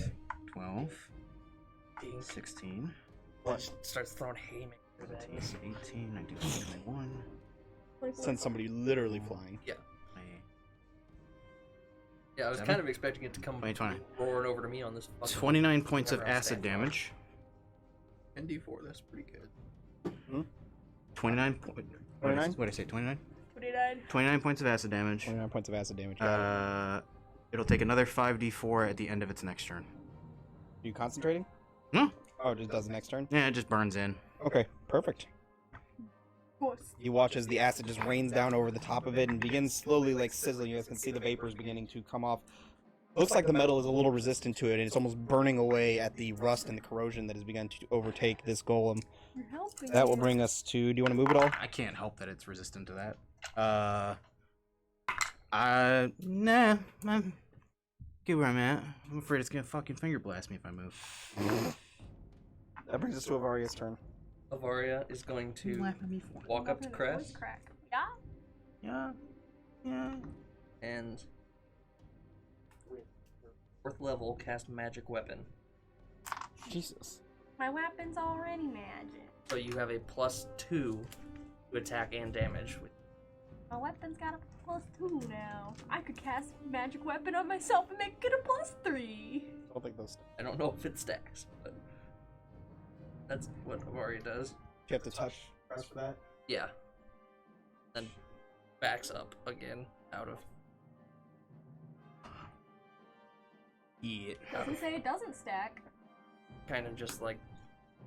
12, 16, Starts throwing haymakers at you. 18, 19, 21. Send somebody literally flying. Yeah, I was 7? kind of expecting it to come 20. roaring over to me on this. fucking 29 points of whatever I'm acid standing on. damage. And D4, that's pretty good. 29 29? What did I say? 29? 29. 29 points of acid damage. 29 points of acid damage. It'll take another 5d4 at the end of its next turn. Are you concentrating? No. Oh, it just does the next turn? Yeah, it just burns in. Okay, perfect. Of course. You watch as the acid just rains down over the top of it and begins slowly like sizzling. You guys can see the vapors beginning to come off. Looks like the metal is a little resistant to it, and it's almost burning away at the rust and the corrosion that has begun to overtake this golem. You're helping. That will me. bring us to... Do you want to move it all? I can't help that it's resistant to that. Nah. I'm good where I'm at. I'm afraid it's gonna fucking finger blast me if I move. That brings us to Avaria's turn. Avaria is going to Laugh at me for. walk up to Voice Crest crack. Yeah? Yeah. and 4th level cast magic weapon. Jesus. My weapon's already magic. So you have a +2 to attack and damage. My weapon's got a +2 now. I could cast magic weapon on myself and make it a +3. I don't think those... I don't know if it stacks, but that's what Avaria does. Do you have to touch press for that? Yeah. Then backs up again out of. Yeah. Doesn't say it doesn't stack. Kind of just like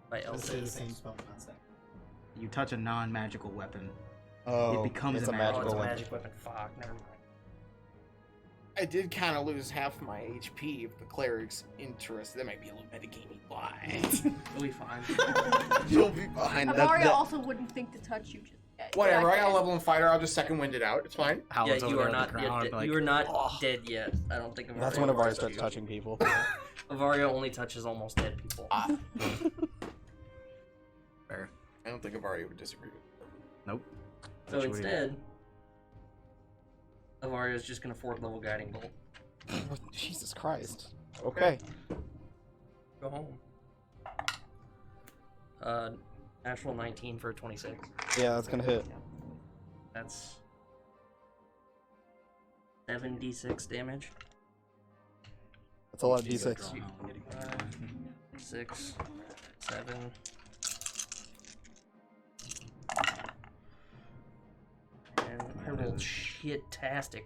by Elsa. spell, not stack. You touch a non-magical weapon. Oh, It becomes it's a a magical Oh, it's a weapon. magic weapon. Fuck, never mind. I did kind of lose half my HP if the cleric's interested. That might be a little metagamey, but You'll be fine. you'll be fine. Avaria also wouldn't think to touch you just yet. Whatever, I got a did. level in fighter, I'll just second wind it out. It's fine. Howl's Yeah, over you there are on not the yet. ground, like, You are not dead yet. I don't think Avaria. That's when will Avaria touch starts you. touching people. Avaria only touches almost dead people. Fair. I don't think Avaria would disagree with Nope. So What do you do? instead, Avaria is just gonna 4th level guiding bolt. Jesus Christ. Okay. Go home. Natural 19 for 26. Yeah, that's gonna hit. That's 7d6 damage. That's a lot of d6. 6, 7. And I rolled shit-tastic.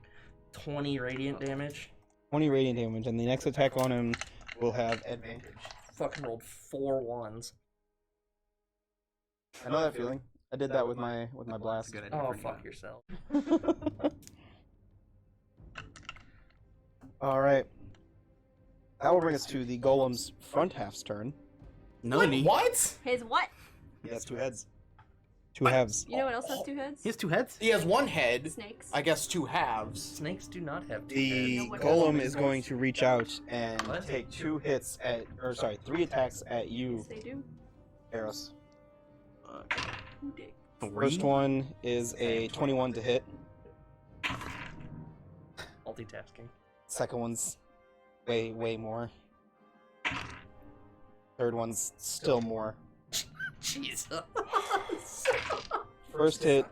20 radiant damage. 20 radiant damage, and the next attack on him will have advantage. Fucking rolled 4 1s. I know that feeling. I did that with my blast. Good idea Oh, for you. fuck yourself. All right. That will bring us to the golem's front half's turn. Nani? What? His what? He has 2 heads. 2 halves. You know what else has 2 heads? He has 2 heads? He has one head, Snakes. I guess 2 halves. Snakes do not have 2 The heads. what golem is going to reach out and What? take 2 hits at, or sorry, 3 attacks at you, Yes, they do. Eros. Who dig? First one is a 21 to hit. Multitasking. Second one's way more. Third one's still more. Jesus. First hit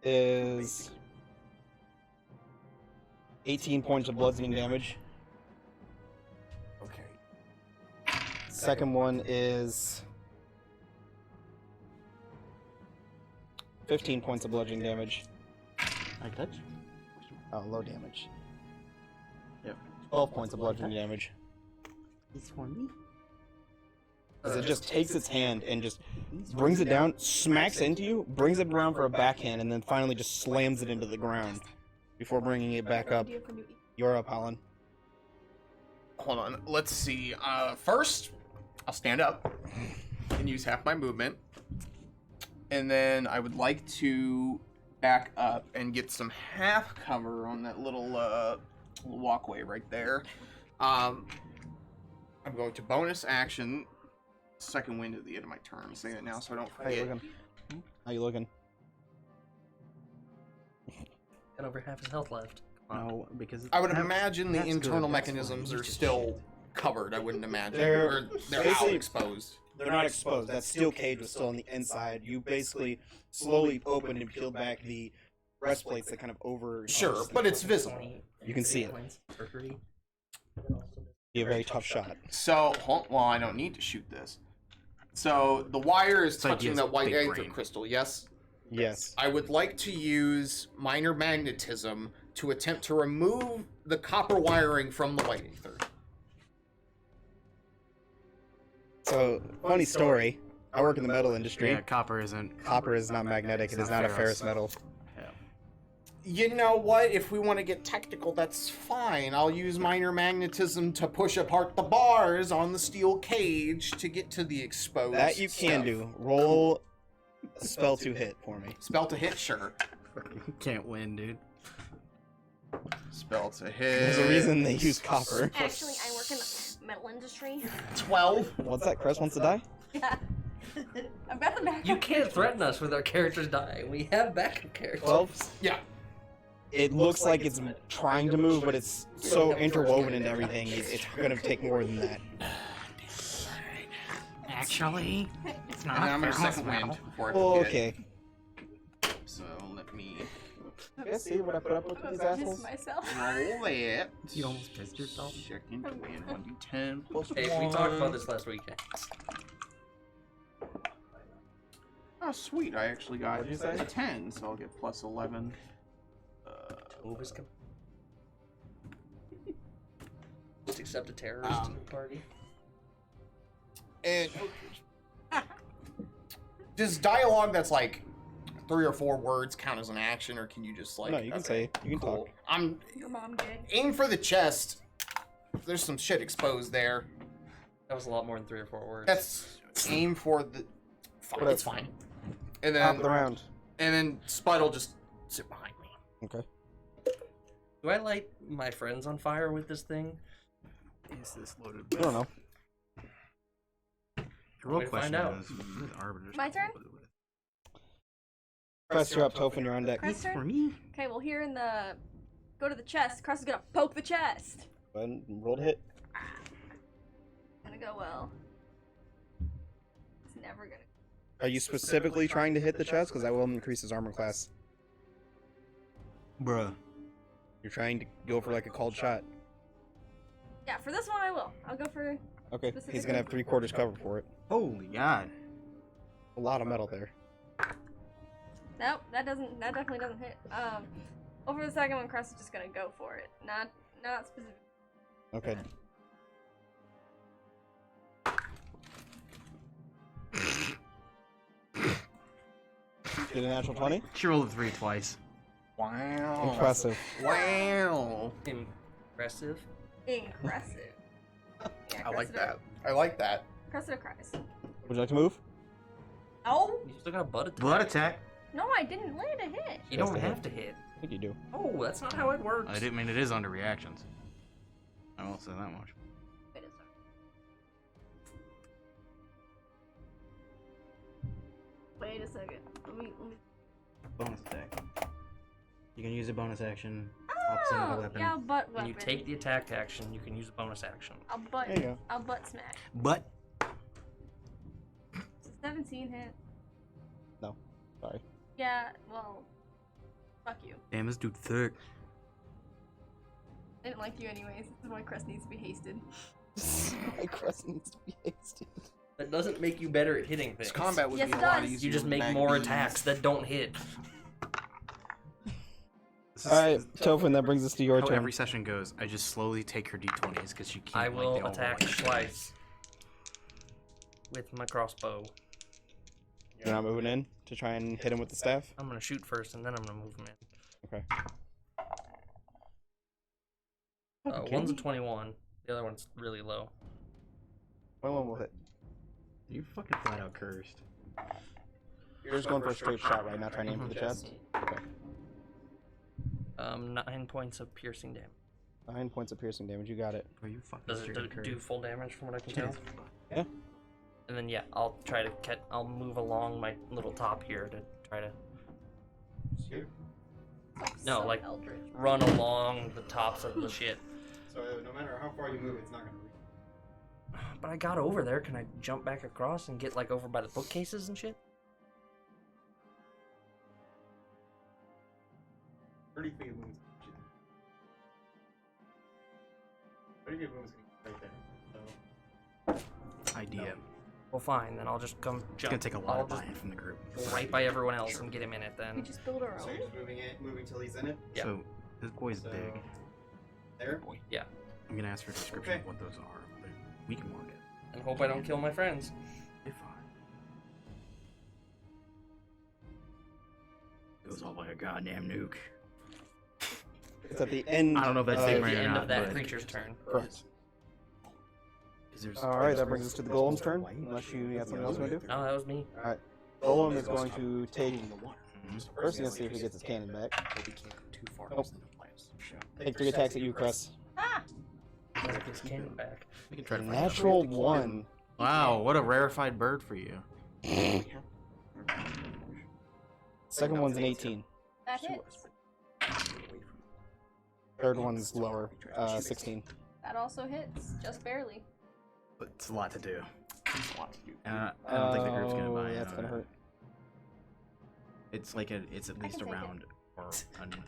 is 18 points of bludgeoning damage. second one is 15 points of bludgeoning damage. I touch? Oh, low damage. Yep. 12 points of bludgeoning damage. It's for me. As it just takes its hand and just brings it down, smacks into you, brings it around for a backhand, and then finally just slams it into the ground before bringing it back up. You're up, Holland. Hold on. Let's see. First, I'll stand up and use half my movement. And then I would like to back up and get some half cover on that little walkway right there. I'm going to bonus action second wind at the end of my turn. I'm saying it now so I don't How you forget. looking? How you looking? Got over half his health left. No, because I would imagine the that's good, internal that's mechanisms fine. are Use your still shield. covered, I wouldn't imagine. They're Or they're out basically- exposed. They're not exposed. That steel cage was still on the inside. You basically slowly opened and peeled back the breastplates that kind of over. Sure, but it's visible. You can see it. For free. Be a very tough shot. So, well, I don't need to shoot this. So, the wire is It's like he touching has that white big aether brain. crystal, yes? Yes. I would like to use minor magnetism to attempt to remove the copper wiring from the white aether. So, funny story. I work in the metal industry. Yeah, copper isn't. Copper is not magnetic. It is not a ferrous metal. You know what? If we want to get technical, that's fine. I'll use minor magnetism to push apart the bars on the steel cage to get to the exposed That you can stuff. do. Roll a spell to hit for me. Spell to hit, sure. Can't win, dude. Spell to hit. There's a reason they use copper. Actually, I work in the metal industry. 12. What's that? Crest wants to die? Yeah. I've got the backup. You can't threaten us with our characters dying. We have backup characters. 12? Yeah. It looks like it's trying to move, but it's so interwoven into everything. It's gonna take more than that. Actually, it's not. And then I'm going to ferrous second metal. wind before I Oh, forget. okay. So let me Yeah, see what I put up with these assholes? myself. roll it. You almost pissed yourself. Second wind, 1d10 plus Hey, we talked about this last weekend. Oh, sweet. I actually got What'd you say? a 10, so I'll get plus 11. Just accept a terrorist in the party. And does dialogue that's like 3 or 4 words count as an action, or can you just like? No, you can say. You can Cool. talk. I'm Your mom did. aim for the chest. There's some shit exposed there. That was a lot more than 3 or 4 words. That's aim for the. Fine, What it's else? fine. And Top of the then round. Spud will just sit behind me. Okay. Do I light my friends on fire with this thing? Is this loaded? I don't know. The real Way to question find out. is, what is arbiters My turn? loaded with? Crest, you're up. Tophen, you're on deck. Crest turn? For me? Okay, well here in the go to the chest. Crest is gonna poke the chest. Go ahead and roll to hit. Gonna go well. It's never gonna. Are you specifically trying to hit the chest? Because I will increase his armor class. Bruh. You're trying to go for like a called shot. Yeah, for this one I will. I'll go for. Okay. He's gonna have 3/4 cover for it. Holy God. A lot of metal there. Nope, that doesn't. That definitely doesn't hit. Over the second one, Crest is just gonna go for it. Not specific. Okay. Get a natural 20. She rolled a 3 twice. Wow. Impressive. Wow. Impressive. Impressive. Yeah, I like Cressida- that. I like that. Cressida cries. Would you like to move? Oh You still got a butt attack. Blood attack. no, I didn't land a hit. You Yes, don't I have to hit. I think you do. Oh, that's not how it works. I didn't mean it is under reactions. I won't say that much. Wait a second. Wait a second. Let me. Bonus attack. You can use a bonus action. Opposite of a Oh, weapon. yeah, I'll butt When weapon. you take the attack action, you can use a bonus action. I'll butt. There you go. I'll butt smack. But It's a 17 hit. No. Sorry. Yeah. Well. Fuck you. damn, this dude thick. I didn't like you anyways. This is why Crest needs to be hasted. My crest needs to be hasted. That doesn't make you better at hitting things. This combat would Yes, be a it lot does. easier. You just with make mag more beams. attacks that don't hit. Alright, Tophin, that brings us to your How turn. every session goes, I just slowly take her d20s because she can't. I like, will they all attack roll like shit. twice with my crossbow. You're not moving in to try and hit him with the staff? I'm gonna shoot first, and then I'm gonna move him in. Okay. One's a 21. The other one's really low. 21 will hit. You fucking flat out cursed. You're just going for a straight shot, right? Not trying to aim for the chest? Okay. 9 points of piercing damage. 9 points of piercing damage, you got it. Are you fucking Does it straight do full damage from what I can tell? Yeah. And then yeah, I'll try to I'll move along my little top here to try to No, So like- Eldritch. run along the tops of the shit. So no matter how far you move, it's not going to reach. But I got over there. Can I jump back across and get like over by the bookcases and shit? 30 feet of moves. 30 feet of moves right there. So. idea. Well, fine. Then I'll just come It's jump. gonna take a lot I'll of just buy-in from the group. go right by everyone else and get him in it We then. just build our So own. you're just moving till he's in it? Yeah. So this boy's So- big. There? Yeah. I'm gonna ask for a description Okay. of what those are. But we can mark it. And hope I don't kill my friends. Be fine. Goes all by a goddamn nuke. It's at the end. I don't know if that's At big the right or end not, of that but- creature's turn. Correct. 'Cause there's- Alright, that brings us to the Golem's turn. Unless you got something else you want to do? No, that was me. Golem is going to take. Mhm. First, he's going to see if he gets his cannon back. But we can't go too far. Nope. because then the plants show. Take 3 attacks at you, Cress. Ah! Take his cannon back. We can try to find out. Natural 1. Wow, what a rarefied bird for you. Second one's an 18. That hits. Third one's lower. 16. That also hits. Just barely. But it's a lot to do. There's a lot to do. And I don't think the group's gonna buy in. That's on gonna it. hurt. It's like it's at least can a take it. round or it's at least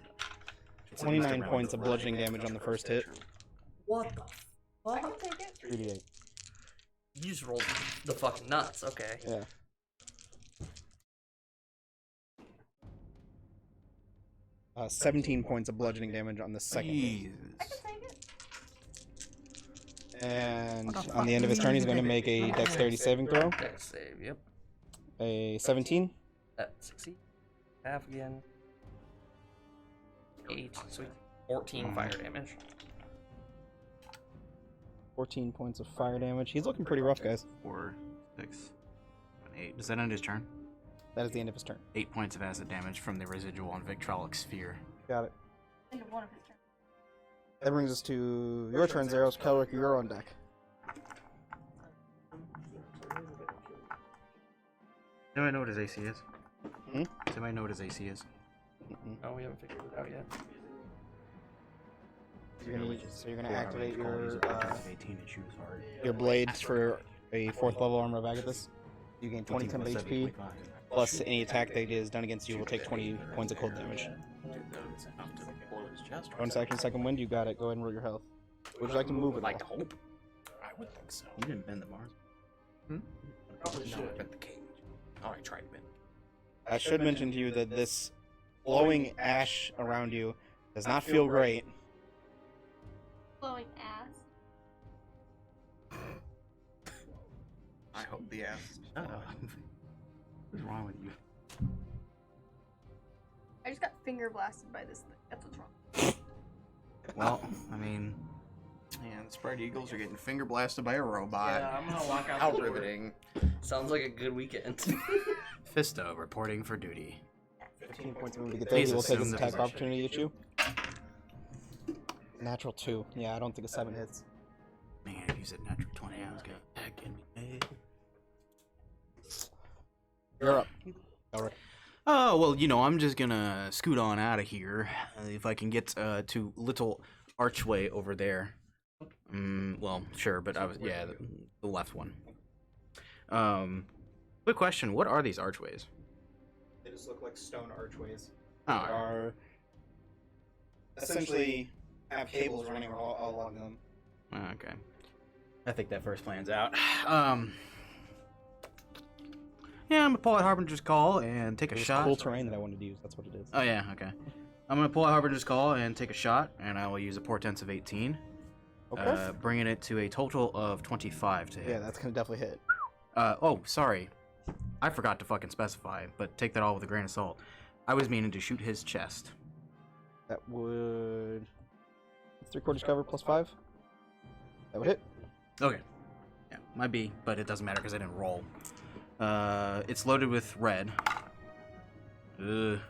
a 29 round points of or- bludgeoning damage on the first hit. What the I fuck? can take it. 3d8. You just rolled the fucking nuts. Okay. Yeah. Uh, 17 points of bludgeoning damage on the second hit. Jesus. I can take it. And on the end of his turn, he's going to make a dexterity saving throw. Dex save. Yep. A 17. That succeed. Half again. 8. Sweet. 14 fire damage. 14 points of fire damage. He's looking pretty rough, guys. 4, 6, 7, 8. Does that end his turn? That is the end of his turn. 8 points of acid damage from the residual on Victrolic Sphere. Got it. End of one of his turns. That brings us to your turn, Zeros. Kelric, you're on deck. Do I know what his AC is? Hmm? Does anybody know what his AC is? No, we haven't figured it out yet. So you're gonna activate your 18 and shoot hard. your blades for a 4th level armor of Agathis. You gain 20 temp HP, plus any attack that is done against you will take 20 points of cold damage. Bonus action, second wind, you got it. Go ahead and roll your health. Would you like to move it? Like to all? hope. I would think so. You didn't bend the bars. Probably should have been the cage. Oh, I tried to bend. I should mention to you that this glowing ash around you does not feel great. Blowing ass. I hope the ass. Shut up. What's wrong with you? I just got finger blasted by this thing. That's what's wrong. Well, I mean, Man, the Spread Eagles are getting finger blasted by a robot. I'm gonna walk out How the door. riveting. Sounds like a good weekend. Fisto reporting for duty. 15 points of movement to get Please there. He will take assume his that attack of opportunity at you. Natural 2. Yeah, I don't think a 7 hits. Man, if you said natural 20, I was gonna heck in me. You're up. Elric. Oh, well, you know, I'm just gonna scoot on out of here. If I can get to little archway over there. Well, sure, but I was, yeah, the left one. Quick question, what are these archways? They just look like stone archways. Oh, Are essentially have cables running all along them. okay. I think that first plan's out. Yeah, I'm gonna pull out Harbinger's Call and take a There's shot. cool terrain that I wanted to use. That's what it is. Oh yeah, okay. I'm gonna pull out Harbinger's Call and take a shot, and I will use a Portents of 18. Okay. Bringing it to a total of 25 to hit. Yeah, that's gonna definitely hit. Oh, sorry. I forgot to fucking specify, but take that all with a grain of salt. I was meaning to shoot his chest. That would 3/4 cover plus 5. That would hit. Okay. Yeah, might be, but it doesn't matter because I didn't roll. It's loaded with red. 5,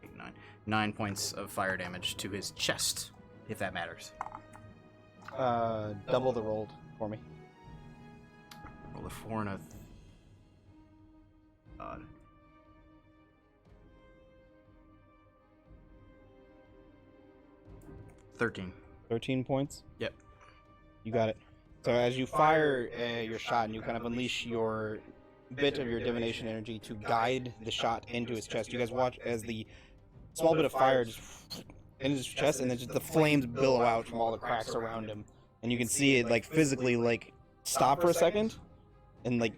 8, 9. 9 points of fire damage to his chest, if that matters. Double the rolled for me. Roll a 4 and a... God. 13. 13 points. Yep. You got it. So as you fire your shot and you kind of unleash your bit of your divination energy to guide the shot into his chest, you guys watch as the small bit of fire just into his chest, and then just the flames billow out from all the cracks around him, and you can see it like physically like stop for a second, and like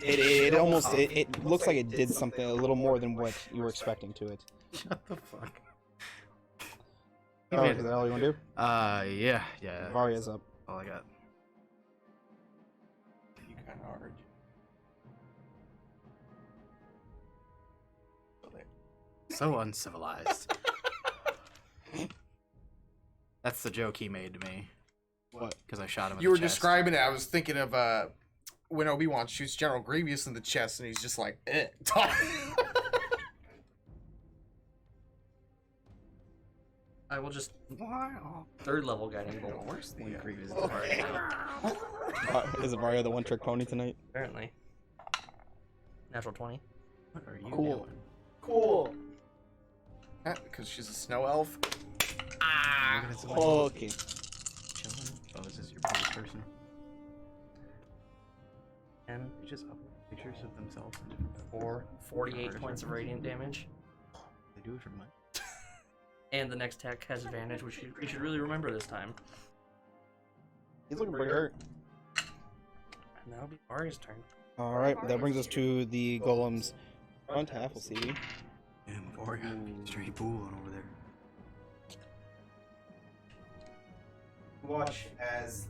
it almost it looks like it did something a little more than what you were expecting to it. Shut the fuck. Alright, is that all you want to do? Yeah. Varia's up. All I got. You kind of are. So uncivilized. That's the joke he made to me. What? Because I shot him in You the were chest. describing it. I was thinking of when Obi-Wan shoots General Grievous in the chest, and he's just like, eh. I will just third level guiding bolt. Worse than Grievous. Is it Varia the one-trick pony tonight? Apparently. Natural 20. What are you Cool. doing? Cool. Because she's a snow elf. Ah! Okay. Chilling. Oh, is this your previous person? And You just upload pictures of themselves in different 48 points of radiant damage. They do it for money. And the next attack has advantage, which you should really remember this time. He's looking pretty hurt. And that'll be Ari's turn. Alright, that brings us to the golem's front half. We'll see. Yeah, Maria. Straight pooling over there. Watch as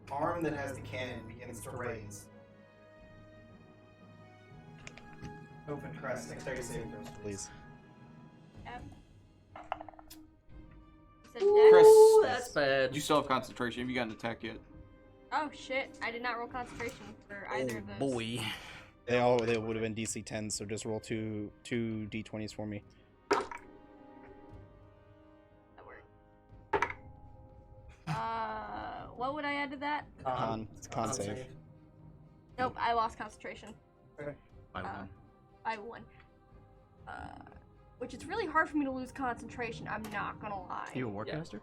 the arm that has the cannon begins to raise. Open crest, dexterity saving throws, Please. Yep. You said Chris, dex? Ooh, that's bad. You still have concentration. Have you gotten an attack yet? Oh shit! I did not roll concentration for either of those. Boy. They would have been DC 10s, so just roll two D20s for me. That worked. What would I add to that? It's a con save. Nope, I lost concentration. By one. I won. Which it's really hard for me to lose concentration. I'm not gonna lie. You a warcaster?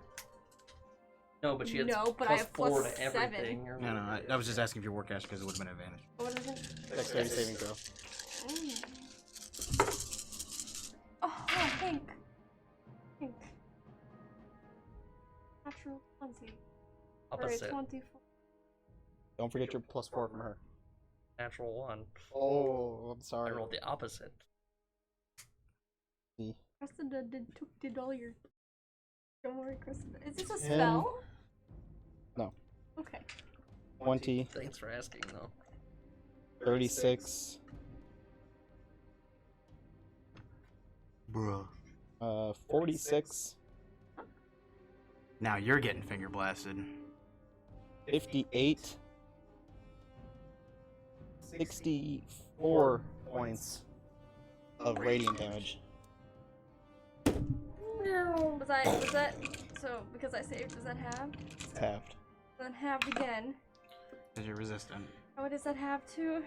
No, but she has No, but I have +4 +7. to everything. Or No, I was just asking if you're a warcaster because it would have been an advantage. What is it? Dexterity saving throw. Oh, pink. Pink. Natural 20. For a Opposite. 24. Don't forget your +4 from her. Natural 1. Oh, I'm I sorry. rolled the opposite. Kristen did all your. Don't worry, Kristen. Is this a 10. spell? No. Okay. 20, Thanks for asking, though. 36, Bruh. 46, Now you're getting finger blasted. 58, 64 points of radiant damage. Was that so because I saved, does that have? It's halved. Then halved again. Because you're resistant. What does that have to?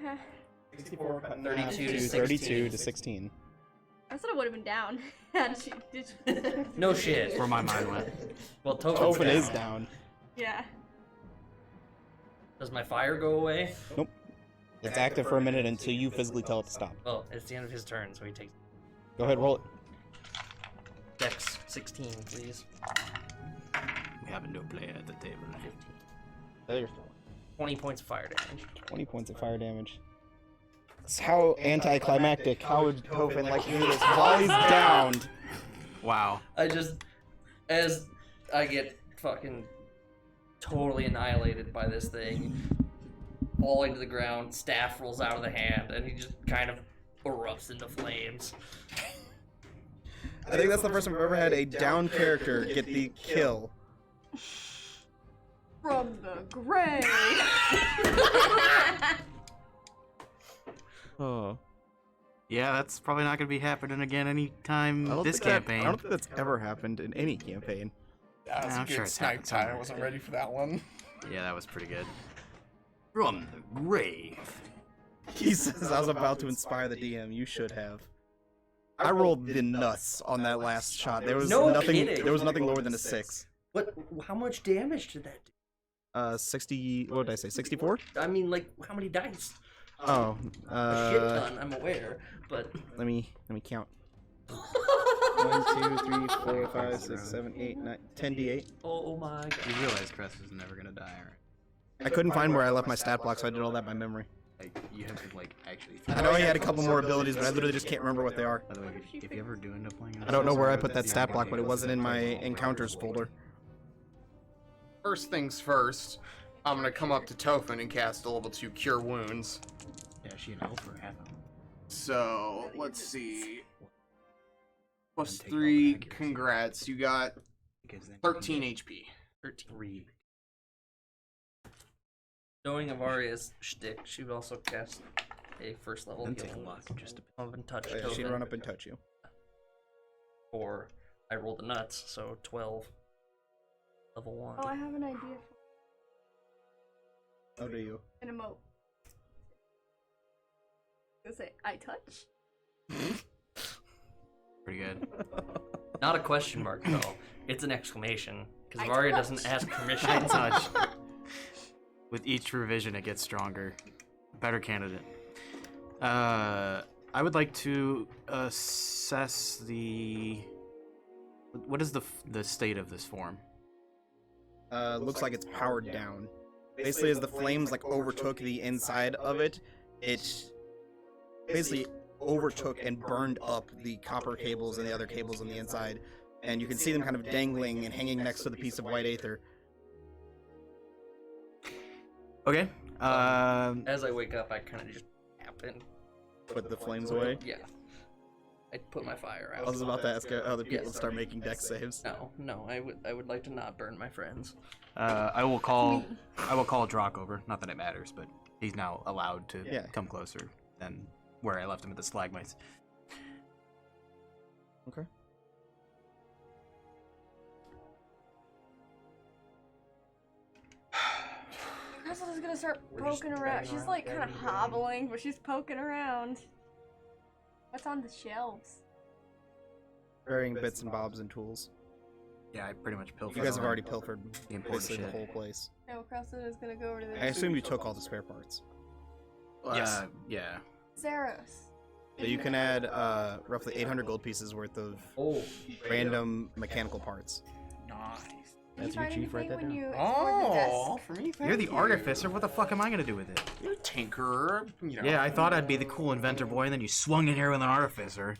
64 cut in 32 half to 32 to 16. I thought it would have been down. Had she, did she? No shit. Where my mind went. Well, Token's Open down. is down. Yeah. Does my fire go away? Nope. It's active for a minute until you physically tell it to stop. Well, it's the end of his turn, so he takes Go ahead, roll it. Dex 16, please. Yeah, have a new player at the table. 15. There. 20 points of fire damage. 20 points of fire damage. That's how anticlimactic. How would Tophin like to do this while he's downed? Wow. As I get fucking totally annihilated by this thing, falling to the ground, staff rolls out of the hand, and he just kind of erupts into flames. I think that's the first time I've ever had a down character get the kill. From the grave. Oh. Yeah, that's probably not going to be happening again anytime this campaign. I don't think that's ever happened in any campaign. That was I'm a good sure it's snipe happened time. I somewhere. wasn't ready for that one. Yeah, that was pretty good. From the grave. He says I was about to inspire the DM. You should have. I rolled the nuts on that last shot. There was No nothing. kidding. There was nothing lower than a 6. What? How much damage did that do? 60. What did I say? 64? I mean, like, how many dice? Oh. A shit ton, I'm aware, but... Let me count. 1, 2, 3, 4, 5, 6, 7, 8, 9, 10 D8. Oh my god. You realize Cress is never going to die, right? I couldn't find where I left my stat block, so I did all that by memory. Like, you have to, like, actually... I know he had a couple more abilities, but I literally just can't remember what they are. By the way, if you ever do end up playing... I don't know where I put that stat block, but it wasn't in my encounters folder. First things first, I'm gonna come up to Tophin and cast a level 2 Cure Wounds. Yeah, she an elf or half elf? So, let's see. Plus Take 3, all the congrats. You got Because then 13 HP. 13. Knowing Avaria's shtick, she would also cast a first level Then take healing a look, just to... of and touch Yeah, she'd Tophin. run up and touch you. Or I rolled the nuts, so 12. Level 1. Oh, I have an idea for Oh, do you? an emote. I'm gonna say, I touch. Pretty good. Not a question mark, though. It's an exclamation. Because I Avaria touch. doesn't ask permission. I touch. With each revision, it gets stronger. Better candidate. I would like to assess the... What is the state of this form? Looks like it's powered down. Basically, as the flames like overtook the inside of it, it basically overtook and burned up the copper cables and the other cables on the inside, and you can see them kind of dangling and hanging next to the piece of white aether. Okay. As I wake up, I kind of just happen. Put the flames away. Yeah. I put my fire I out. was about to ask other people Yes. to start making dex saves. No, I would like to not burn my friends. I will call Drock over. Not that it matters, but he's now allowed to come closer than where I left him at the stalagmites. Okay. Crystal's gonna start We're just poking around. banging She's around like kind of every day. hobbling, but she's poking around. What's on the shelves? Varying bits and bobs and tools. Yeah, I pretty much pilfered. You guys have all already pilfered the important basically the shit. whole place. No, Crystal is gonna go over to the. I assume you took all the spare parts. Yes. Yeah. Zeros. So you can add roughly 800 gold pieces worth of Oh. random mechanical parts. Nice. Did you That's your find chief right anything there when now. you explored the desk? Oh, for me, thank You're the you. artificer. What the fuck am I gonna do with it? You're a tinkerer, you know. Yeah, I thought I'd be the cool inventor boy, and then you swung in here with an artificer.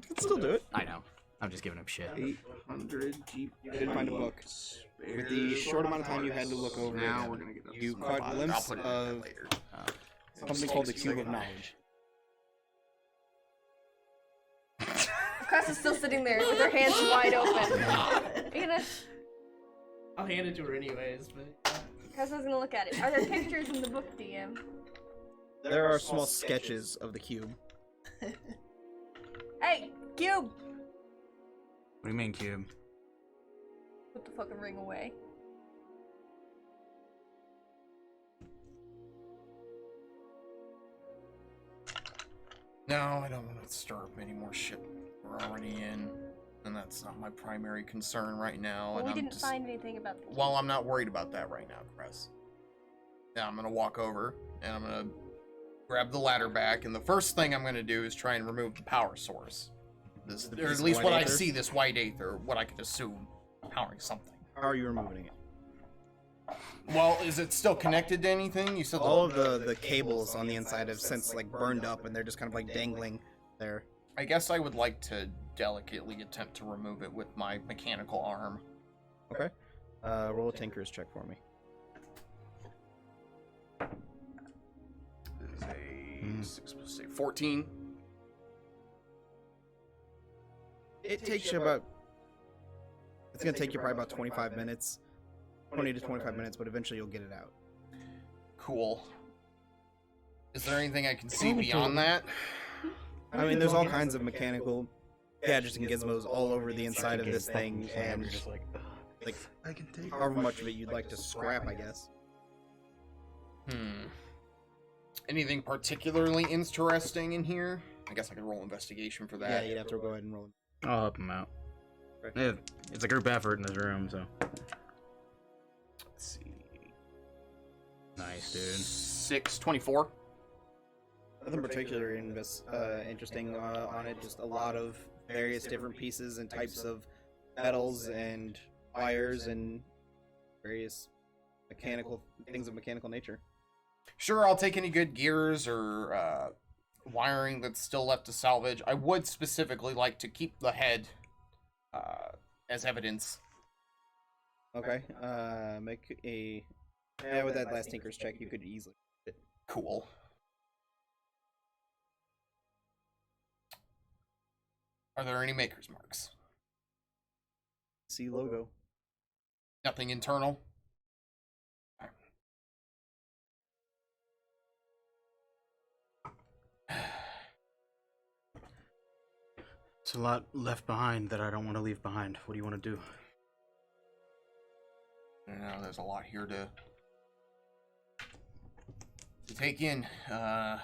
You can still do it. I know. I'm just giving him shit. 800 GP. You did find a book. With the short amount of time you had to look over Now it, we're gonna get up you some caught a fun. glimpse I'll put it in there of later. something called the Cube of Knowledge. Crystal's still sitting there with her hands wide open. You're gonna. I'll hand it to her anyways, but Crystal's gonna look at it. Are there pictures in the book, DM? There are small sketches of the cube. Hey, cube! What do you mean, cube? Put the fucking ring away. No, I don't want to stir up any more shit we're already in, and that's not my primary concern right now. Well, and we I'm didn't just, find anything about the. Well, I'm not worried about that right now, Chris. Now I'm gonna walk over and I'm gonna grab the ladder back, and the first thing I'm gonna do is try and remove the power source. This, The or piece at of least white what I aether? see, this white aether, what I could assume powering something. How are you removing it? Well, is it still connected to anything? You said All of the cables on the inside have since like burned up, and they're just kind of like dangling there. I guess I would like to delicately attempt to remove it with my mechanical arm. Okay. Roll a Tinker's check for me. This is a 6 plus 8, 14. It takes you about. It's gonna take you probably about 25 minutes, 20 to 25 minutes, but eventually you'll get it out. Cool. Is there anything I can see beyond that? I mean, there's all kinds of mechanical gadgets and gizmos all over the inside of this thing, and like I can take however much of it you'd like to scrap, I guess. Anything particularly interesting in here? I guess I could roll investigation for Yeah, that. you'd have to go ahead and roll. I'll help him out. Okay. It's a group effort in this room, so. Let's see. Nice, dude. 6, 24. Nothing particularly interesting on it. Just a lot of various different pieces and types of metals and wires and various mechanical things of mechanical nature. Sure, I'll take any good gears or wiring that's still left to salvage. I would specifically like to keep the head as evidence. Okay. Make a. Yeah, with that last Tinker's check, you could easily. Cool. Are there any maker's marks? See logo. Nothing internal? It's a lot left behind that I don't want to leave behind. What do you want to do? I know there's a lot here to take in. I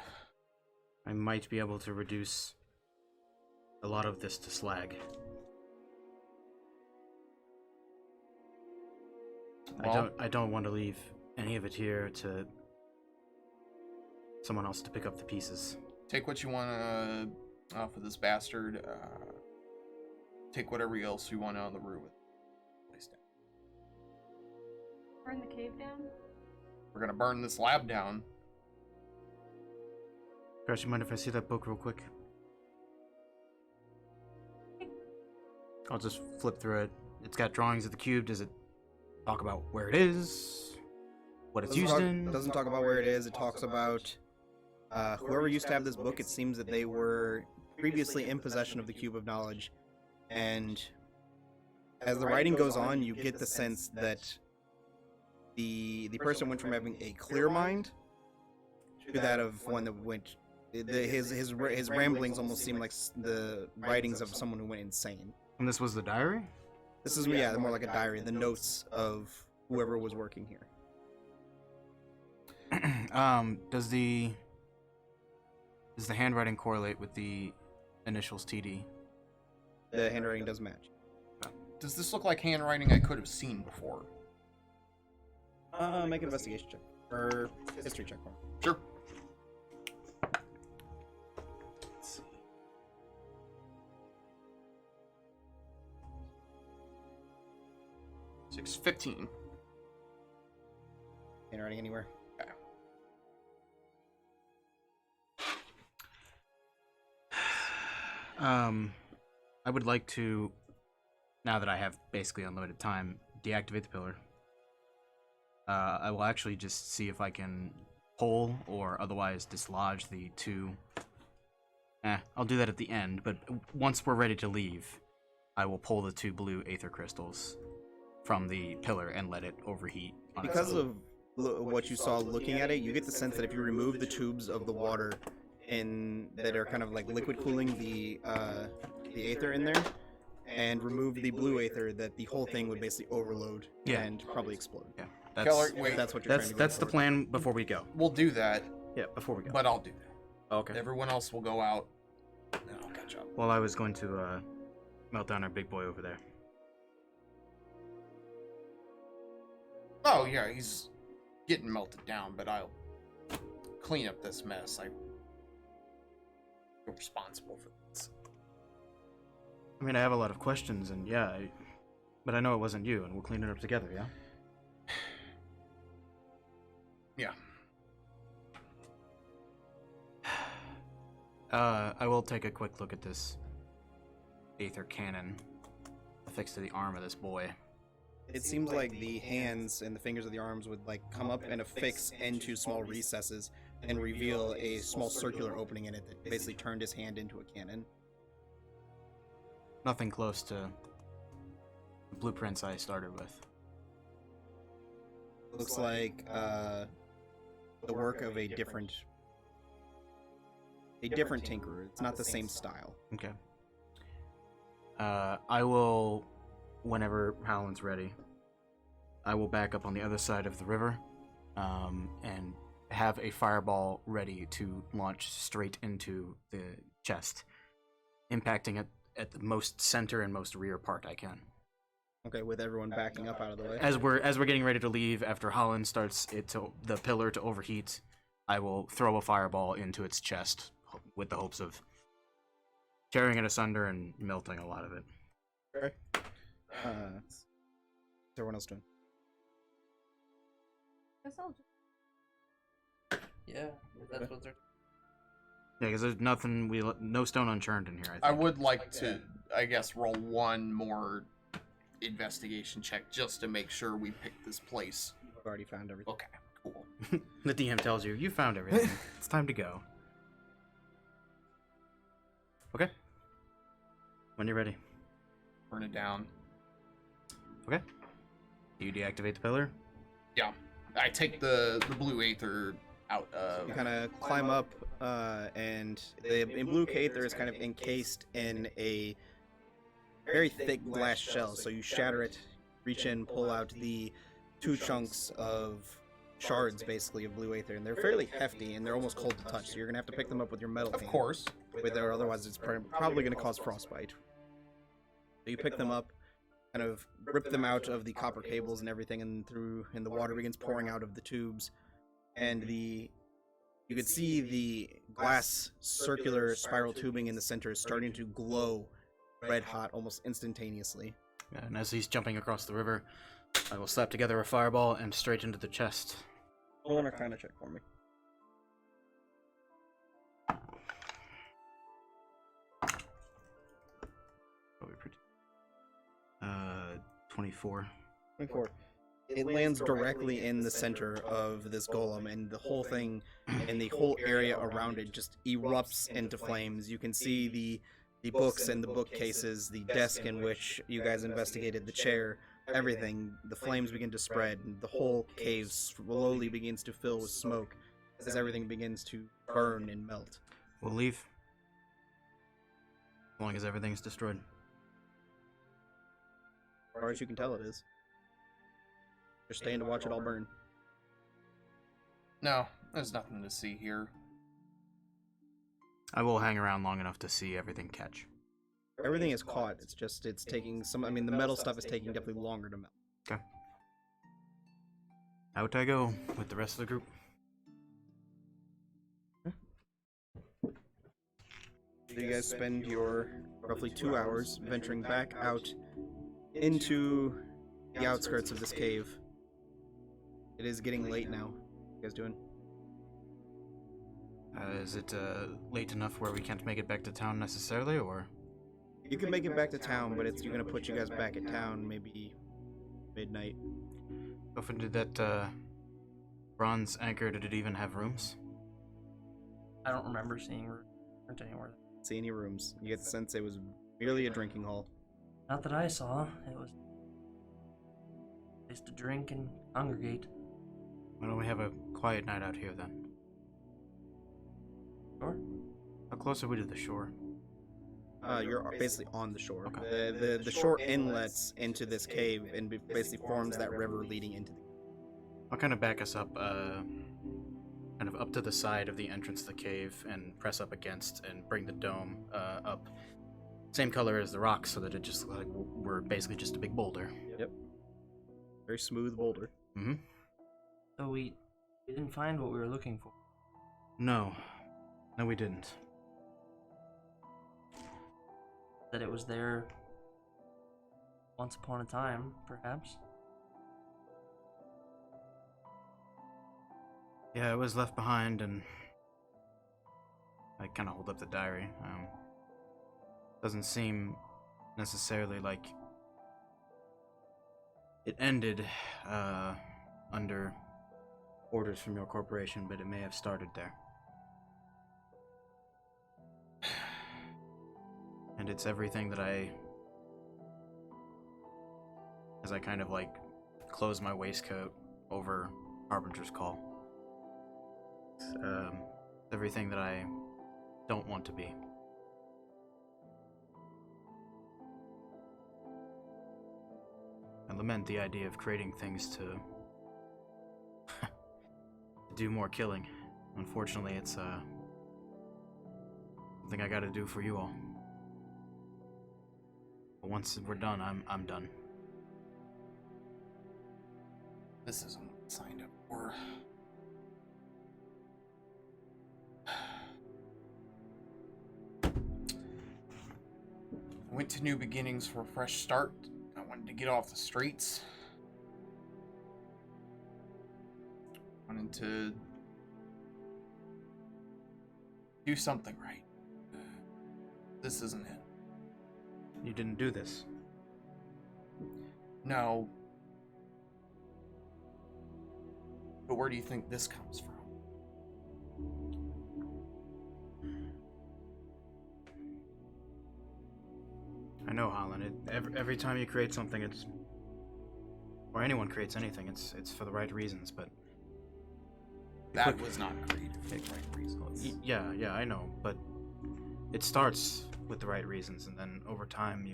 might be able to reduce a lot of this to slag. Well, I don't want to leave any of it here to someone else to pick up the pieces. take what you want off of this bastard. Take whatever else you want out of the room. Burn the cave down? We're gonna burn this lab down. Crash, you mind if I see that book real quick? I'll just flip through it. It's got drawings of the cube. Does it talk about where it is? What it's used in? Doesn't talk about where it is. It talks about whoever used to have this book. It seems that they were previously in possession of the cube of knowledge, and as the writing goes on, you get the sense that the person went from having a clear mind to that of one that went. His ramblings almost seem like the writings of someone who went insane. And this was the diary? This is more like a diary, the notes of whoever was working here. Does the handwriting correlate with the initials TD? The handwriting does match. Does this look like handwriting I could have seen before? Make an investigation check or history check for me. Sure. 15. Handwriting anywhere? Okay. I would like to, now that I have basically unlimited time, deactivate the pillar. I will actually just see if I can pull or otherwise dislodge the two. I'll do that at the end, but once we're ready to leave, I will pull the two blue aether crystals from the pillar and let it overheat. Because of what you saw looking at it, you get the sense that if you remove the tubes of the water that are kind of like liquid cooling the aether in there, and remove the blue aether, that the whole thing would basically overload and probably explode. Yeah, Keller, wait, That's what you're trying to go that's the for. plan before we go. We'll do that, Yeah, before we go. but I'll do that. Okay. Everyone else will go out, and I'll catch up. Well, I was going to melt down our big boy over there. Oh, yeah, he's getting melted down, but I'll clean up this mess. I'm responsible for this. I mean, I have a lot of questions, and yeah, But I know it wasn't you, and we'll clean it up together, yeah? Yeah. I will take a quick look at this Aether cannon affixed to the arm of this boy. It seems like the hands and the fingers of the arms would like come up and affix into small recesses and reveal a small circular opening in it that basically turned his hand into a cannon. Nothing close to the blueprints I started with. Looks like the work of a different tinkerer. It's not the same style. Okay. I will, whenever Howland's ready, I will back up on the other side of the river, and have a fireball ready to launch straight into the chest, impacting it at the most center and most rear part I can. Okay, with everyone backing up out of the way. As we're getting ready to leave, after Holland starts the pillar to overheat, I will throw a fireball into its chest with the hopes of tearing it asunder and melting a lot of it. Okay. What's everyone else doing? Guess I'll just Yeah, that's what they're. Yeah, because there's nothing, no stone unturned in here, I think. I would like to, I guess, roll one more investigation check just to make sure we picked this place. I've already found everything. Okay, cool. The DM tells you, you found everything. It's time to go. Okay. When you're ready. Burn it down. Okay. Do you deactivate the pillar? Yeah. I take the blue aether out of... You kind of climb up, and the blue aether is kind of encased in a very thick glass shell. So you shatter it, reach in, pull out the 2 chunks of shards, basically, of blue aether, and they're fairly hefty and they're almost cold to touch. So you're gonna have to pick them up with your metal Of hand. course. Otherwise it's probably gonna cause frostbite. So you pick them up, kind of rip them out of the copper cables and everything, and the water begins pouring out of the tubes, and you could see the glass circular spiral tubing in the center is starting to glow red hot almost instantaneously. And as he's jumping across the river, I will slap together a fireball and straight into the chest. Roll an Arcana check for me. Probably pretty. 24. 24. It lands directly in the center of this golem, and the whole thing and the whole area around it just erupts into flames. You can see the books and the bookcases, the desk in which you guys investigated, the chair, everything. The flames begin to spread, and the whole cave slowly begins to fill with smoke as everything begins to burn and melt. We'll leave. As long as everything's destroyed. As far as you can tell, it is. Just staying to watch it all burn. No, there's nothing to see here. I will hang around long enough to see everything catch. Everything is caught. It's taking some. I mean, the metal stuff is taking definitely longer to melt. Okay. Out I go with the rest of the group. So you guys spend your roughly 2 hours venturing back out into the outskirts of this cave. It is getting late now. What are you guys doing? Is it late enough where we can't make it back to town necessarily, or? You can make it back to town, but it's going to put you guys back at town maybe midnight. How often did that bronze anchor, did it even have rooms? I don't remember seeing rooms anywhere. See any rooms? You get the sense it was merely a drinking hall. Not that I saw. It was a place to drink and congregate. Why don't we have a quiet night out here then? Sure. How close are we to the shore? You're basically on the shore. Okay. The shore inlets into this cave and basically forms that river leading into the... I'll kind of back us up, kind of up to the side of the entrance to the cave and press up against and bring the dome up. Same color as the rocks so that it just like we're basically just a big boulder. Yep. Very smooth boulder. Mm-hmm. So we didn't find what we were looking for. No, we didn't. That it was there once upon a time, perhaps. Yeah, it was left behind, and I kind of hold up the diary. Doesn't seem necessarily like it ended under orders from your corporation, but it may have started there. And it's everything that as I kind of like close my waistcoat over Harbinger's call. Everything that I don't want to be. I lament the idea of creating things to do more killing. Unfortunately, it's something I gotta do for you all. But once we're done, I'm done. This isn't what I signed up for. I went to New Beginnings for a fresh start. I wanted to get off the streets. Wanted to do something right. This isn't it. You didn't do this. No. But where do you think this comes from? I know, Holland. Every time you create something, or anyone creates anything, it's for the right reasons. But that was not created for the right reasons. Yeah, I know. But it starts with the right reasons, and then over time,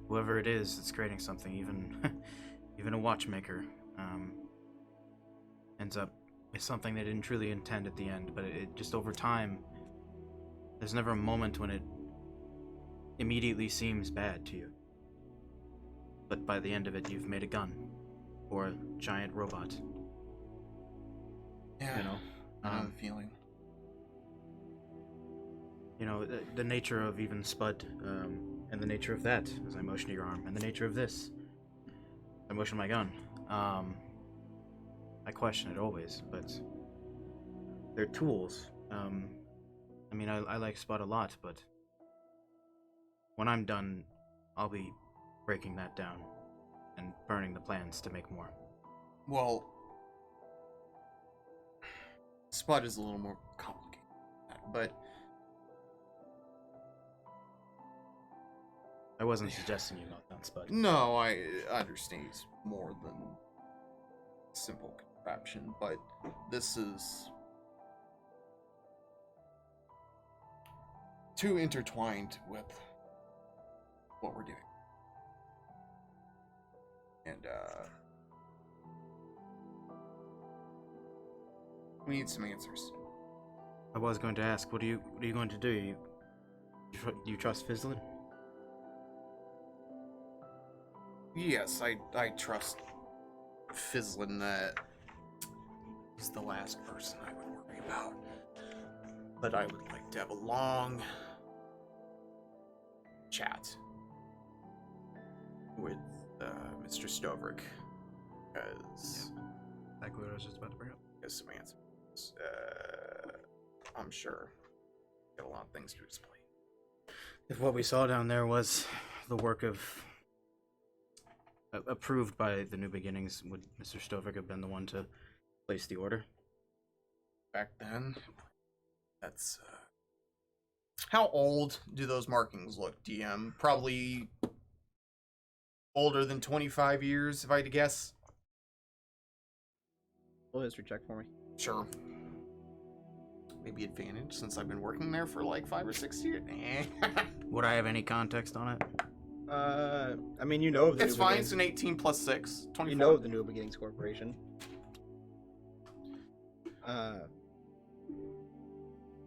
whoever it is that's creating something, even a watchmaker, ends up with something they didn't truly intend at the end. But it just over time, there's never a moment when it immediately seems bad to you. But by the end of it, you've made a gun. Or a giant robot. Yeah, you know? I know the feeling. You know, the nature of even Spud, and the nature of that, as I motion to your arm, and the nature of this, I motion my gun. I question it always, but they're tools. I mean, I like Spud a lot, but when I'm done, I'll be breaking that down and burning the plans to make more. Well, Spud is a little more complicated than that, but I wasn't suggesting you knock down Spud. no, I understand he's more than simple contraption, but this is too intertwined with what we're doing. And we need some answers. I was going to ask, what are you going to do? You trust Fizzlin? Yes, I trust Fizzlin that he's the last person I would worry about. But I would like to have a long chat with Mr. Stovrick, because Exactly what I was just about to bring up. he has some answers. I'm sure got a lot of things to explain. If what we saw down there was the work of approved by the New Beginnings, would Mr. Stovrick have been the one to place the order? Back then, that's how old do those markings look, DM? Probably older than 25 years, if I had to guess. Roll a history check for me. Sure. Maybe advantage, since I've been working there for like 5 or 6 years. Would I have any context on it? I mean, you know of the It's New fine, Beginnings. it's an 18 plus 6. 24. You know of the New Beginnings Corporation.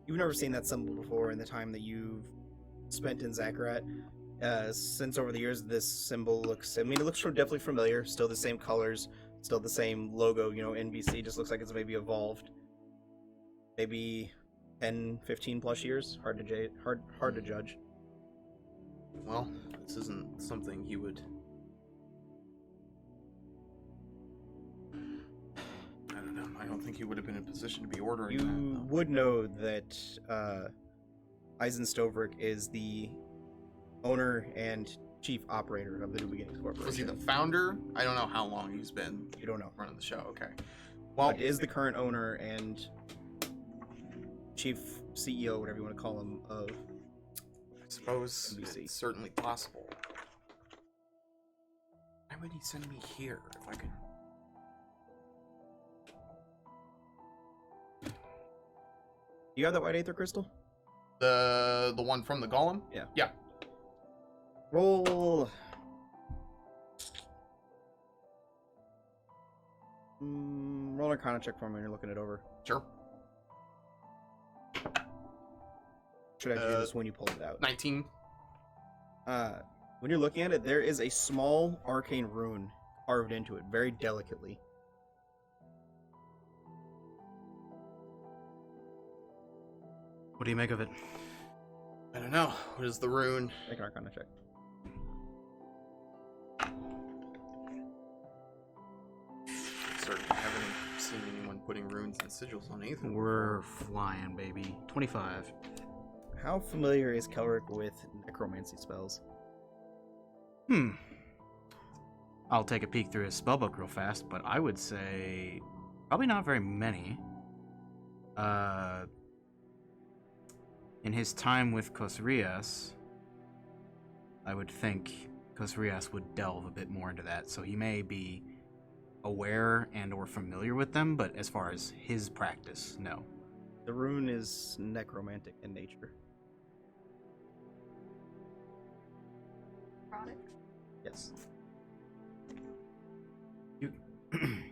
You've never seen that symbol before in the time that you've spent in Zakarat. Since over the years, this symbol looks, I mean, it looks definitely familiar. Still the same colors, still the same logo, you know, NBC. Just looks like it's maybe evolved. Maybe 10, 15 plus years. Hard to judge. Well, this isn't something he would... I don't know. I don't think he would have been in a position to be ordering that. You would know that Eisen Stoverick is the owner and chief operator of the New Beginnings Corporation. Was he the founder? I don't know how long he's been You don't know. running the show. Okay. Well, But is the current owner and chief CEO, whatever you want to call him, of I suppose NBC. it's certainly possible. Why would he send me here if I could... You have that white aether crystal? The one from the golem? Yeah. Yeah. Roll. Roll an Arcana check for me when you're looking it over. Sure. Should I do this when you pull it out? 19. When you're looking at it, there is a small arcane rune carved into it, very delicately. What do you make of it? I don't know. What is the rune? Make an Arcana check. Certainly haven't seen anyone putting runes and sigils on anything. We're flying, baby. 25. How familiar is Kelric with necromancy spells? I'll take a peek through his spellbook real fast, but I would say probably not very many. In his time with Kosrias, I would think Kosrias would delve a bit more into that, so he may be aware and or familiar with them, but as far as his practice, no. The rune is necromantic in nature. Product. Yes.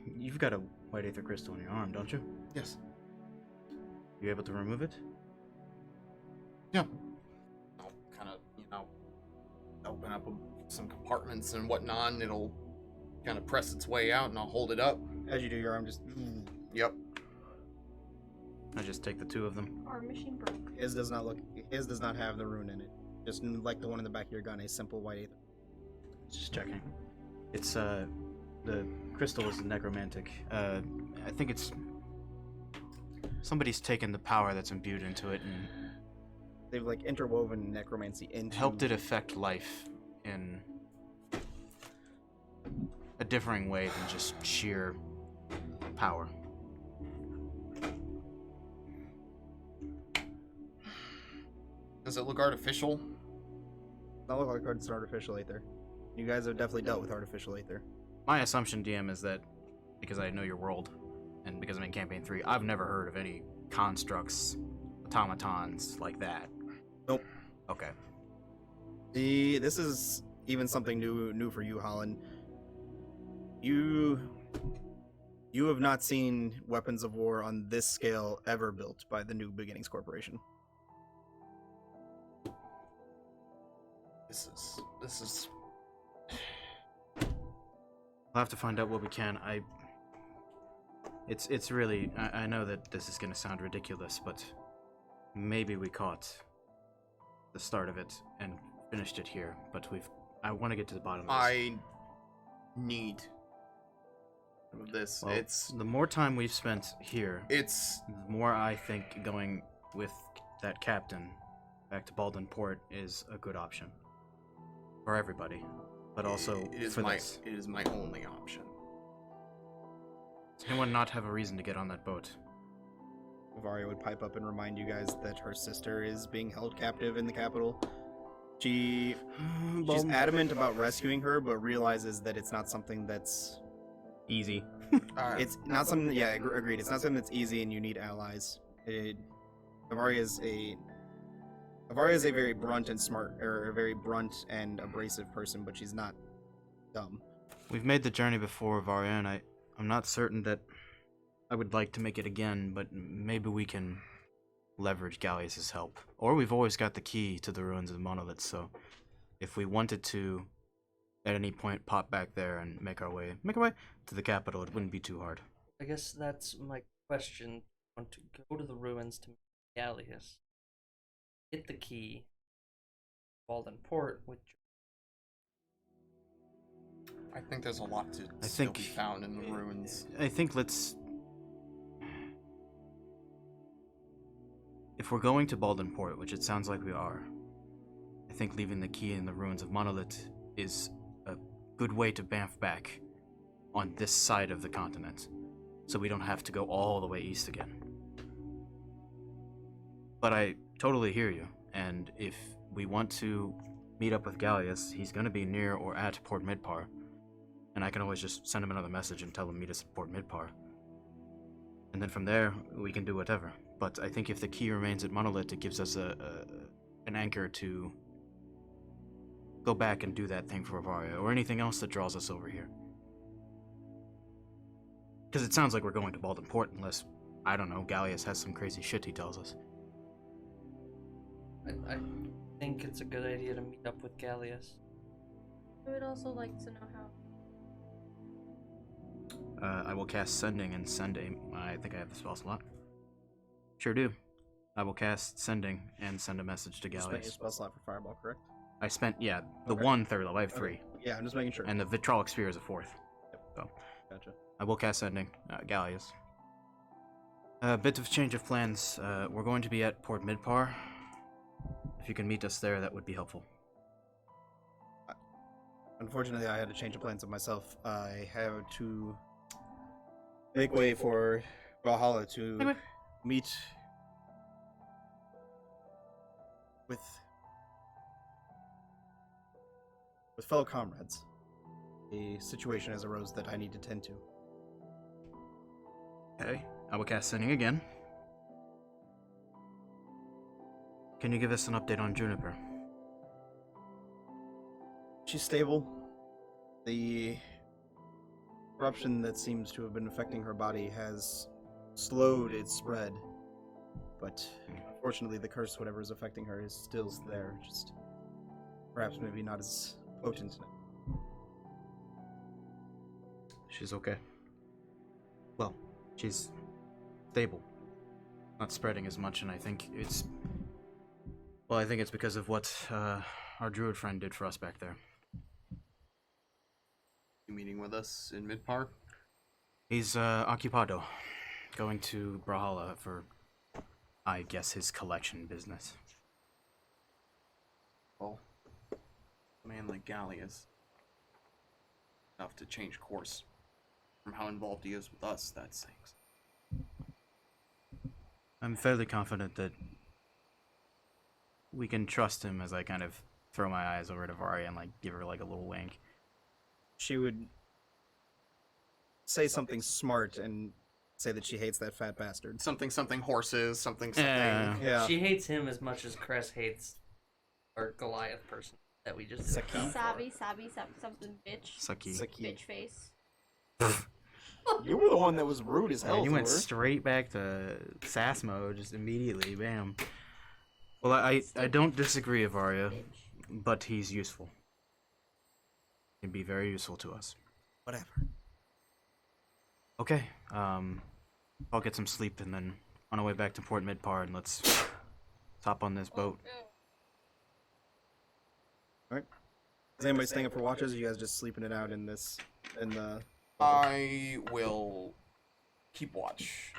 You've got a white aether crystal in your arm, don't you? Yes. You able to remove it? Yeah. I'll kind of, open up some compartments and whatnot, and it'll kind of press its way out, and I'll hold it up. As you do, your arm just... Yep. I just take the two of them. Our machine broke. His does not have the rune in it. Just like the one in the back of your gun, a simple white aether. Just checking. It's the crystal is necromantic. I think it's somebody's taken the power that's imbued into it and They've like interwoven necromancy into... helped it affect life in a differing way than just sheer power. Does it look artificial? Not look like it's artificial aether. You guys have definitely dealt with artificial aether. My assumption, DM, is that because I know your world and because I'm in Campaign 3, I've never heard of any constructs, automatons like that. Nope. Okay. This is even something new for you, Holland. You have not seen weapons of war on this scale ever built by the New Beginnings Corporation. This is... We'll have to find out what we can. It's really... I know that this is going to sound ridiculous, but maybe we caught the start of it and finished it here, but I want to get to the bottom of this. I need this. Well, it's the more time we've spent here, it's the more I think going with that captain back to Baldwin Port is a good option for everybody, but also it is for my this. it is my only option. Does anyone not have a reason to get on that boat? Varia would pipe up and remind you guys that her sister is being held captive in the capital. She's adamant about rescuing her, but realizes that it's not something that's Easy. it's not something. Yeah, agreed. It's not something that's easy, and you need allies. Varia is a very blunt and smart, or a very blunt and abrasive person, but she's not dumb. We've made the journey before, Varia, and I'm not certain that I would like to make it again, but maybe we can leverage Gallius' help. Or we've always got the key to the ruins of the monoliths, so if we wanted to at any point pop back there and make our way to the capital, it wouldn't be too hard. I guess that's my question. I want to go to the ruins to meet Gallius, get the key, Walden Port, which I think there's a lot to I still think- be found in the ruins. I think let's. If we're going to Baldenport, which it sounds like we are, I think leaving the key in the ruins of Monolith is a good way to bamf back on this side of the continent, so we don't have to go all the way east again. But I totally hear you, and if we want to meet up with Gallius, he's going to be near or at Port Midpar, and I can always just send him another message and tell him meet us at Port Midpar. And then from there, we can do whatever. But I think if the key remains at Monolith, it gives us an anchor to go back and do that thing for Avaria, or anything else that draws us over here. Because it sounds like we're going to Baldenport, unless, I don't know, Gallius has some crazy shit he tells us. I think it's a good idea to meet up with Gallius. I would also like to know how. I will cast Sending and send a... I think I have the spell slot. Sure do. I will cast Sending and send a message to You spent your Gallius. spell slot for Fireball, correct? I spent, yeah, the Okay. 1/3 level. I have 3. Okay. Yeah, I'm just making sure. And the Vitrolic Spear is a 4th. So, Gotcha. I will cast Sending. Gallius. A bit of change of plans. We're going to be at Port Midpar. If you can meet us there, that would be helpful. Unfortunately, I had a change of plans of myself. I have to make way for Valhalla to meet with fellow comrades. A situation has arose that I need to tend to. Okay. I will cast Sending again. Can you give us an update on Juniper? She's stable. The corruption that seems to have been affecting her body has slowed its spread. But unfortunately, the curse, whatever is affecting her, is still there. Just perhaps maybe not as potent. She's okay. Well, she's stable. Not spreading as much, and I think it's... Well, I think it's because of what our druid friend did for us back there. You meeting with us in Midpar? He's occupado, going to Brawlhalla for, I guess, his collection business. Well, a man like Gallius, enough to change course from how involved he is with us, that sinks. I'm fairly confident that we can trust him as I kind of throw my eyes over to Varia and like give her like a little wink. She would say something smart and say that she hates that fat bastard. Something horses, something. Yeah. She hates him as much as Cress hates our Goliath person that we just did. Sabi, something bitch. Sucky. Bitch face. You were the one that was rude as Yeah, hell. you to went her. straight back to sass mode just immediately, bam. Well, I don't disagree, Avaria, but he's useful. He can be very useful to us. Whatever. Okay, I'll get some sleep and then on our way back to Port Midpar and let's hop on this boat. Is anybody staying up for watches? Or are you guys just sleeping it out in the? I will keep watch.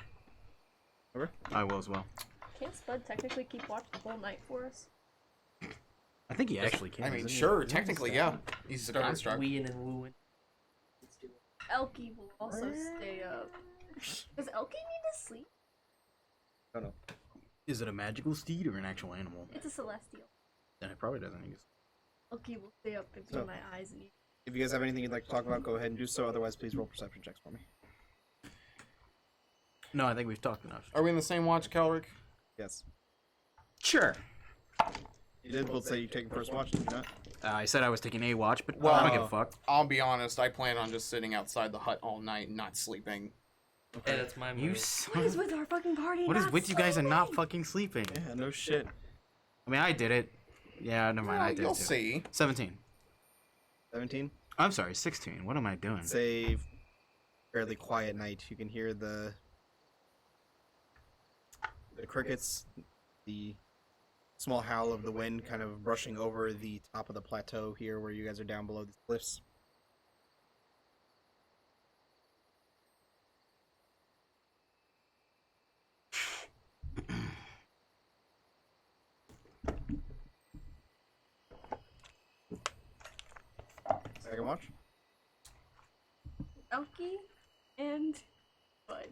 I will as well. Can't Spud technically keep watch the whole night for us? I think he actually can. I mean, doesn't he? sure, technically, yeah. He's a Start construct. weeing and wooing. Elkie will also stay up. Does Elkie need to sleep? I don't know. Is it a magical steed or an actual animal? It's a celestial. Then it probably doesn't. Elkie will stay up between So- my eyes and eat. If you guys have anything you'd like to talk about, go ahead and do so. Otherwise, please roll perception checks for me. No, I think we've talked enough. Are we in the same watch, Calric? Yes. Sure. You did both say you take first watch, did you not? I said I was taking a watch, but Well, I don't give a fuck. I'll be honest, I plan on just sitting outside the hut all night and not sleeping. Yeah, that's my You move. son What is of- with our fucking party? What is not with you guys and not sleeping? fucking sleeping? Yeah, no shit. I mean, I did it. Yeah, never mind. I did You'll too. see. 17. 17? I'm sorry, 16. What am I doing? It's a fairly quiet night. You can hear the crickets, the small howl of the wind kind of brushing over the top of the plateau here where you guys are down below the cliffs. Second watch. Elky and Bud.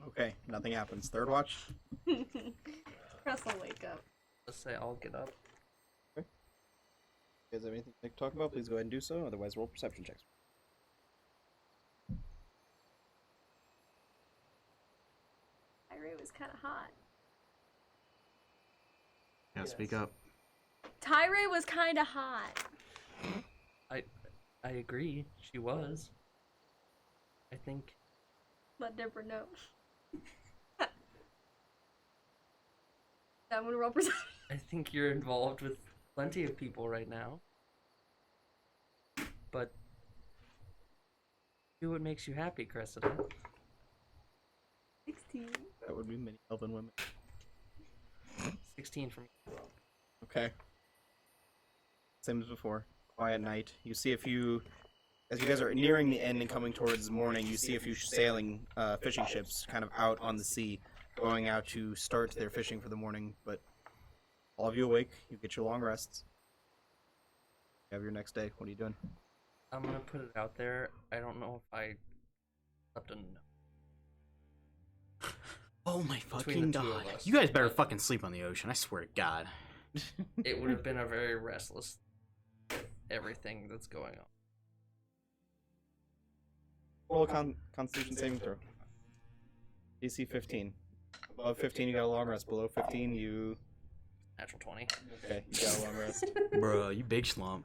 Okay, nothing happens. Third watch. Cress will wake up. Let's say I'll get up. You guys have anything to talk about? Please go ahead and do so. Otherwise, roll perception checks. Tyree was kind of hot. Yeah, speak up. Tyree was kind of hot. I agree. She was. I think. Let Deborah know. I'm gonna roll perception. I think you're involved with plenty of people right now. But do what makes you happy, Cressida. 16. That would be many elven women. 16 for me. Okay. Same as before. Quiet night. You see a few, as you guys are nearing the end and coming towards morning, you see a few sailing fishing ships kind of out on the sea, going out to start their fishing for the morning. But all of you awake. You get your long rests. You have your next day. What are you doing? I'm gonna put it out there. I don't know if I slept enough. Oh my Between fucking the two god. of us. You guys better fucking sleep on the ocean, I swear to god. It would have been a very restless everything that's going on. Roll a Constitution saving throw. DC 15. Above 15, you got a long rest. Below 15, you... Natural 20. Okay, you got a long rest. Bro, you big slump.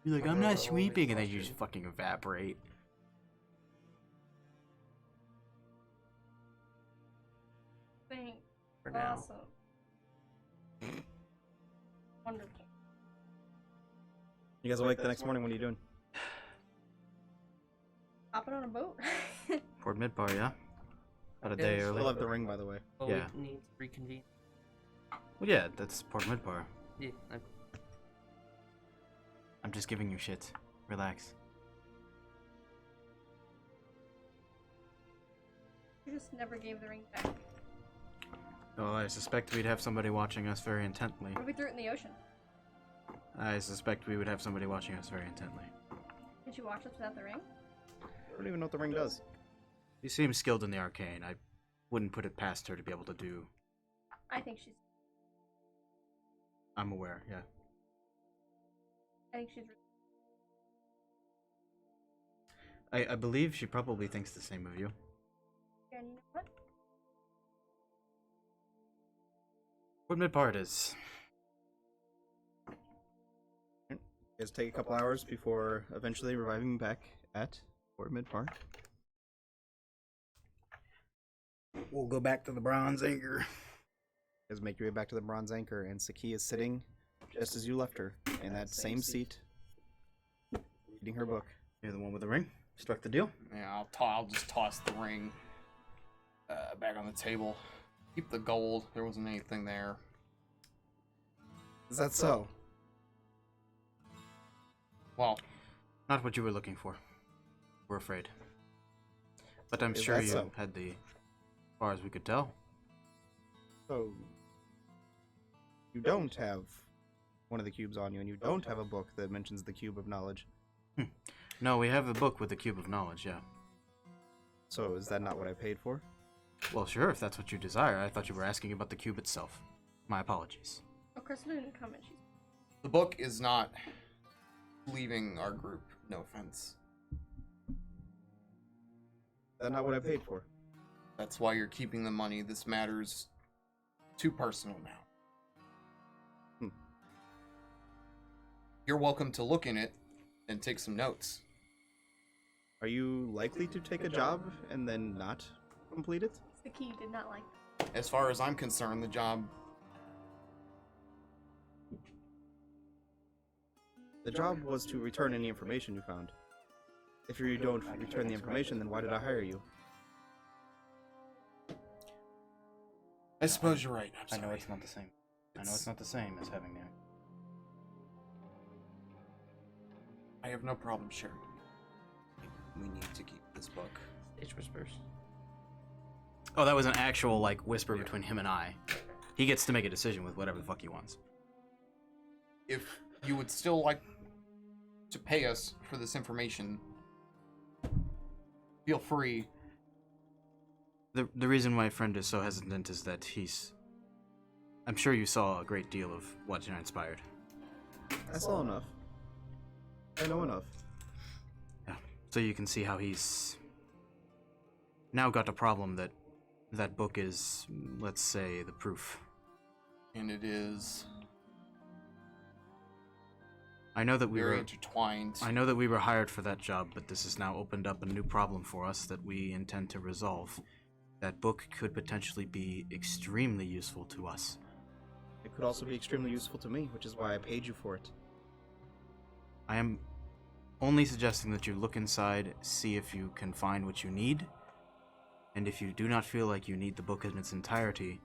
You're like, I'm not sleeping, and then you just fucking evaporate. Thanks. For now. Awesome. Wonderful. You guys awake the next morning, what are you doing? Hopping on a boat. Port Midbar, yeah? About a Yeah, day still early. Still have the ring, by the way. Oh, Yeah. we need to reconvene. Well, yeah, that's Port Midbar. Yeah, I'm just giving you shit. Relax. You just never gave the ring back. Well, I suspect we'd have somebody watching us very intently. What if we threw it in the ocean? I suspect we would have somebody watching us very intently. Did you watch us without the ring? I don't even know what the ring does. She seems skilled in the arcane. I wouldn't put it past her to be able to do. I think she's. I'm aware, yeah. I think she's. I believe she probably thinks the same of you. And you know what? Port Midbar is. You guys take a couple hours before eventually reviving back at Port Midbar. We'll go back to the Bronze Anchor. You guys make your way back to the Bronze Anchor, and Saki is sitting just as you left her in that same seat, reading her book. You're the one with the ring? Struck the deal? Yeah, I'll just toss the ring back on the table. Keep the gold. There wasn't anything there. Is that so? Well, Not what you were looking for. We're afraid. But I'm Is sure that you so? had the... As far as we could tell. So, you don't have one of the cubes on you, and you don't have a book that mentions the Cube of Knowledge. No, we have the book with the Cube of Knowledge, yeah. So, is that not what I paid for? Well, sure, if that's what you desire. I thought you were asking about the cube itself. My apologies. Oh, Crystal didn't come and she's. the book is not leaving our group. No offense. Is that not what I paid for? That's why you're keeping the money. This matters too personal now. You're welcome to look in it and take some notes. Are you likely to take a job and then not complete it? The key did not like. As far as I'm concerned, the job... The job was to return any information you found. If you don't return the information, then why did I hire you? I suppose you're right. I'm I know sorry. it's not the same. I know it's not the same as having the. I have no problem sharing. We need to keep this book. Stage whispers. Oh, that was an actual like whisper between him and I. He gets to make a decision with whatever the fuck he wants. If you would still like to pay us for this information, feel free. The reason my friend is so hesitant is that he's. I'm sure you saw a great deal of what transpired. I saw enough. I know enough. Yeah. So you can see how he's now got a problem that that book is, let's say, the proof. And it is I know that we very were. intertwined. I know that we were hired for that job, but this has now opened up a new problem for us that we intend to resolve. That book could potentially be extremely useful to us. It could also be extremely useful to me, which is why I paid you for it. I am only suggesting that you look inside, see if you can find what you need, and if you do not feel like you need the book in its entirety,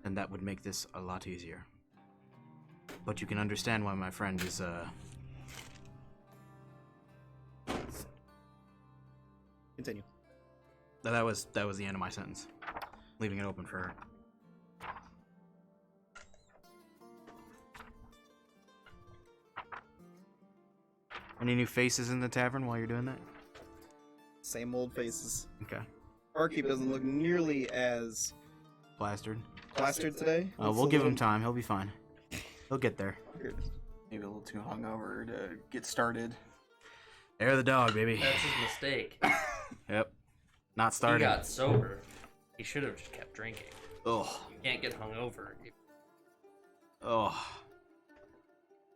then that would make this a lot easier. But you can understand why my friend is, Continue. That was the end of my sentence. Leaving it open for her. Any new faces in the tavern while you're doing that? Same old faces. Okay. Barkeep doesn't look nearly as Plastered. plastered today. We'll give him time. He'll be fine. He'll get there. Maybe a little too hungover to get started. Air the dog, baby. That's his mistake. Yep. Not He starting. got sober. He should have just kept drinking. Ugh. You can't get hungover. Ugh.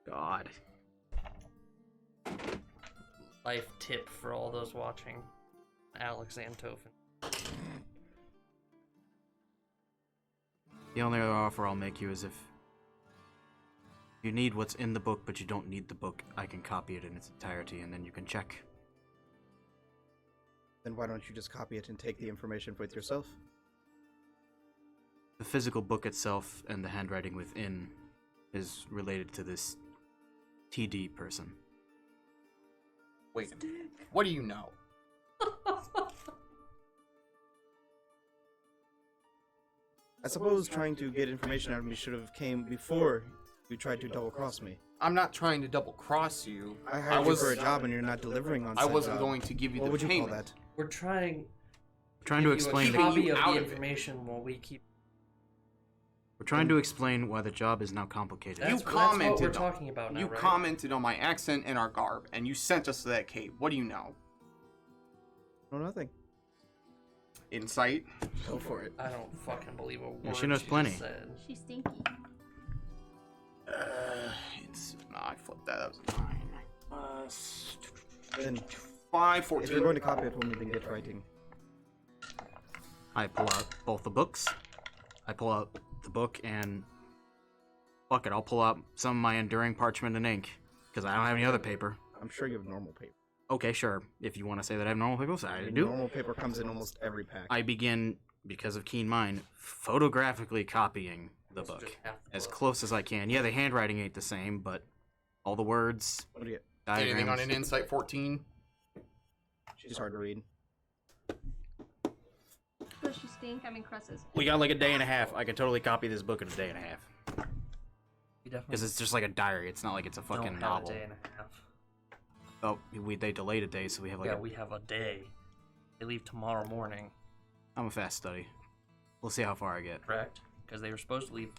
God. Life tip for all those watching. Alex Antofen. The only other offer I'll make you is if you need what's in the book, but you don't need the book, I can copy it in its entirety, and then you can check. Then why don't you just copy it and take the information with yourself? The physical book itself and the handwriting within is related to this TD person. Wait a minute. What do you know? I suppose trying to get information out of me should have came before you tried to double cross me. I'm not trying to double cross you. I hired you for a job and you're not delivering on I said wasn't job. going to give you What the would you payment. call that? We're trying Trying to give you explain a that copy you of out the of it. information while we keep. we're trying to explain why the job is now complicated. That's, You that's what we're commented on- talking about now, You right? commented on my accent and our garb, and you sent us to that cave. What do you know? No, nothing. Insight? Go for it. I don't fucking believe a word Yeah, she knows just plenty. said. She's stinky. No, I flipped that. That was a 9. Plus Then, 5, if 14. you're going to copy it, we'll then get writing. I pull out both the books. I pull out the book and fuck it, I'll pull out some of my enduring parchment and ink because I don't have any other paper. I'm sure you have normal paper. Okay, sure. If you want to say that I have normal paper, I And do. normal paper comes in almost every pack. I begin, because of keen mind, photographically copying the This is book just half the as book. close as I can. Yeah, the handwriting ain't the same, but all the words, What do you get? diagrams. Anything on an Insight 14? She's hard to read. Does she stink? I mean, crusses. We got like a day and a half. I could totally copy this book in a day and a half You definitely because it's just like a diary. It's not like it's a don't fucking have novel. a day and a half. Oh, they delayed a day, so we have like Yeah, a we have a day. They leave tomorrow morning, I'm a fast study. We'll see how far I get. correct? Because they were supposed to leave.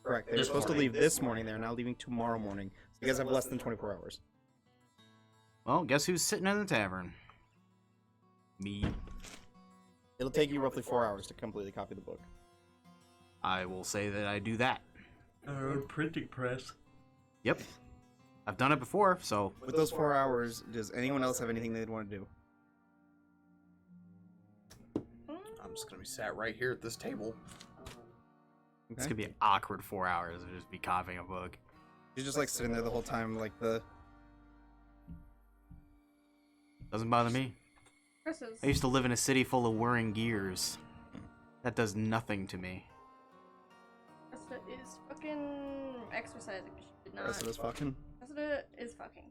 Correct. They were This supposed to morning. leave this morning. They're now leaving tomorrow morning. So you guys have less than 24 hours. Well, guess who's sitting in the tavern? Me. It'll take you roughly 4 hours to completely copy the book. I will say that I do that. Our own printing press. Yep. I've done it before, so With those 4 hours, does anyone else have anything they'd want to do? I'm just gonna be sat right here at this table. it's gonna be an awkward 4 hours to just be copying a book. You're just like sitting there the whole time, like the. Doesn't bother me. Crusses. I used to live in a city full of whirring gears. That does nothing to me. is fucking exercising. She did not. Rest of us fucking. Cressida is fucking.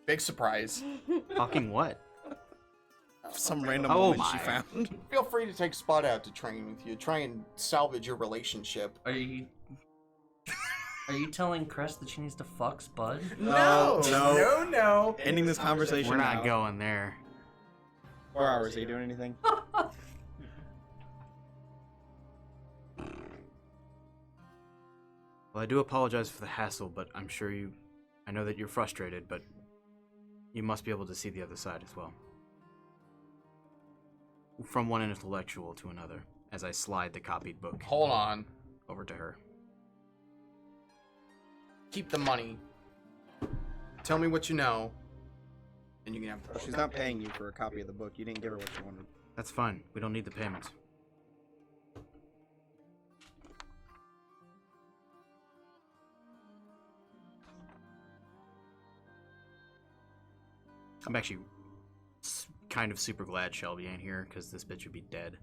Big surprise. Fucking what? Some random Oh woman she my. found. Feel free to take Spot out to train with you. Try and salvage your relationship. Are you telling Crest that she needs to fuck Spud? No. Ending this conversation We're not now. going there. 4 hours. Are you doing anything? Well, I do apologize for the hassle, but I'm sure I know that you're frustrated, but you must be able to see the other side as well. From one intellectual to another, as I slide the copied book Hold on. over to her. Keep the money. Tell me what you know. And you can have the book. She's not paying you for a copy of the book. You didn't give her what she wanted. That's fine. We don't need the payment. I'm actually kind of super glad Shelby ain't here, because this bitch would be dead.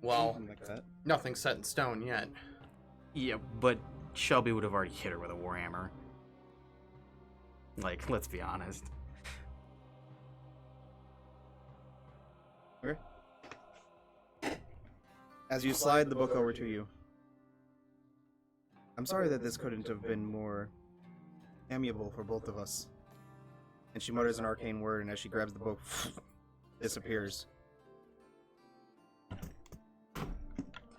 Well, Something like that. nothing's set in stone yet. Yeah, but Shelby would have already hit her with a warhammer. Like, let's be honest. Okay. As you slide the book over to you. I'm sorry that this couldn't have been more amiable for both of us. And she mutters an arcane word, and as she grabs the book, disappears.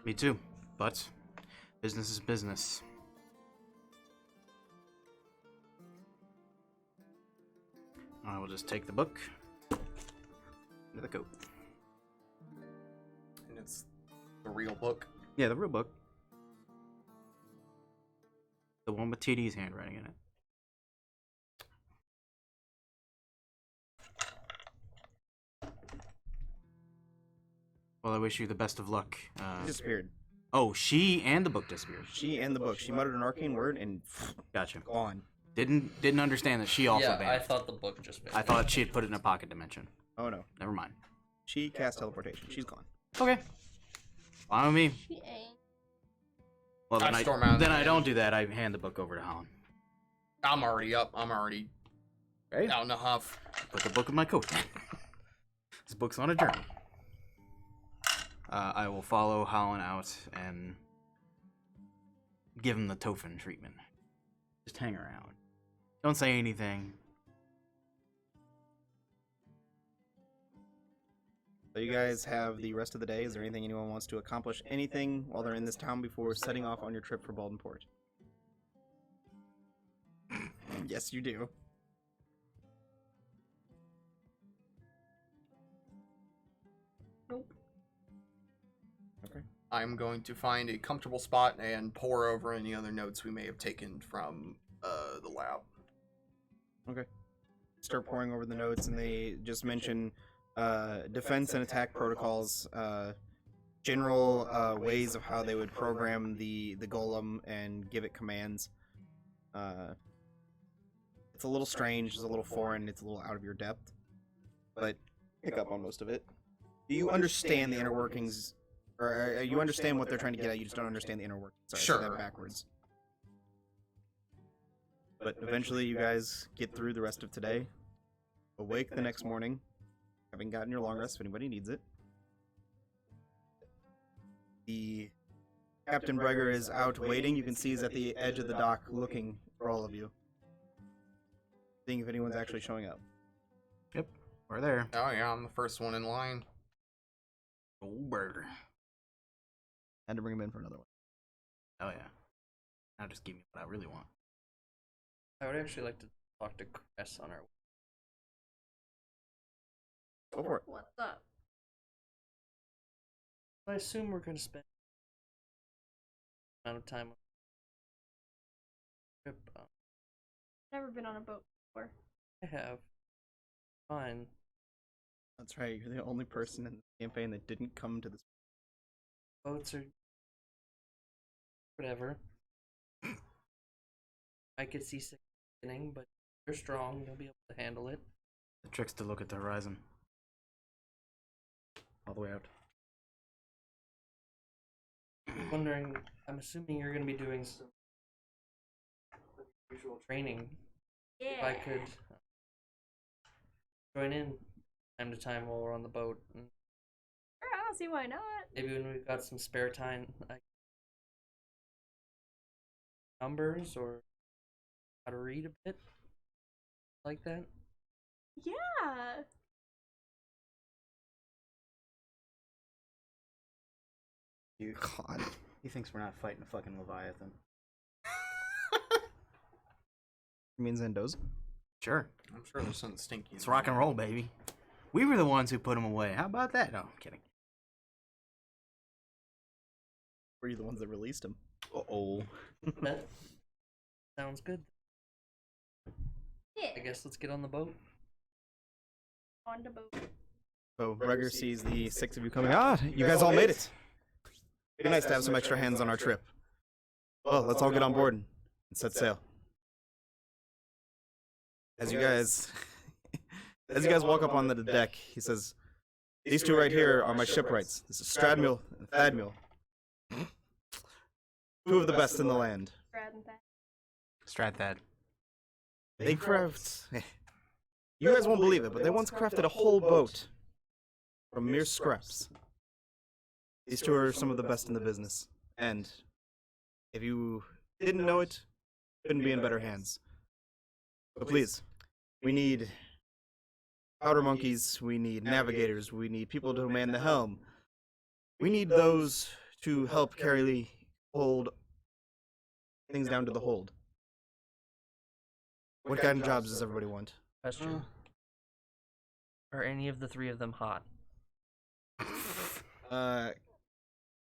Me too, but business is business. I will just take the book into the coat. And it's the real book. Yeah, the real book. The one with TD's handwriting in it. Well, I wish you the best of luck. Disappeared. Oh, she and the book disappeared. She and the book. She muttered an arcane word, and Gotcha. gone. Didn't understand that she also Yeah, I vanished. thought the book just vanished. I thought she had put it in a pocket dimension. Oh no. Never mind. She cast teleportation. She's gone. Okay. Fine with me. She ain't. Well, then I storm out of then the I room. don't do that. I hand the book over to Holland. I'm already up. I'm already Right? out in a huff. Put the book in my coat. This book's on a journey. I will follow Holland out and give him the Tophin treatment. Just hang around. Don't say anything. So you guys have the rest of the day. Is there anything anyone wants to accomplish? Anything while they're in this town before setting off on your trip for Baldenport? Yes, you do. Nope. Okay. I'm going to find a comfortable spot and pour over any other notes we may have taken from the lab. Okay. Start pouring over the notes, and they just mention defense and attack protocols, general ways of how they would program the golem and give it commands. It's a little strange, it's a little foreign, it's a little out of your depth, but pick up on most of it. Do you understand the inner workings, or you understand what they're trying to get at? You just don't understand the inner workings. Sorry, I said Sure. that backwards. But eventually, you guys get through the rest of today. Awake the next morning, having gotten your long rest if anybody needs it. The Captain Breger is out waiting. You can see he's at the edge of the dock looking for all of you. Seeing if anyone's actually showing up. Yep, we're there. Oh yeah, I'm the first one in line. Goldberg. Had to bring him in for another one. Oh yeah. Now just give me what I really want. I would actually like to talk to Cress on our. Go for it. What's up? I assume we're going to spend a amount of time on the trip. Never been on a boat before. I have. Fine. That's right, you're the only person in the campaign that didn't come to this. Boats are. Whatever. I could see sick beginning, but you're strong. You'll be able to handle it. The trick's to look at the horizon. All the way out. wondering, I'm assuming you're going to be doing some usual training. Yeah. If I could join in time to time while we're on the boat. And Sure, I don't see why not. maybe when we've got some spare time, numbers or how to read a bit like that. Yeah. God. He thinks we're not fighting a fucking Leviathan. You mean Zendo's? Sure. I'm sure there's something stinky. It's rock and roll, baby. We were the ones who put him away. How about that? No, I'm kidding. Were you the ones that released him? Uh-oh. That sounds good. Yeah. I guess let's get on the boat. On the boat. So Rugger sees the 6 of you coming. Ah, you guys all made it. It'd be nice to have some extra hands on our trip. Well, let's all get on board and set sail. As you guys walk up on the deck, he says, "These two right here are my shipwrights. This is Stradmule and Thadmule. 2 of the best in the land. Brad and that. Strat-Thad. They craft... You guys won't believe it, but they once crafted a whole boat from mere scraps. These 2 are some of the best in the business, and if you didn't know it, couldn't be in better hands. But please, we need powder monkeys, we need navigators, we need people to man the helm. We need those to help hold things down to the hold. What kind of jobs does everybody want?" Question. Are any of the 3 of them hot?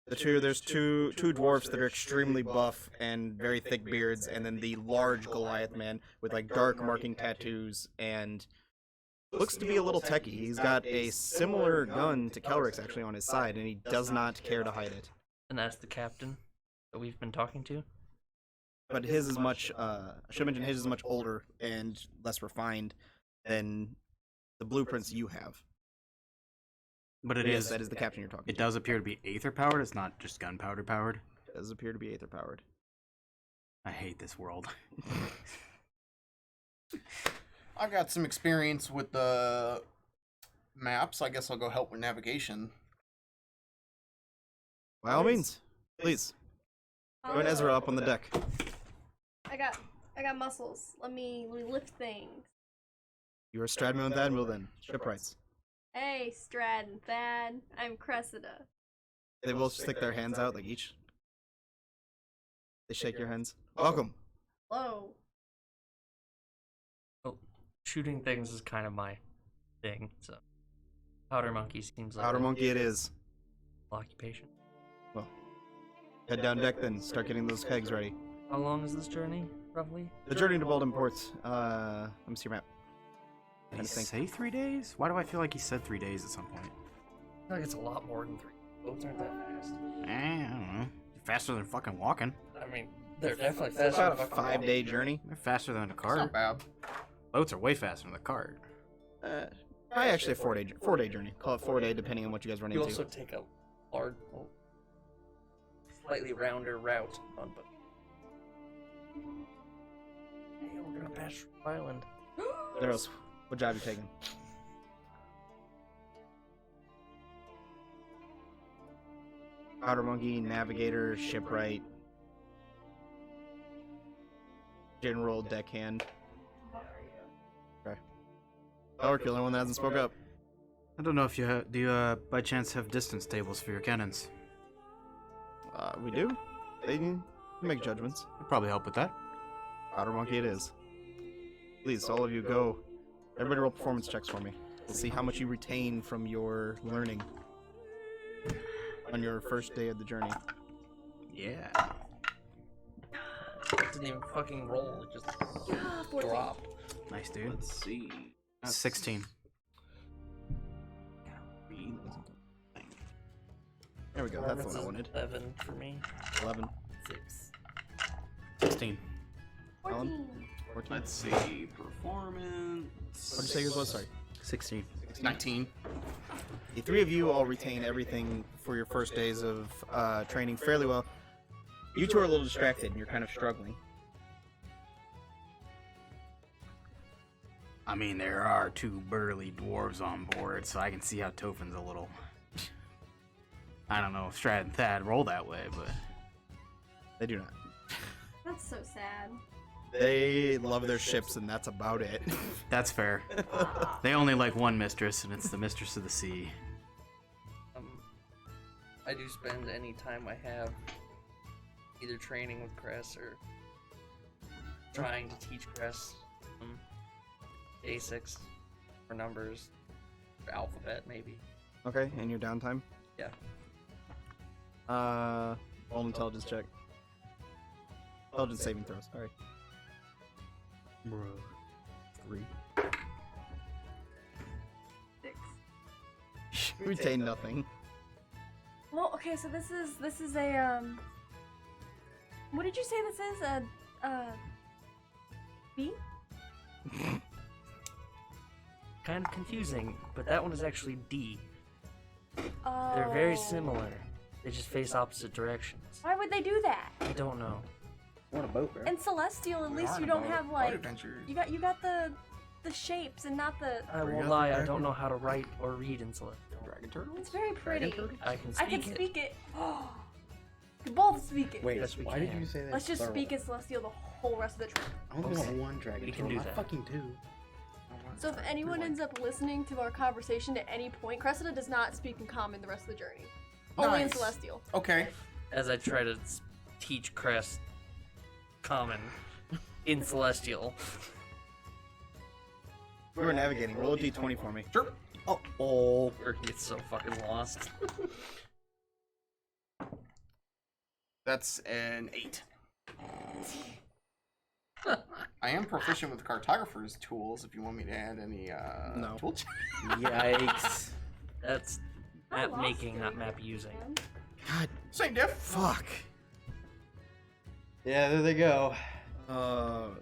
There's two dwarfs that are extremely buff and very thick beards, and then the large Goliath man with like dark marking tattoos and looks to be a little techie. He's got a similar gun to Kelrick's actually on his side, and he does not care to hide it. And that's the captain that we've been talking to? But his is much, I should mention his is much older and less refined than the blueprints you have. But Yes, that is the captain you're talking It does appear to be aether powered. It's not just gunpowder powered. It does appear to be aether powered. I hate this world. I've got some experience with the maps. I guess I'll go help with navigation. By all means, please. Join Ezra up on the deck. I got muscles. Let me lift things. You are Stradmule and Thadmule then. Shipwrights. Hey, Strad and Thad. I'm Cressida. They both stick their hands out, like each. They shake your hands. Welcome. Hello. Well, shooting things is kind of my thing, so powder monkey seems like Powder a monkey it is. occupation. Well, head down deck then. Start getting those kegs ready. How long is this journey, roughly? The journey to Baldwin Port. Let me see your map. Did Trying he to think. say 3 days? Why do I feel like he said 3 days at some point? I feel like it's a lot more than 3. Boats aren't that fast. I don't know. Faster than fucking walking. I mean, they're definitely It's faster. about a 5-day journey. They're faster than a It's cart. not bad. Boats are way faster than a cart. Probably actually a 4-day journey. Call it 4-day depending on what you guys run You into. also take a large, slightly rounder route on boat. Hey, we're gonna pass through Island. Zeros, what job you taking? Powder monkey, navigator, shipwright, general, deckhand. Okay. Alric, you're the only one that hasn't spoke up. I don't know if you do you by chance have distance tables for your cannons? We do. They can make judgments. Would probably help with that. Powder monkey it is. Please, all of you go. Everybody roll performance checks for me. We'll see how much you retain from your learning on your first day of the journey. Yeah. Didn't even fucking roll, it just 14. dropped. Nice, dude. Let's see. 16. There we go. That's what I wanted. 11 for me. 11. 6. 16. Alan? 14. 14. Let's see. Performance. What'd you say yours was? Sorry. 16. 19. the three of you all retain everything for your first days of training fairly well. You two are a little distracted and you're kind of struggling. I mean, there are 2 burly dwarves on board, so I can see how Tofin's a little... I don't know if Strad and Thad roll that way, but... They do not. That's so sad. They love their ships and that's about it. That's fair. They only like one mistress, and it's the Mistress of the Sea. I do spend any time I have either training with Cress or trying to teach Cress basics for numbers, or alphabet maybe. Okay, and your downtime? Yeah. Roll intelligence check. Intelligence saving throws, sorry. Bro. 3. 6. Retain nothing. Well, okay, so this is a what did you say this is? B? Kind of confusing, but that one is actually D. Oh. They're very similar. They just face opposite directions. Why would they do that? I don't know. We're on a boat, bro. In Celestial, at least you don't have like you got the shapes and not the. I won't lie, I don't know how to write or read in Celestial. Dragon turtle? It's very pretty. I can I can speak it. speak it. You both speak it. Wait, Yes, we why did can. you say that? Let's just plural? speak in Celestial the whole rest of the trip. I only Okay. want one dragon. We can turtle, do not that. fucking 2. So if anyone ends up listening to our conversation at any point, Cressida does not speak in common the rest of the journey. Only in Nice. Celestial. Okay. As I try to teach Cress common in Celestial. We were navigating. Roll a d20 for me. Sure. Oh, or he gets so fucking lost. That's an 8. I am proficient with cartographer's tools if you want me to add any No. tool check. Yikes. That's I map lost making, it. not map using. God, Same diff. fuck. Yeah, there they go.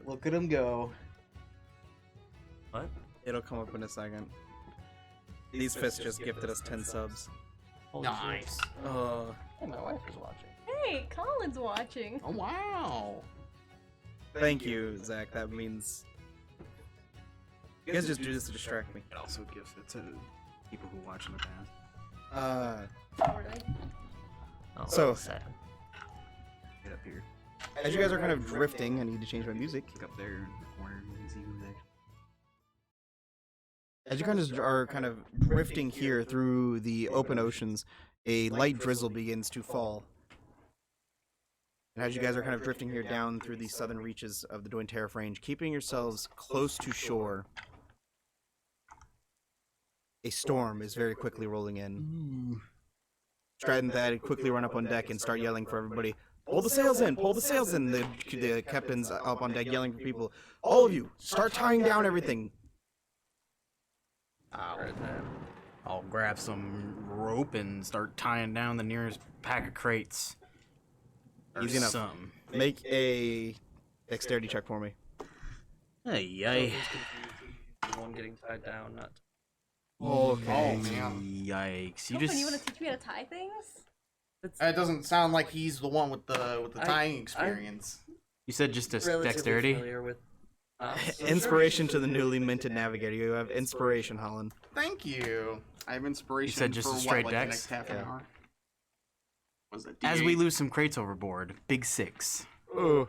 Look at them go. What? It'll come up in a second. These fists just gifted us 10 subs. Holy Nice. Hey, my wife is watching. Hey, Colin's watching. Oh wow. Thank you, Zach. That means you guys just do this to distract me. It also gives it to people who watch in the past. Oh, really? Oh, So- sad. Get up here. As you guys are kind of drifting, I need to change my music. Look up there in the corner, you can see who's there. As you are kind of drifting here through the open oceans, a light drizzle begins to fall. And as you guys are kind of drifting here down through the southern reaches of the Doin Tariff Range, keeping yourselves close to shore, a storm is very quickly rolling in. Strad and Thad quickly run up on deck and start yelling for everybody, "Pull the sails in! Pull the sails in!" The captain's up on deck yelling for people. All of you, start tying down everything. I'll grab some rope and start tying down the nearest pack of crates. Or Easy enough. some. Make a dexterity check for me. Hey, yay. The one getting tied down, not. Okay. Oh man. Yikes. You Copen, just. you want to teach me how to tie things? It doesn't sound like he's the one with the I- tying experience. You said just a Relatively dexterity? familiar with. Inspiration to the newly minted navigator. You have inspiration, Holland. Thank you. I have inspiration. You said just for a straight what, like the dex? next half an Yeah. hour. Was it As D8? we lose some crates overboard, big 6. Ooh.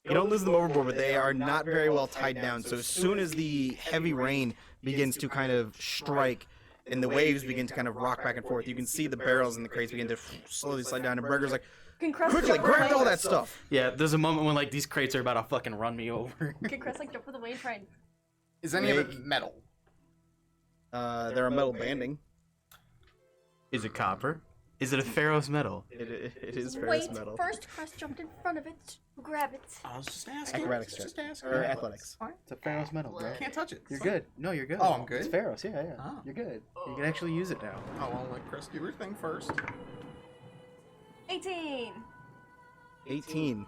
You don't lose them overboard, but they are not very well tied down. So as soon as the heavy rain begins to kind of strike and the waves begin to kind of rock back and forth, you can see the barrels and the crates begin to slowly slide down. And Burger's like, Can Cress quickly, jump grab away? all that stuff. Yeah, there's a moment when like these crates are about to fucking run me over. Can Cress like jump with the way and try and... Is any of it metal? They're a metal banding. Is it copper? Is it a ferrous metal? It is ferrous Wait, metal. first Cress jumped in front of it. Grab it. I was just asking. Acrobatics check. Just asking. Or athletics. It's a Pharaoh's metal, bro. Can't touch it. You're good. No, you're good. Oh, I'm good? It's Pharaoh's, yeah. Oh. You're good. You can actually use it now. Oh, well, let Chris do her thing first. 18. 18.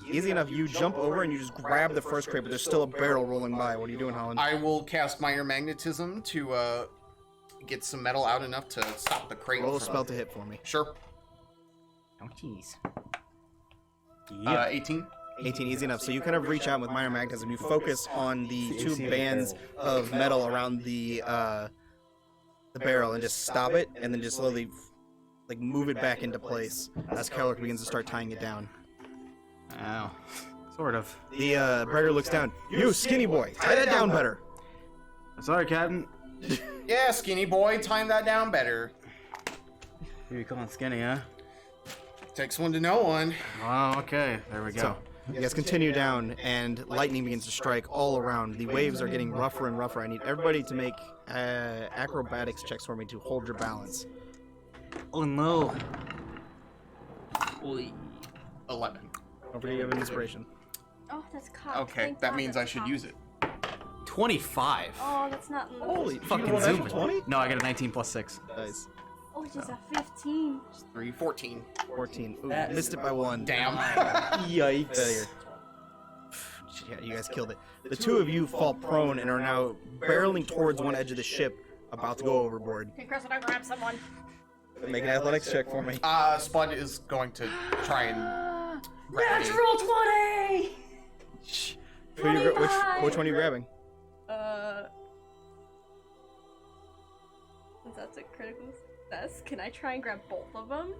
Easy enough. You jump over and you just grab the first crate, but there's still a barrel rolling by. What are you doing, Holland? I will cast Minor Magnetism to get some metal out enough to stop the crate. Roll a from- spell to hit for me. Sure. Oh, jeez. 18. 18, easy enough. So you kind of reach out with minor magnetism. You focus on the two bands of metal around the barrel and just stop it, and then just slowly like move it back into place as Kelrick begins to start tying it down. Ow. Sort of. The beggar looks down. You skinny boy, tie that down better. Sorry, Captain. Yeah, skinny boy, time that down better. Who you calling skinny, huh? Takes one to know one. Oh, okay. There we go. So you guys continue down, and lightning begins to strike all around. The waves are getting rougher and rougher. I need everybody to make acrobatics checks for me to hold your balance. Oh, no. Oy. 11. Don't forget you have an inspiration. Oh, that's cocked. Okay, Thank that God means that's I should cocked. use it. 25. Oh, that's not. Holy Fucking you rolled that zooming. 20? No, I got a 19 plus 6. Nice. Oh, just a 15. 3, 14. 14. Ooh, That missed it by 1. Damn. Yikes. Failure. Yeah, you guys killed it. The two of you fall prone and are now barreling towards one edge of the ship, about to go overboard. Hey, Chris, I grab someone. Make an athletics check for me. Spud is going to try and grab me. Natural 20! Who you which one are you grabbing? Since that's a critical success, can I try and grab both of them?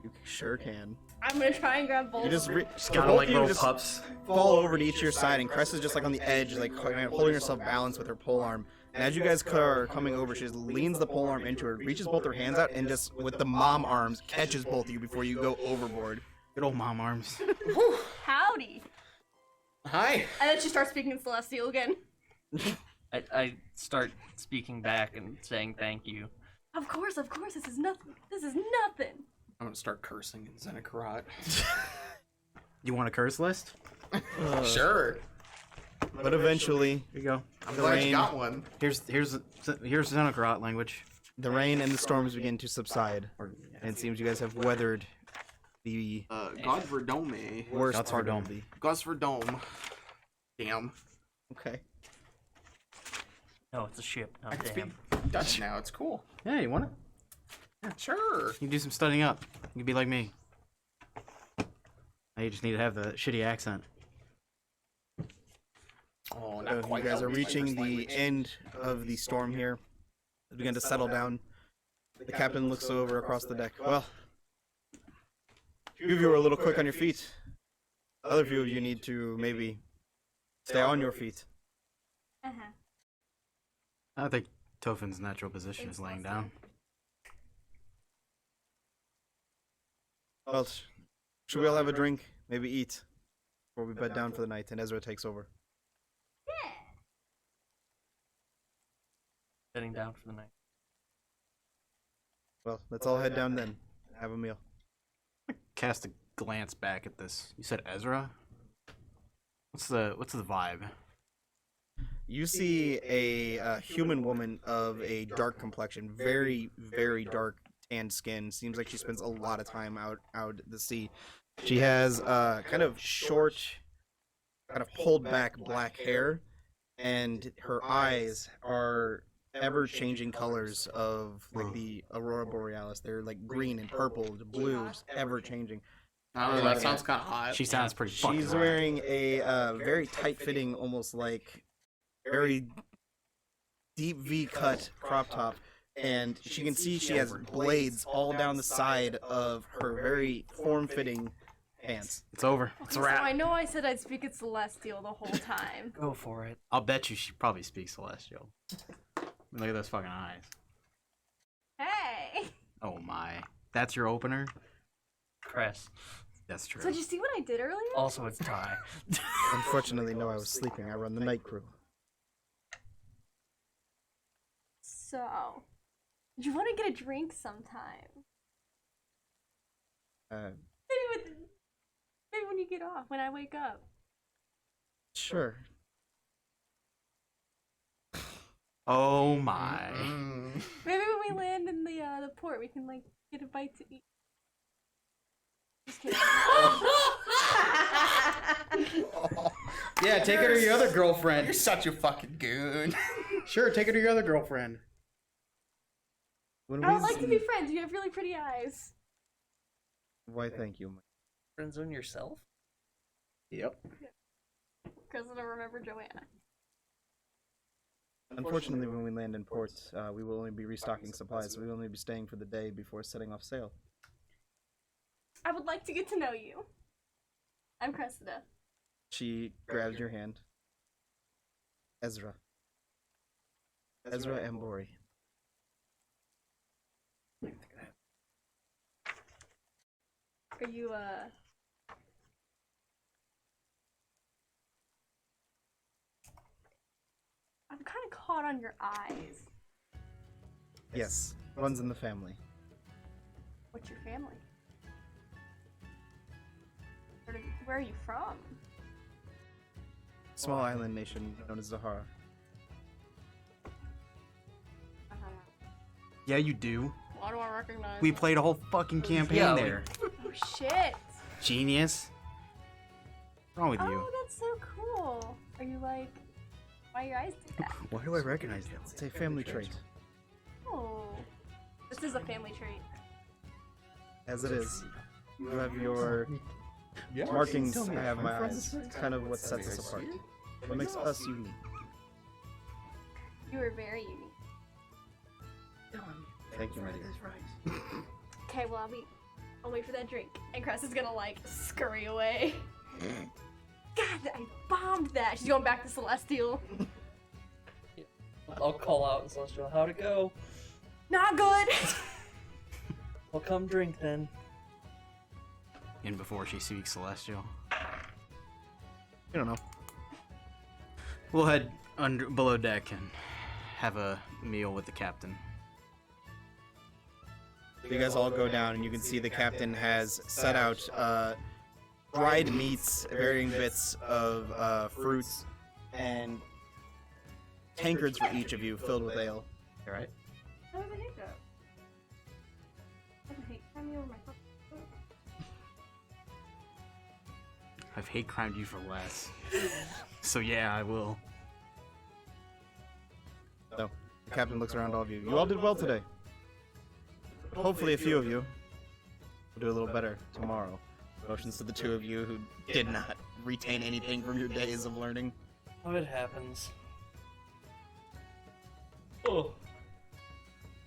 You sure can. I'm gonna try and grab both You just of them. Kind of like little pups. fall over to each of your side, and Cress is just like on the edge, like holding herself balanced with her pole arm. And as you guys are coming over, she just leans the pole arm into her, reaches both her hands out, and just with the mom arms catches both of you before you go overboard. Good old mom arms. Howdy! Hi. And then she starts speaking in Celestial again. I start speaking back and saying thank you. Of course, this is nothing. This is nothing. I'm gonna start cursing in Xenokarate. You want a curse list? Sure. But eventually, Here you go. I'm the glad rain- you got one. Here's Xenokarate language. the rain and the storms begin to subside, and it seems you guys have weathered the Godverdome. worst That's part our of the. Godverdome. Damn. Okay. No, it's a ship. I Not can damn. speak Dutch now. It's cool. Yeah, you want it? Sure. You can do some studying up. You can be like me. Now you just need to have the shitty accent. Oh, So not you quite. guys that are was my reaching first the language. end of the storm here. It's begun to settle down. The captain looks over across the deck. Well, a few of you are a little quick on your feet. Other few of you need to maybe stay on your feet. Uh-huh. I think Tofin's natural position is laying down. Well, should we all have a drink? Maybe eat before we bed down for the night, and Ezra takes over. Bedding down for the night. Well, let's all head down then and have a meal. Cast a glance back at this. You said Ezra? What's the vibe? You see a human woman of a dark complexion, very, very dark tanned skin. Seems like she spends a lot of time out at the sea. She has kind of short, kind of pulled back black hair, and her eyes are ever-changing colors of like the aurora borealis. They're like green and purple, to blue, just ever-changing. I don't know. That sounds kind of hot. She sounds pretty fucking She's hot. wearing a very tight-fitting, almost like very deep V-cut crop top, and she can see she has blades all down the side of her very form-fitting pants. It's over. It's a So wrap. I know I said I'd speak in Celestial the whole time. Go for it. I'll bet you she probably speaks Celestial. Look at those fucking eyes. Hey! Oh my. That's your opener? Cress. That's true. So did you see what I did earlier? Also, it's Ty. Unfortunately, no, I was sleeping. I run the night crew. So, do you want to get a drink sometime? Maybe when you get off, when I wake up. Sure. Oh my. Maybe when we land in the port, we can like get a bite to eat. Just kidding. Yeah, take her to your other You're girlfriend. such a fucking goon. Sure, take her to your other girlfriend. When I we would like to be friends. You have really pretty eyes. Why, thank you. Friends on yourself? Yep. Because I don't remember Joanna. Unfortunately, when we land in port, we will only be restocking supplies. We will only be staying for the day before setting off sail. I would like to get to know you. I'm Cressida. She grabs your hand. Ezra. Ezra Ambori. Are you, I'm kind of caught on your eyes. Yes, runs in the family. What's your family? Where are you from? Small island nation known as Zahara. Yeah, you do. Why do I recognize We that? played a whole fucking campaign Yeah, there. Oh shit! Genius. What's wrong with you? Oh, that's so cool. Are you like, why your eyes do that? Why do I recognize that? It's a family trait. Oh, this is a family trait. As it is. You have your markings, I have my eyes. It's kind of what sets us apart. What makes us unique. You are very unique. Thank you, my dear. Okay, well I'll wait for that drink. And Cress is gonna like scurry away. God, I bombed that. She's going back to Celestial. I'll call out in Celestial. How'd it go? Not good. Well, come drink then. And before she speaks Celestial, You don't know. we'll head below deck and have a meal with the captain. You guys all go down, and you can see the captain has set out dried meats, varying bits of fruits, and tankards for each of you filled with ale. All right. I have a hiccup. I have a hate crime over my fucking foot. I've hate crimed you for less. So yeah, I will. So, the captain looks around all of you. You all did well today. But hopefully a few of you will do a little better tomorrow. Motions to the two of you who did not retain anything from your days of learning. Oh, it happens. Oh.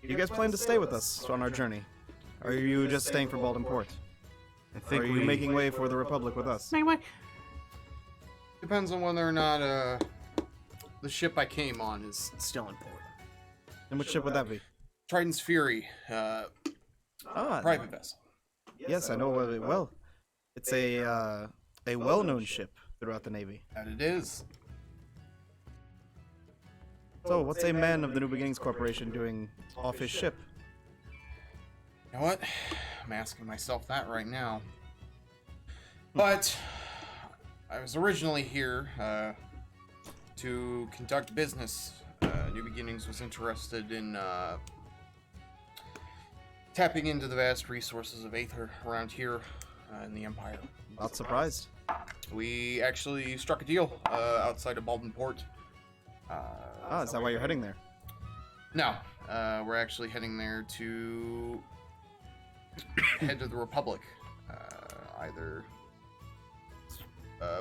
You guys plan to stay with us on our journey? Or are you just staying for Baldwin Port? I Or think are you making way for the Republic with us? Depends on whether or not the ship I came on is still in port. And which ship would that be? Triton's Fury, private vessel. Yes, I know of it well. It's a well-known ship throughout the Navy. That it is. So, what's a man of the New Beginnings Corporation doing off his ship? You know what? I'm asking myself that right now. But I was originally here to conduct business. New Beginnings was interested in tapping into the vast resources of Aether around here in the Empire. Not surprised. We actually struck a deal outside of Baldwin Port. Is that why you're heading there? No, we're actually heading there to head to the Republic, either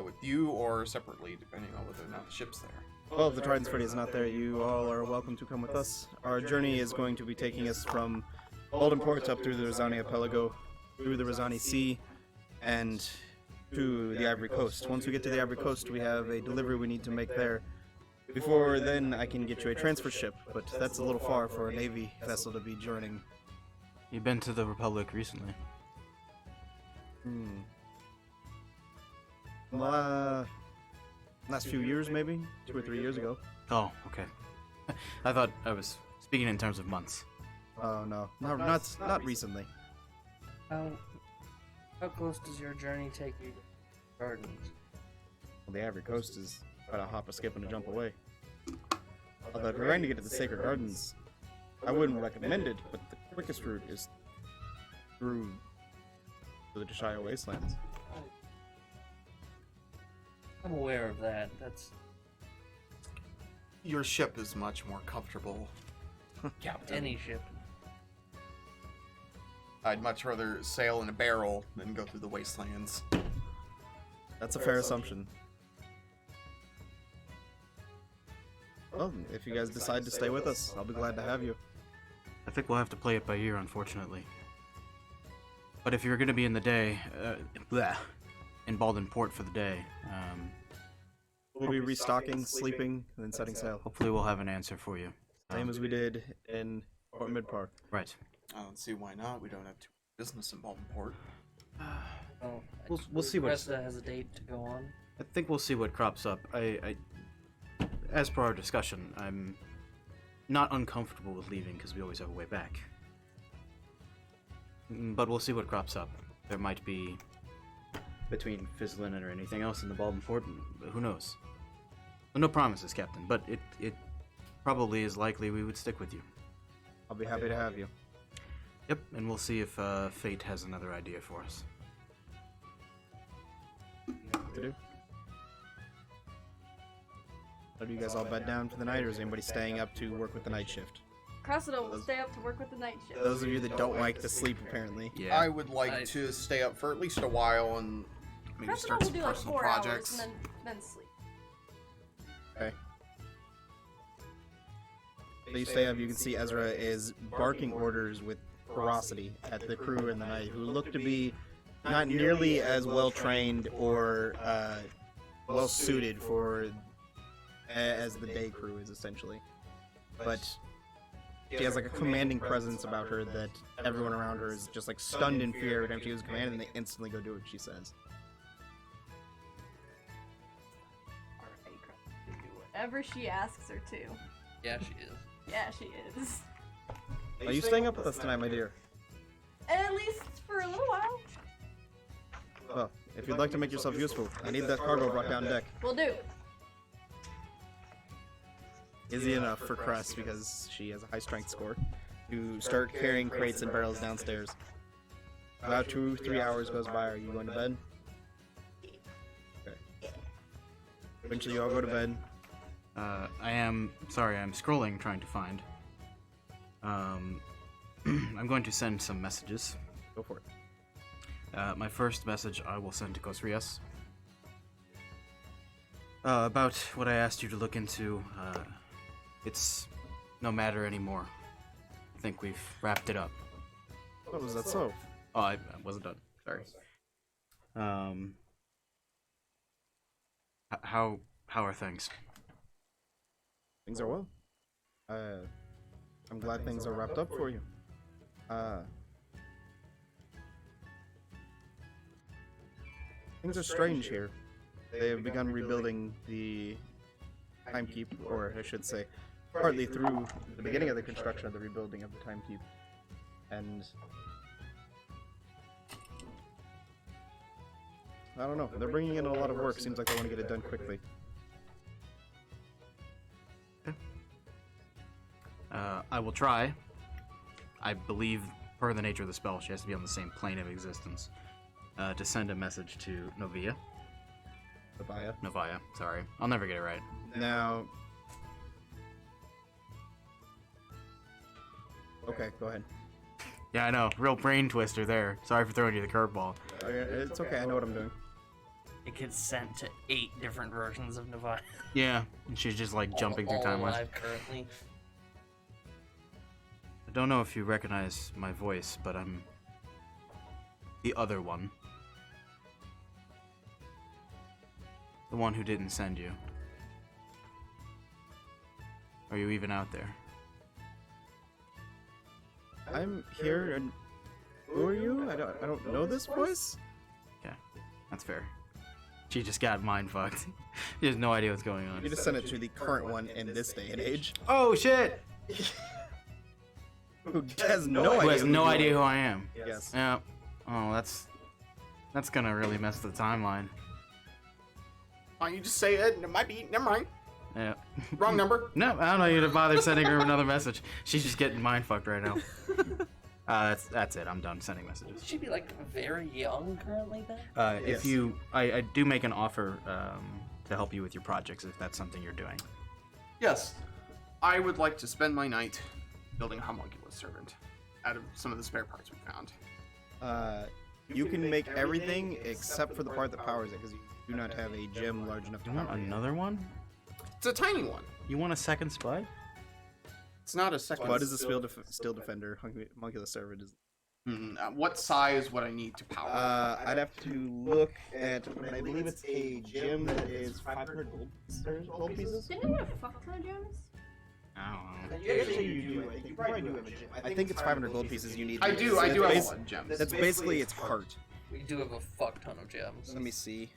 with you or separately, depending on whether or not the ship's there. Well, if the Triton's Freddy is not there, you all are welcome to come with us. Our journey is going to be taking us from Baldwin Port up through the Rosani Archipelago, through the Rosani Sea, and to the Ivory Coast. Once we get to the Ivory Coast, we have a delivery we need to make there. Before then, I can get you a transfer ship, but that's a little far for a Navy vessel to be journeying. You've been to the Republic recently. Last few years, maybe? 2 or 3 years ago. Oh, okay. I thought I was speaking in terms of months. Oh, no. Not recently. How close does your journey take you to gardens? Well, the Ivory Coast is about a hop, a skip, and a jump away. Although if you're trying to get to the Sacred Gardens, I wouldn't recommend it, but the quickest route is through the Deshire Wastelands. I'm aware of that. That's Your ship is much more comfortable, Captain. any ship. I'd much rather sail in a barrel than go through the wastelands. That's a fair assumption. Well, if you guys decide to stay with us, I'll be glad to have you. I think we'll have to play it by ear, unfortunately. But if you're going to be in the day, in Baldwin Port for the day, We'll be restocking, sleeping, and then setting sail. hopefully we'll have an answer for you. Same as we did in Port Midpar. Right. I don't see why not. We don't have too much business in Baltimore. Oh, We'll see what. Resta has a date to go on. I think we'll see what crops up. As per our discussion, I'm not uncomfortable with leaving because we always have a way back. But we'll see what crops up. There might be, between Fizzlin or anything else in the Baldwin Port, who knows? Well, no promises, Captain, but it probably is likely we would stick with you. I'll be happy to have you. Yep, and we'll see if fate has another idea for us. What to do? So do you guys all bed down for the night, or is anybody staying up to work with the night shift? Cressida will stay up to work with the night shift. Those of you that don't like to sleep, apparently. Yeah. I would like to stay up for at least a while and maybe Cressida start will some do like personal 4 projects. hours and then sleep. Okay. So you stay up, you can see Ezra is barking orders with ferocity at the crew in the night, who look to be not nearly as well trained or well suited for as the day crew is, essentially. But she has like a commanding presence about her that everyone around her is just like stunned in fear every time she gives a command, and they instantly go do what she says. Alright, Cressida, do whatever she asks her to. Yeah, she is. Yeah, she is. Are you staying up with us tonight, my dear? At least for a little while. Well, if you'd like to make yourself useful, I need that cargo brought down deck. We'll do. Easy enough for Cress because she has a high strength score to start carrying crates and barrels downstairs. About 2-3 hours goes by. Are you going to bed? Okay. Eventually, you all go to bed. I'm scrolling trying to find. I'm going to send some messages. Go for it. My first message I will send to Kosrias. About what I asked you to look into. It's no matter anymore. I think we've wrapped it up. Oh, was that so? Oh, I wasn't done. Sorry. How are things? Things are well. I'm glad things are wrapped up for you. Things are strange here. They have begun rebuilding the timekeep, or I should say, partly through the beginning of the construction of the rebuilding of the timekeep. And I don't know. They're bringing in a lot of work. Seems like they want to get it done quickly. I will try. I believe, per the nature of the spell, she has to be on the same plane of existence. To send a message to Novia. Novia, sorry. I'll never get it right. Now... Okay, go ahead. Yeah, I know. Real brain twister there. Sorry for throwing you the curveball. It's okay, I know what I'm doing. It gets sent to 8 different versions of Nevada. Yeah, and she's just like jumping through all timelines. alive currently. I don't know if you recognize my voice, but I'm the other one. The one who didn't send you. Are you even out there? I'm here, and who are you? I don't know this voice. Yeah, that's fair. She just got mind fucked. She has no idea what's going on. You just sent it to the current one in this day and age. Oh shit! Who has no idea? Who has no idea who I am? Yes. Yeah. Oh, that's gonna really mess the timeline. Why don't you just say it? It might be. Never mind. Yeah. Wrong number. No, I don't know you to bother sending her another message. She's just getting mind fucked right now. That's it. I'm done sending messages. She'd be like very young currently then? If you, I do make an offer to help you with your projects if that's something you're doing. Yes. I would like to spend my night building a homunculus servant out of some of the spare parts we found. You can make everything except for the part that powers it, because you do not have a gem large enough to You want power it. another one? It's a tiny one. You want a second spud? It's not a second. Spud is a steel defender. Homunculus Servant is. What size would I need to power? I'd have to look at, but I believe it's a gem that is 500 gold pieces. Didn't you have a fuck ton of gems? I don't know. Actually, you do. I think you probably do have a gem. I think it's 500 gold pieces you need. I do have a lot of gems. That's basically its heart. We do have a fuck ton of gems. Let me see.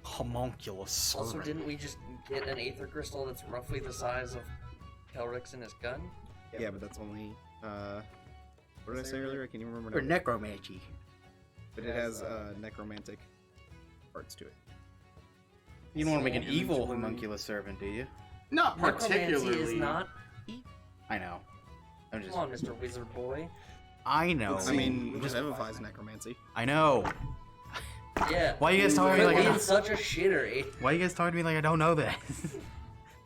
Homunculus Also, servant. didn't we just get an aether crystal that's roughly the size of Kelrix and his gun? Yeah, but that's only. What did I say earlier? I can't even remember For now. necromancy. But it has necromantic parts to it. You don't want to make an evil homunculus servant, do you? Not Necromancy particularly. is not. I know. I'm just. Come on, Mr. Wizard Boy. I know. I mean, just Evifies necromancy. I know. Yeah. Why you guys talking to me Quit like being such a shitter, eh? Why you guys talking to me like I don't know that?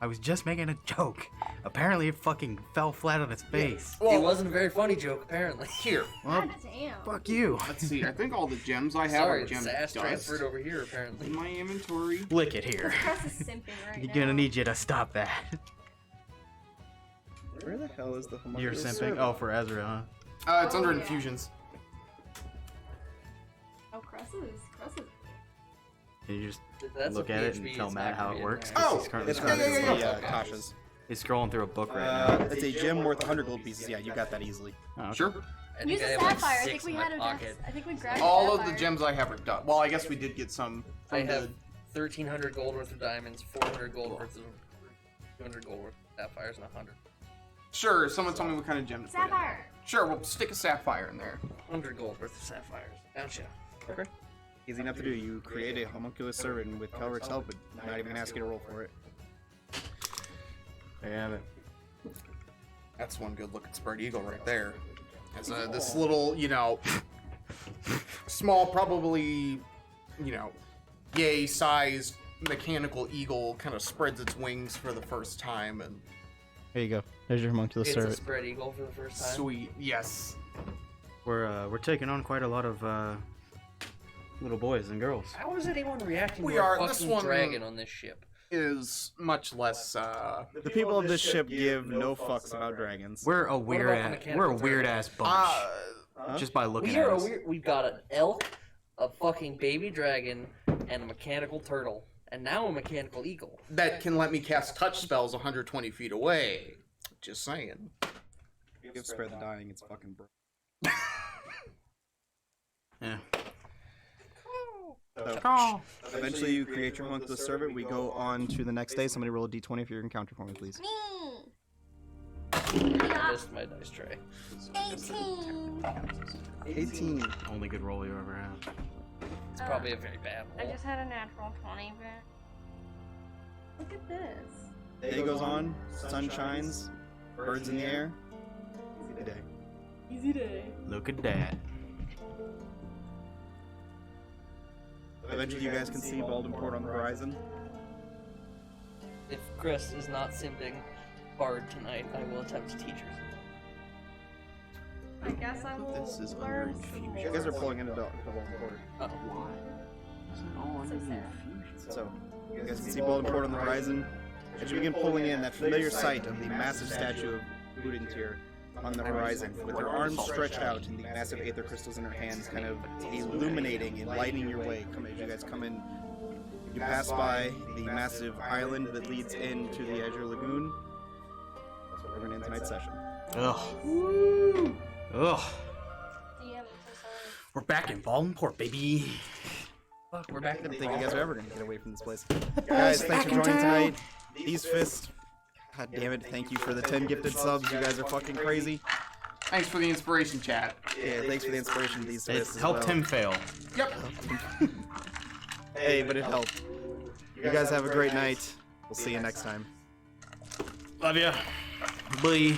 I was just making a joke. Apparently it fucking fell flat on its face. It wasn't a very funny joke, apparently. Here. Well, God damn. fuck you. Let's see. I think all the gems I have Sorry, are gem Sass dust transferred over here, apparently. in my inventory. Lick it here. Cress is simping right You're now. gonna need you to stop that. Where the hell is the You're homunculus simping? servant? Oh, for Ezra, huh? It's Oh, under yeah. infusions. Oh, Cress is. Can you just That's look a at it PHP, and tell it's Matt not how gonna it be in works? there. 'Cause he's currently It's scrolling- Tasha's. He's scrolling through a book right now. It's a gem worth 100 gold pieces. Yeah, you got that easily. Oh, okay. Sure. I think Use I a have like sapphire. I 6 think we in my had a pocket. I think we grabbed All a of the sapphire. gems I have are done. Well, I guess we did get some. I from have the- 1,300 gold worth of diamonds, 400 gold worth of 200 gold worth of sapphires, and 100. Sure. Someone told me what kind of gem to put in. Sapphire. Sure. We'll stick a sapphire in there. 100 gold worth of sapphires. Gotcha. Okay. Easy enough to do. You create a homunculus servant with Kelric's help, but not even ask you to roll for it. There you have it. That's one good looking spread eagle right there. As this little, small, probably, yay sized mechanical eagle kind of spreads its wings for the first time, and There you go. There's your homunculus It's a servant. spread eagle for the first time. sweet, yes. We're taking on quite a lot of little boys and girls. How is anyone reacting We to are- a this fucking one- dragon on this ship? Is much less, The people of this ship give no fucks about dragons. We're a about the weird mechanical weird ass bunch. Just by looking We at are us. we've got an elk, a fucking baby dragon, and a mechanical turtle, and now a mechanical eagle. that can let me cast touch spells 120 feet away. Just saying. Give Spare the Dying, it's fucking bro. Yeah. So, eventually you create your homunculus servant. We go on to the next day. Somebody roll a d20 if you're encounter for me, please. Me. I missed my dice tray. 18. 18. Only good roll you ever had. It's probably a very bad I roll. just had a natural 20, but look at this. Day goes on, sun shines, birds in the air. Easy day. Easy day. Look at that. Eventually you guys can see Baldenport on the horizon. If Chris is not simping hard tonight, I will attempt to teach her. I guess I will This is learn under some infusion. You guys are pulling into Baldenport. Oh. So sad. So, you guys can see Baldenport on the horizon. As you begin pulling in, that familiar sight of the massive statue of Udintir on the horizon, with her arms stretched out and the massive aether crystals in her hands kind of illuminating and lighting your way. As you guys come in, you pass by the massive island that leads into the Azure Lagoon. That's where we're going to end tonight's session. Ugh. Ugh. DM, I'm so sorry. We're back in Baldenport, baby. Fuck, we're back I in didn't the think you guys ball. were ever going to get away from this place. Guys, thanks for joining tonight. These fists. God damn it, thank you for the 10 gifted subs. You guys are fucking crazy. Thanks for the inspiration, chat. Yeah, thanks for the inspiration, these It fists. as helped well. him fail. Yep. Hey, but it helped. You guys have a great night. We'll see you next time. Love ya. Bye.